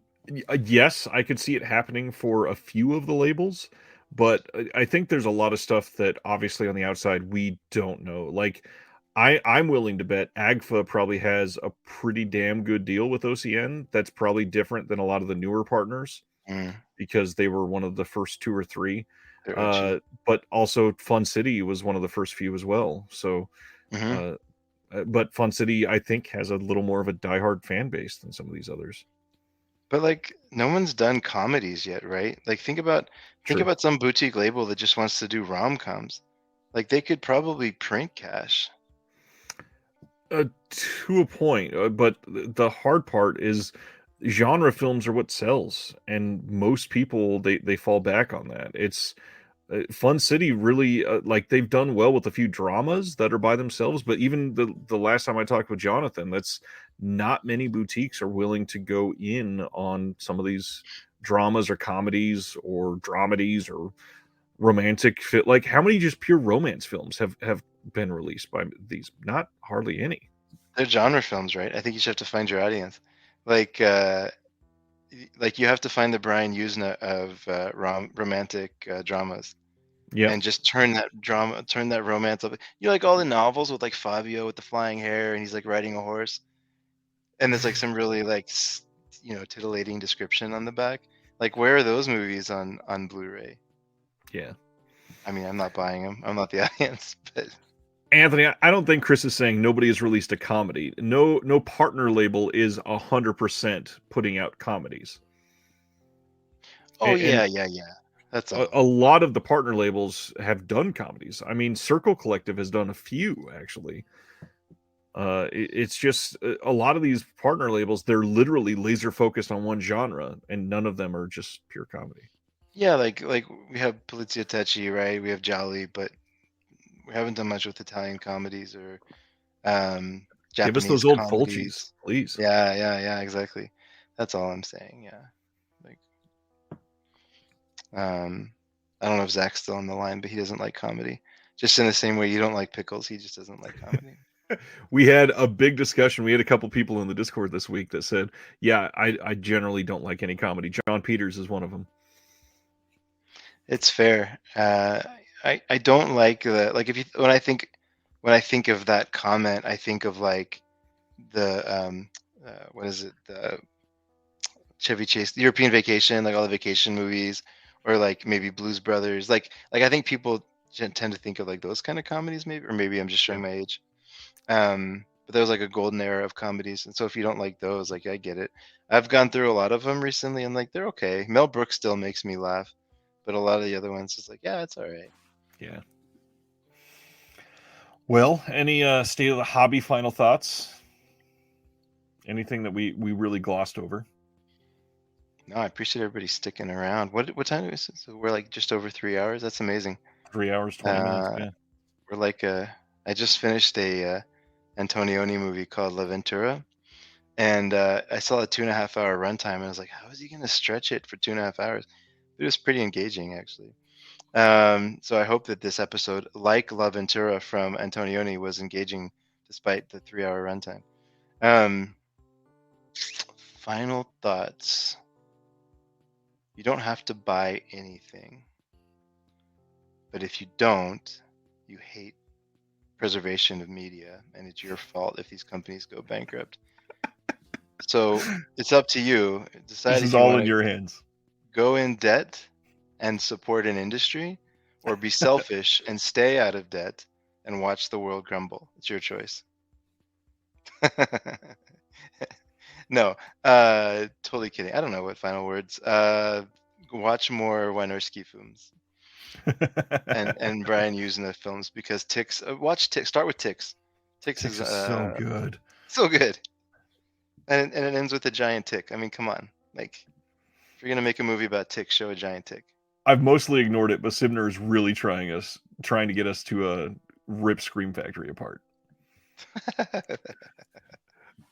yes, I could see it happening for a few of the labels, but I think there's a lot of stuff that obviously on the outside we don't know. Like, I'm willing to bet AGFA probably has a pretty damn good deal with OCN. That's probably different than a lot of the newer partners because they were one of the first 2 or 3. But also Fun City was one of the first few as well. So, but Fun City, I think, has a little more of a diehard fan base than some of these others. But like, no one's done comedies yet, right? Like, think about some boutique label that just wants to do rom-coms. Like, they could probably print cash. To a point, but the hard part is genre films are what sells, and most people they fall back on that. It's Fun City really like they've done well with a few dramas that are by themselves, but even the last time I talked with Jonathan, that's not many boutiques are willing to go in on some of these dramas or comedies or dramedies or romantic fit. Like, how many just pure romance films have been released by these? Not hardly any. They're genre films, right? I think you just have to find your audience. Like like you have to find the Brian Usna of romantic dramas, Yeah. and just turn that romance up. You like all the novels with like Fabio with the flying hair, and he's like riding a horse, and there's like some really like titillating description on the back. Like, where are those movies on Blu-ray? Yeah. I mean, I'm not buying them. I'm not the audience, but Anthony, I don't think Chris is saying nobody has released a comedy. No partner label is 100% putting out comedies. oh And yeah. That's a all. lot of the partner labels have done comedies. I mean, Circle Collective has done a few actually. It's just a lot of these partner labels, they're literally laser focused on one genre, and none of them are just pure comedy. Yeah, like we have Polizia Tecci, right? We have Jolly, but we haven't done much with Italian comedies or um, Give us Japanese those old Fulcis, comedies. please. Yeah, exactly. That's all I'm saying. Yeah. Like, I don't know if Zach's still on the line, but he doesn't like comedy. Just in the same way you don't like pickles, he just doesn't like comedy. We had a big discussion. We had a couple people in the Discord this week that said, "Yeah, I generally don't like any comedy." John Peters is one of them. It's fair. I don't like the like if you when I think of that comment, I think of like the what is it, the Chevy Chase, the European Vacation, like all the vacation movies, or like maybe Blues Brothers. Like I think people tend to think of like those kind of comedies, maybe, or maybe I'm just Yeah. showing my age. But there was like a golden era of comedies, and so if you don't like those, like I get it. I've gone through a lot of them recently, and like they're okay. Mel Brooks still makes me laugh, but a lot of the other ones is like, yeah, it's all right. Yeah. Well, any state of the hobby final thoughts? Anything that we really glossed over? No, I appreciate everybody sticking around. What time is it? So we're like just over 3 hours. That's amazing. 3 hours 20 minutes. Uh, Yeah. we're like I just finished a Antonioni movie called La Ventura, and I saw a 2.5 hour runtime, and I was like, how is he going to stretch it for 2.5 hours? It was pretty engaging, actually. So I hope that this episode, like La Ventura from Antonioni, was engaging despite the 3 hour runtime. Um, Final thoughts. You don't have to buy anything, but if you don't, you hate preservation of media, and it's your fault if these companies go bankrupt. So it's up to you. This Decide is if you all want in to your hands. go in debt and support an industry, or be selfish and stay out of debt and watch the world crumble. It's your choice. No, totally kidding. I don't know what final words. Watch more Wynorski films and Brian using the films, because Ticks. Watch Ticks. Start with Ticks. Ticks is Ticks is so good. so good, and it ends with a giant tick. I mean, come on. Like, if you're gonna make a movie about ticks, show a giant tick. I've mostly ignored it, but Sibner is really trying to get us to rip Scream Factory apart.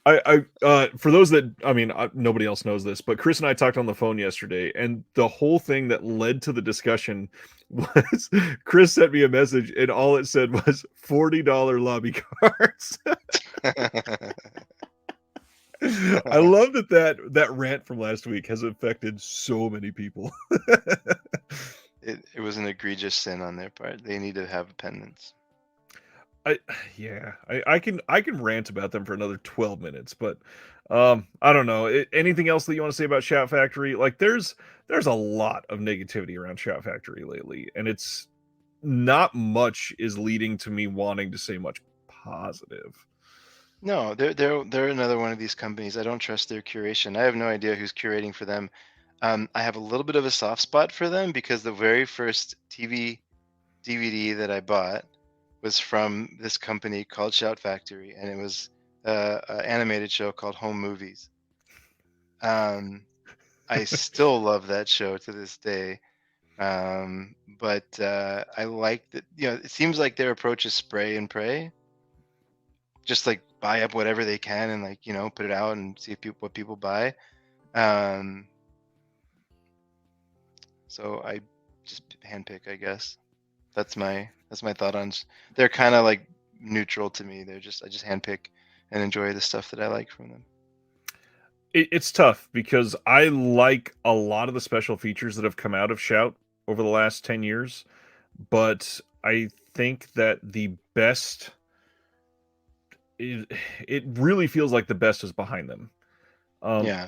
For those that, I mean, nobody else knows this, but Chris and I talked on the phone yesterday, and the whole thing that led to the discussion was Chris sent me a message, and all it said was $40 lobby cards. I love that rant from last week has affected so many people. It was an egregious sin on their part. They need to have penance. I can rant about them for another 12 minutes, but I don't know. Anything else that you want to say about Shout Factory? Like, there's a lot of negativity around Shout Factory lately, and it's not much is leading to me wanting to say much positive. No, they're another one of these companies. I don't trust their curation. I have no idea who's curating for them. I have a little bit of a soft spot for them because the very first TV DVD that I bought was from this company called Shout Factory, and it was an animated show called Home Movies. I still love that show to this day. But I like that, it seems like their approach is spray and pray. Just like buy up whatever they can and like, put it out and see if what people buy. so I just handpick, I guess. That's my thought on. They're kind of like neutral to me. I just handpick and enjoy the stuff that I like from them. It's tough because I like a lot of the special features that have come out of Shout over the last 10 years, but I think that the best it really feels like the best is behind them. Um, Yeah,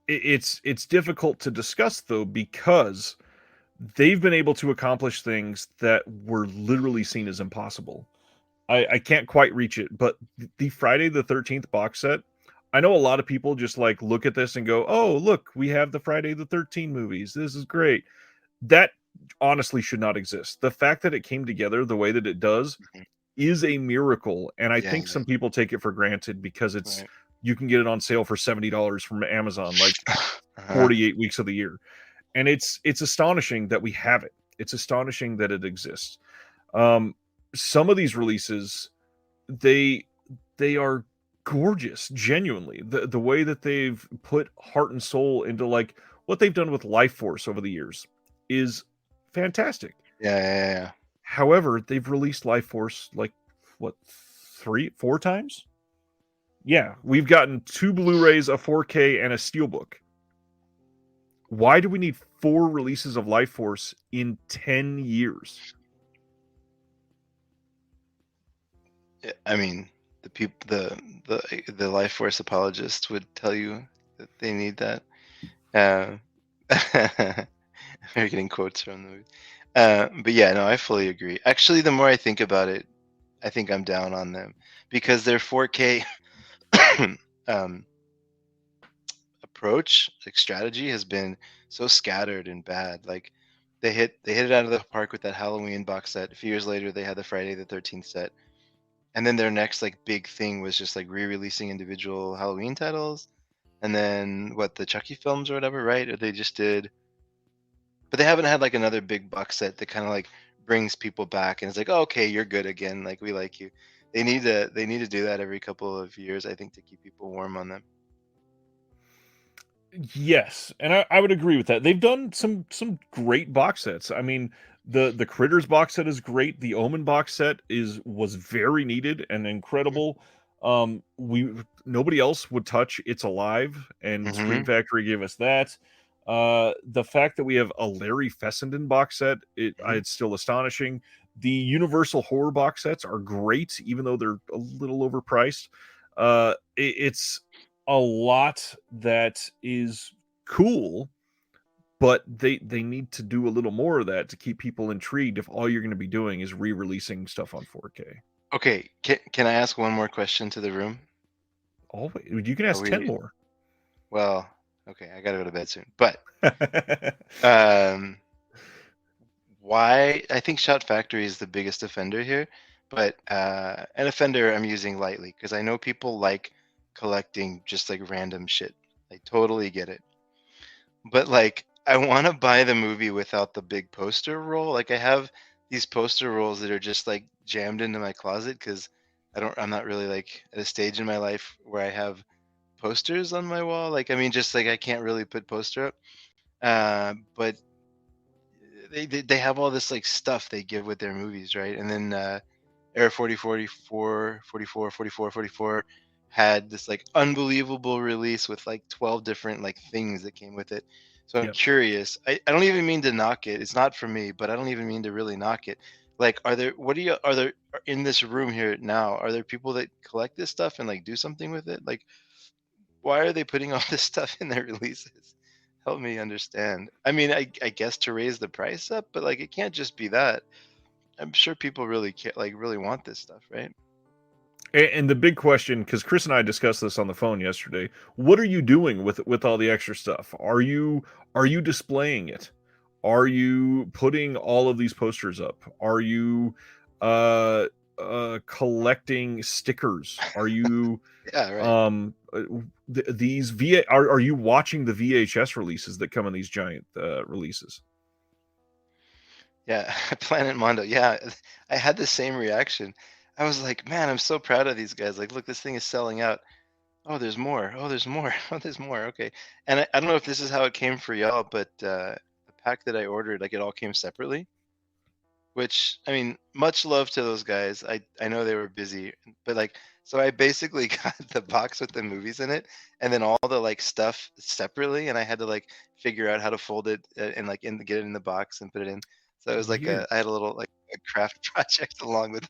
it's difficult to discuss though because they've been able to accomplish things that were literally seen as impossible. I can't quite reach it, but the Friday the 13th box set, I know a lot of people just like look at this and go, "Oh, look, we have the Friday the 13th movies. This is great." That honestly should not exist. The fact that it came together the way that it does mhm, is a miracle, and I yeah, think yeah, some people take it for granted because it's right. you can get it on sale for $70 from Amazon like Uh-huh. 48 weeks of the year. And it's astonishing that we have it. It's astonishing that it exists. Um, some of these releases, they they are gorgeous, genuinely. The way that they've put heart and soul into like what they've done with Life Force over the years is fantastic. Yeah, yeah, yeah. However, they've released Life Force like what 4 times? Yeah, we've gotten 2 Blu-rays, a 4K, and a Steelbook. Why do we need 4 releases of Life Force in 10 years? I mean, the people, the life force apologists would tell you that they need that. Uh, We're getting quotes from the movie. But yeah, no, I fully agree. Actually, the more I think about it, I think I'm down on them because their 4K um, approach, like strategy, has been so scattered and bad. Like they hit it out of the park with that Halloween box set. A few years later, they had the Friday the 13th set, and then their next like big thing was just like re-releasing individual Halloween titles, and then what, the Chucky films or whatever, right? Or they just did, but they haven't had like another big box set that kind of like brings people back and it's like, oh, okay, you're good again, like we like you. They need to do that every couple of years, I think, to keep people warm on them. Yes, and I would agree with that. They've done some great box sets. I mean, the Critters box set is great. The Omen box set was very needed and incredible. We Nobody else would touch It's Alive, and Scream Mm-hmm. Factory gave us that. The fact that we have a Larry Fessenden box set, Hmm. it's still astonishing. The Universal horror box sets are great, even though they're a little overpriced. It's a lot that is cool, but they need to do a little more of that to keep people intrigued if all you're going to be doing is re-releasing stuff on 4K. Okay, can I ask one more question to the room? Always, you can Are ask 10 we, more. well, okay, I gotta go to bed soon. But um, why I think Shout Factory is the biggest offender here, but an offender I'm using lightly because I know people like collecting just like random shit. I totally get it. But like I want to buy the movie without the big poster roll. Like I have these poster rolls that are just like jammed into my closet because I'm not really like at a stage in my life where I have posters on my wall. Like I mean just like I can't really put poster up. But they have all this like stuff they give with their movies, right? And then Air 40, 44, 44, 44, 44 had this like unbelievable release with like 12 different like things that came with it. So I'm Yep. curious. I don't even mean to knock it. It's not for me, but I don't even mean to really knock it. Like, are there in this room here now, are there people that collect this stuff and like do something with it? Like, why are they putting all this stuff in their releases? Help me understand. I mean, I guess to raise the price up, but like it can't just be that. I'm sure people really care, like really want this stuff, right? And the big question, because Chris and I discussed this on the phone yesterday, what are you doing with all the extra stuff? Are you displaying it? Are you putting all of these posters up? Are you uh collecting stickers? Are you Yeah, right. um uh, these VA are you watching the VHS releases that come in these giant releases? Yeah, Planet Mondo. Yeah, I had the same reaction. I was like, man, I'm so proud of these guys. Like, look, this thing is selling out. Oh, there's more. Oh, there's more. Oh, there's more. Okay. And I don't know if this is how it came for y'all, but pack that I ordered, like it all came separately. Which, I mean, much love to those guys. I know they were busy, but like, so I basically got the box with the movies in it, and then all the like stuff separately, and I had to like figure out how to fold it and like get it in the box and put it in. So it was like Weird. I had a little like a craft project along with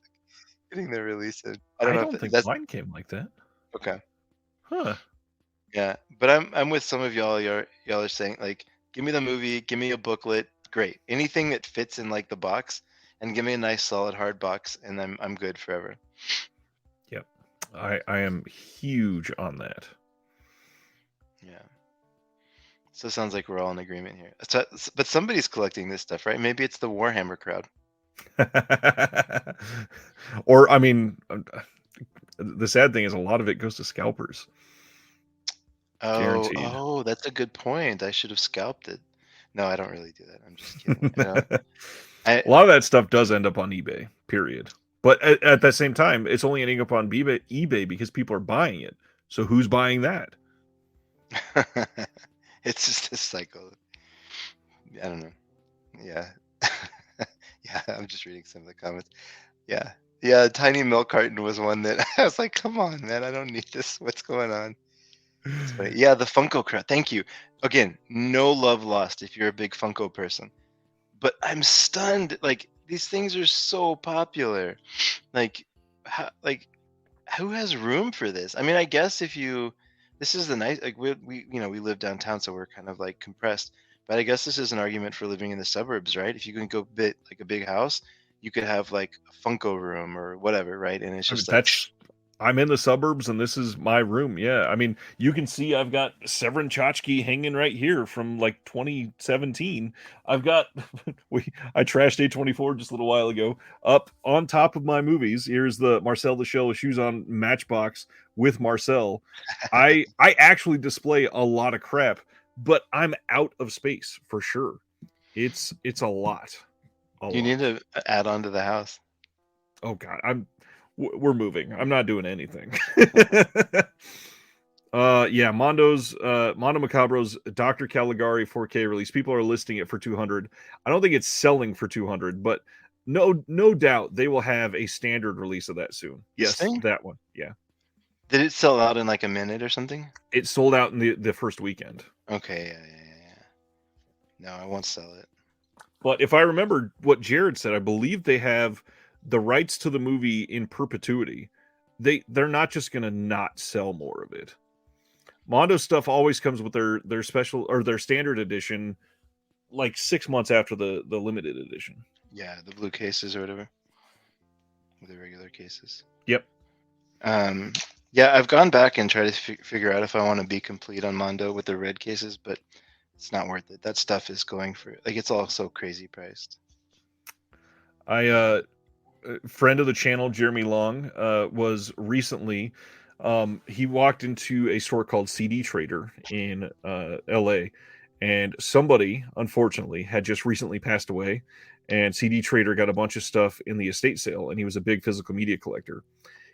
getting the release in. I don't I know if don't think that's mine came like that. okay. Huh. Yeah, but I'm with some of y'all. Y'all are saying like, give me the movie, give me a booklet, great. Anything that fits in like the box, and give me a nice solid hard box, and I'm good forever. Yep. I am huge on that. Yeah. So it sounds like we're all in agreement here. So, but somebody's collecting this stuff, right? Maybe it's the Warhammer crowd. Or I mean, the sad thing is a lot of it goes to scalpers. Guaranteed. Oh, that's a good point. I should have scalped it. No, I don't really do that. I'm just kidding. I don't. A lot of that stuff does end up on eBay, period. But at the same time, it's only ending up on eBay because people are buying it. So who's buying that? It's just a cycle. I don't know. Yeah. Yeah, I'm just reading some of the comments. Yeah. Yeah, tiny milk carton was one that I was like, come on, man, I don't need this. What's going on? That's funny. Yeah, the Funko crowd. Thank you. Again, no love lost if you're a big Funko person. But I'm stunned. Like, these things are so popular. Like, who has room for this? I mean, I guess if you, this is the nice, like we live downtown, so we're kind of like compressed. But I guess this is an argument for living in the suburbs, right? If you can go bit like a big house, you could have like a Funko room or whatever, right? And it's I mean, just like, I'm in the suburbs and this is my room. Yeah. I mean, you can see I've got Severin Tchotchke hanging right here from like 2017. I've got I trashed A24 just a little while ago. Up on top of my movies, here's the Marcel the Shell with Shoes on Matchbox with Marcel. I actually display a lot of crap, but I'm out of space for sure. It's a lot. you need to add on to the house. Oh god, we're moving. I'm not doing anything. Yeah, Mondo Macabro's Dr. Caligari 4K release. People are listing it for 200. I don't think it's selling for 200, but no doubt they will have a standard release of that soon. This Yes, thing? that one. Yeah. Did it sell out in like a minute or something? It sold out in the first weekend. Okay, yeah. No, I won't sell it. But if I remember what Jared said, I believe they have the rights to the movie in perpetuity. They're not just going to not sell more of it. Mondo stuff always comes with their special or their standard edition like 6 months after the limited edition. Yeah, the blue cases or whatever. The regular cases. Yep. Yeah, I've gone back and tried to figure out if I want to be complete on Mondo with the red cases, but it's not worth it. That stuff is going for like it's all so crazy priced. Friend of the channel, Jeremy Long, was recently he walked into a store called CD Trader in LA, and somebody unfortunately had just recently passed away, and CD Trader got a bunch of stuff in the estate sale, and he was a big physical media collector.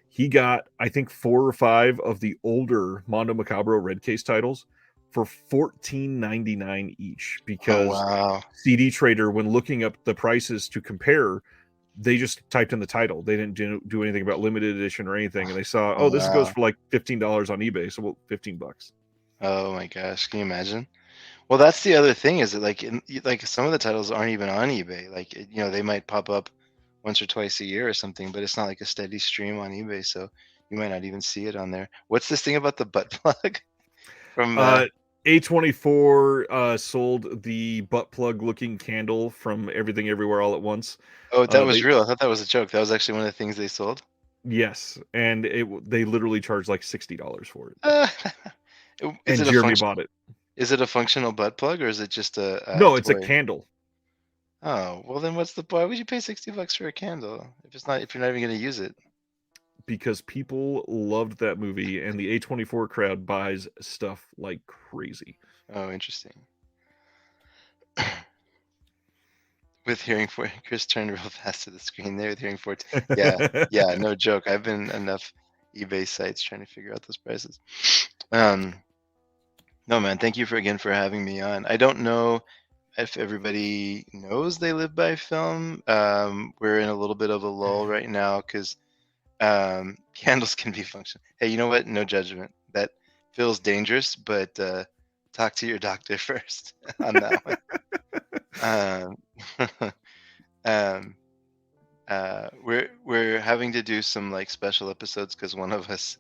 He got, I think, 4 or 5 of the older Mondo Macabro red case titles for $14.99 each because wow. CD Trader, when looking up the prices to compare, they just typed in the title. They didn't do anything about limited edition or anything, and they saw, oh, this goes for like $15 on eBay, so well, $15. Oh my gosh, can you imagine? Well, that's the other thing is that like some of the titles aren't even on eBay. Like they might pop up once or twice a year or something, but it's not like a steady stream on eBay, so you might not even see it on there. What's this thing about the butt plug? From A24 sold the butt plug looking candle from Everything Everywhere All at Once. oh, that was real. I thought that was a joke. That was actually one of the things they sold. Yes, and they literally charged like $60 for it. Is and it Jeremy bought it. Is it a functional butt plug or is it just a no? It's toy? a candle. Oh well, then why would you pay $60 for a candle if you're not even going to use it? Because people loved that movie, and the A24 crowd buys stuff like crazy. Oh, interesting. With hearing for Chris turned real fast to the screen there with hearing for yeah, no joke. I've been enough eBay sites trying to figure out those prices. No man, thank you again for having me on. I don't know if everybody knows they live by film. We're in a little bit of a lull right now because candles can be functional. Hey, you know what? No judgment. That feels dangerous, but talk to your doctor first on that one. Um, we're having to do some like special episodes because one of us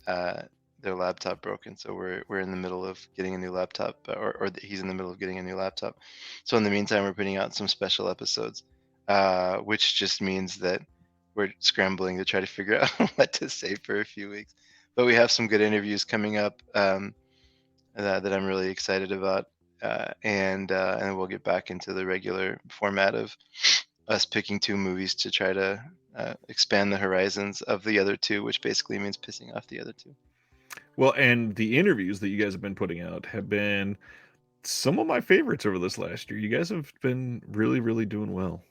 their laptop broken, so we're in the middle of getting a new laptop, or he's in the middle of getting a new laptop. So in the meantime, we're putting out some special episodes, which just means that we're scrambling to try to figure out what to say for a few weeks. But we have some good interviews coming up that I'm really excited about, and we'll get back into the regular format of us picking two movies to try to expand the horizons of the other two, which basically means pissing off the other two. Well, and the interviews that you guys have been putting out have been some of my favorites over this last year. You guys have been really, really doing well.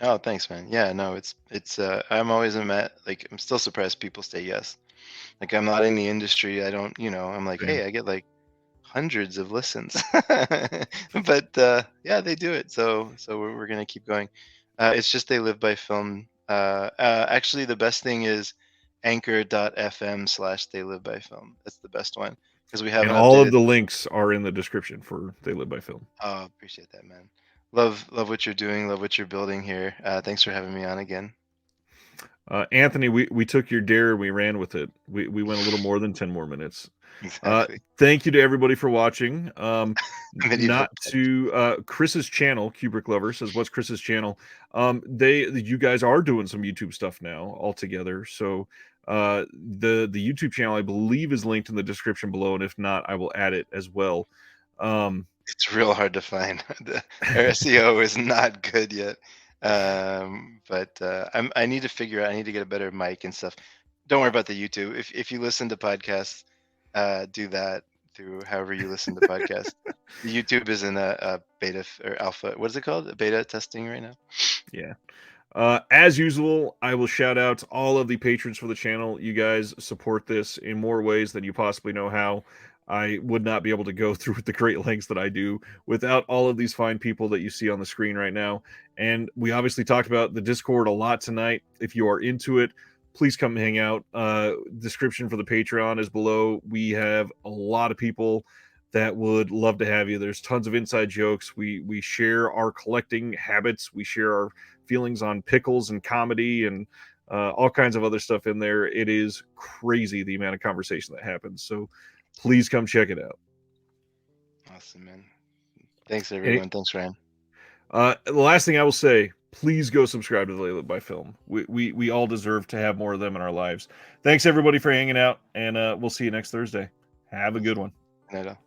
Oh, thanks, man. Yeah, no, it's I'm always like I'm still surprised people say yes. Like I'm not in the industry. I don't, I'm like, Same. hey, I get like hundreds of listens. But yeah, they do it. So we're gonna keep going. It's just they live by film. Actually, the best thing is anchor.fm/they live by film. That's the best one because we And haven't all of updated. the links are in the description for They Live by Film. Oh, appreciate that, man. Love what you're doing. Love what you're building here. Thanks for having me on again. Anthony, we took your dare and we ran with it. We went a little more than 10 more minutes. Exactly. Thank you to everybody for watching. Medieval. Not to Chris's channel, Kubrick Lover says, "What's Chris's channel?" You guys are doing some YouTube stuff now all together. So the YouTube channel, I believe, is linked in the description below, and if not, I will add it as well. It's real hard to find. Our SEO is not good yet. But I need to figure out. I need to get a better mic and stuff. Don't worry about the YouTube. If you listen to podcasts, do that through however you listen to podcasts. The YouTube is in a beta or alpha. What is it called? A beta testing right now. Yeah. As usual, I will shout out all of the patrons for the channel. You guys support this in more ways than you possibly know how. I would not be able to go through the great lengths that I do without all of these fine people that you see on the screen right now. And we obviously talked about the Discord a lot tonight. If you are into it, please come hang out. Description for the Patreon is below. We have a lot of people that would love to have you. There's tons of inside jokes. We share our collecting habits. We share our feelings on pickles and comedy and all kinds of other stuff in there. It is crazy the amount of conversation that happens. So please come check it out. Awesome, man. Thanks, everyone. Thanks, Ryan. The last thing I will say, please go subscribe to the Layla by Film. We all deserve to have more of them in our lives. Thanks, everybody, for hanging out, and we'll see you next Thursday. Have a good one. Good night, all.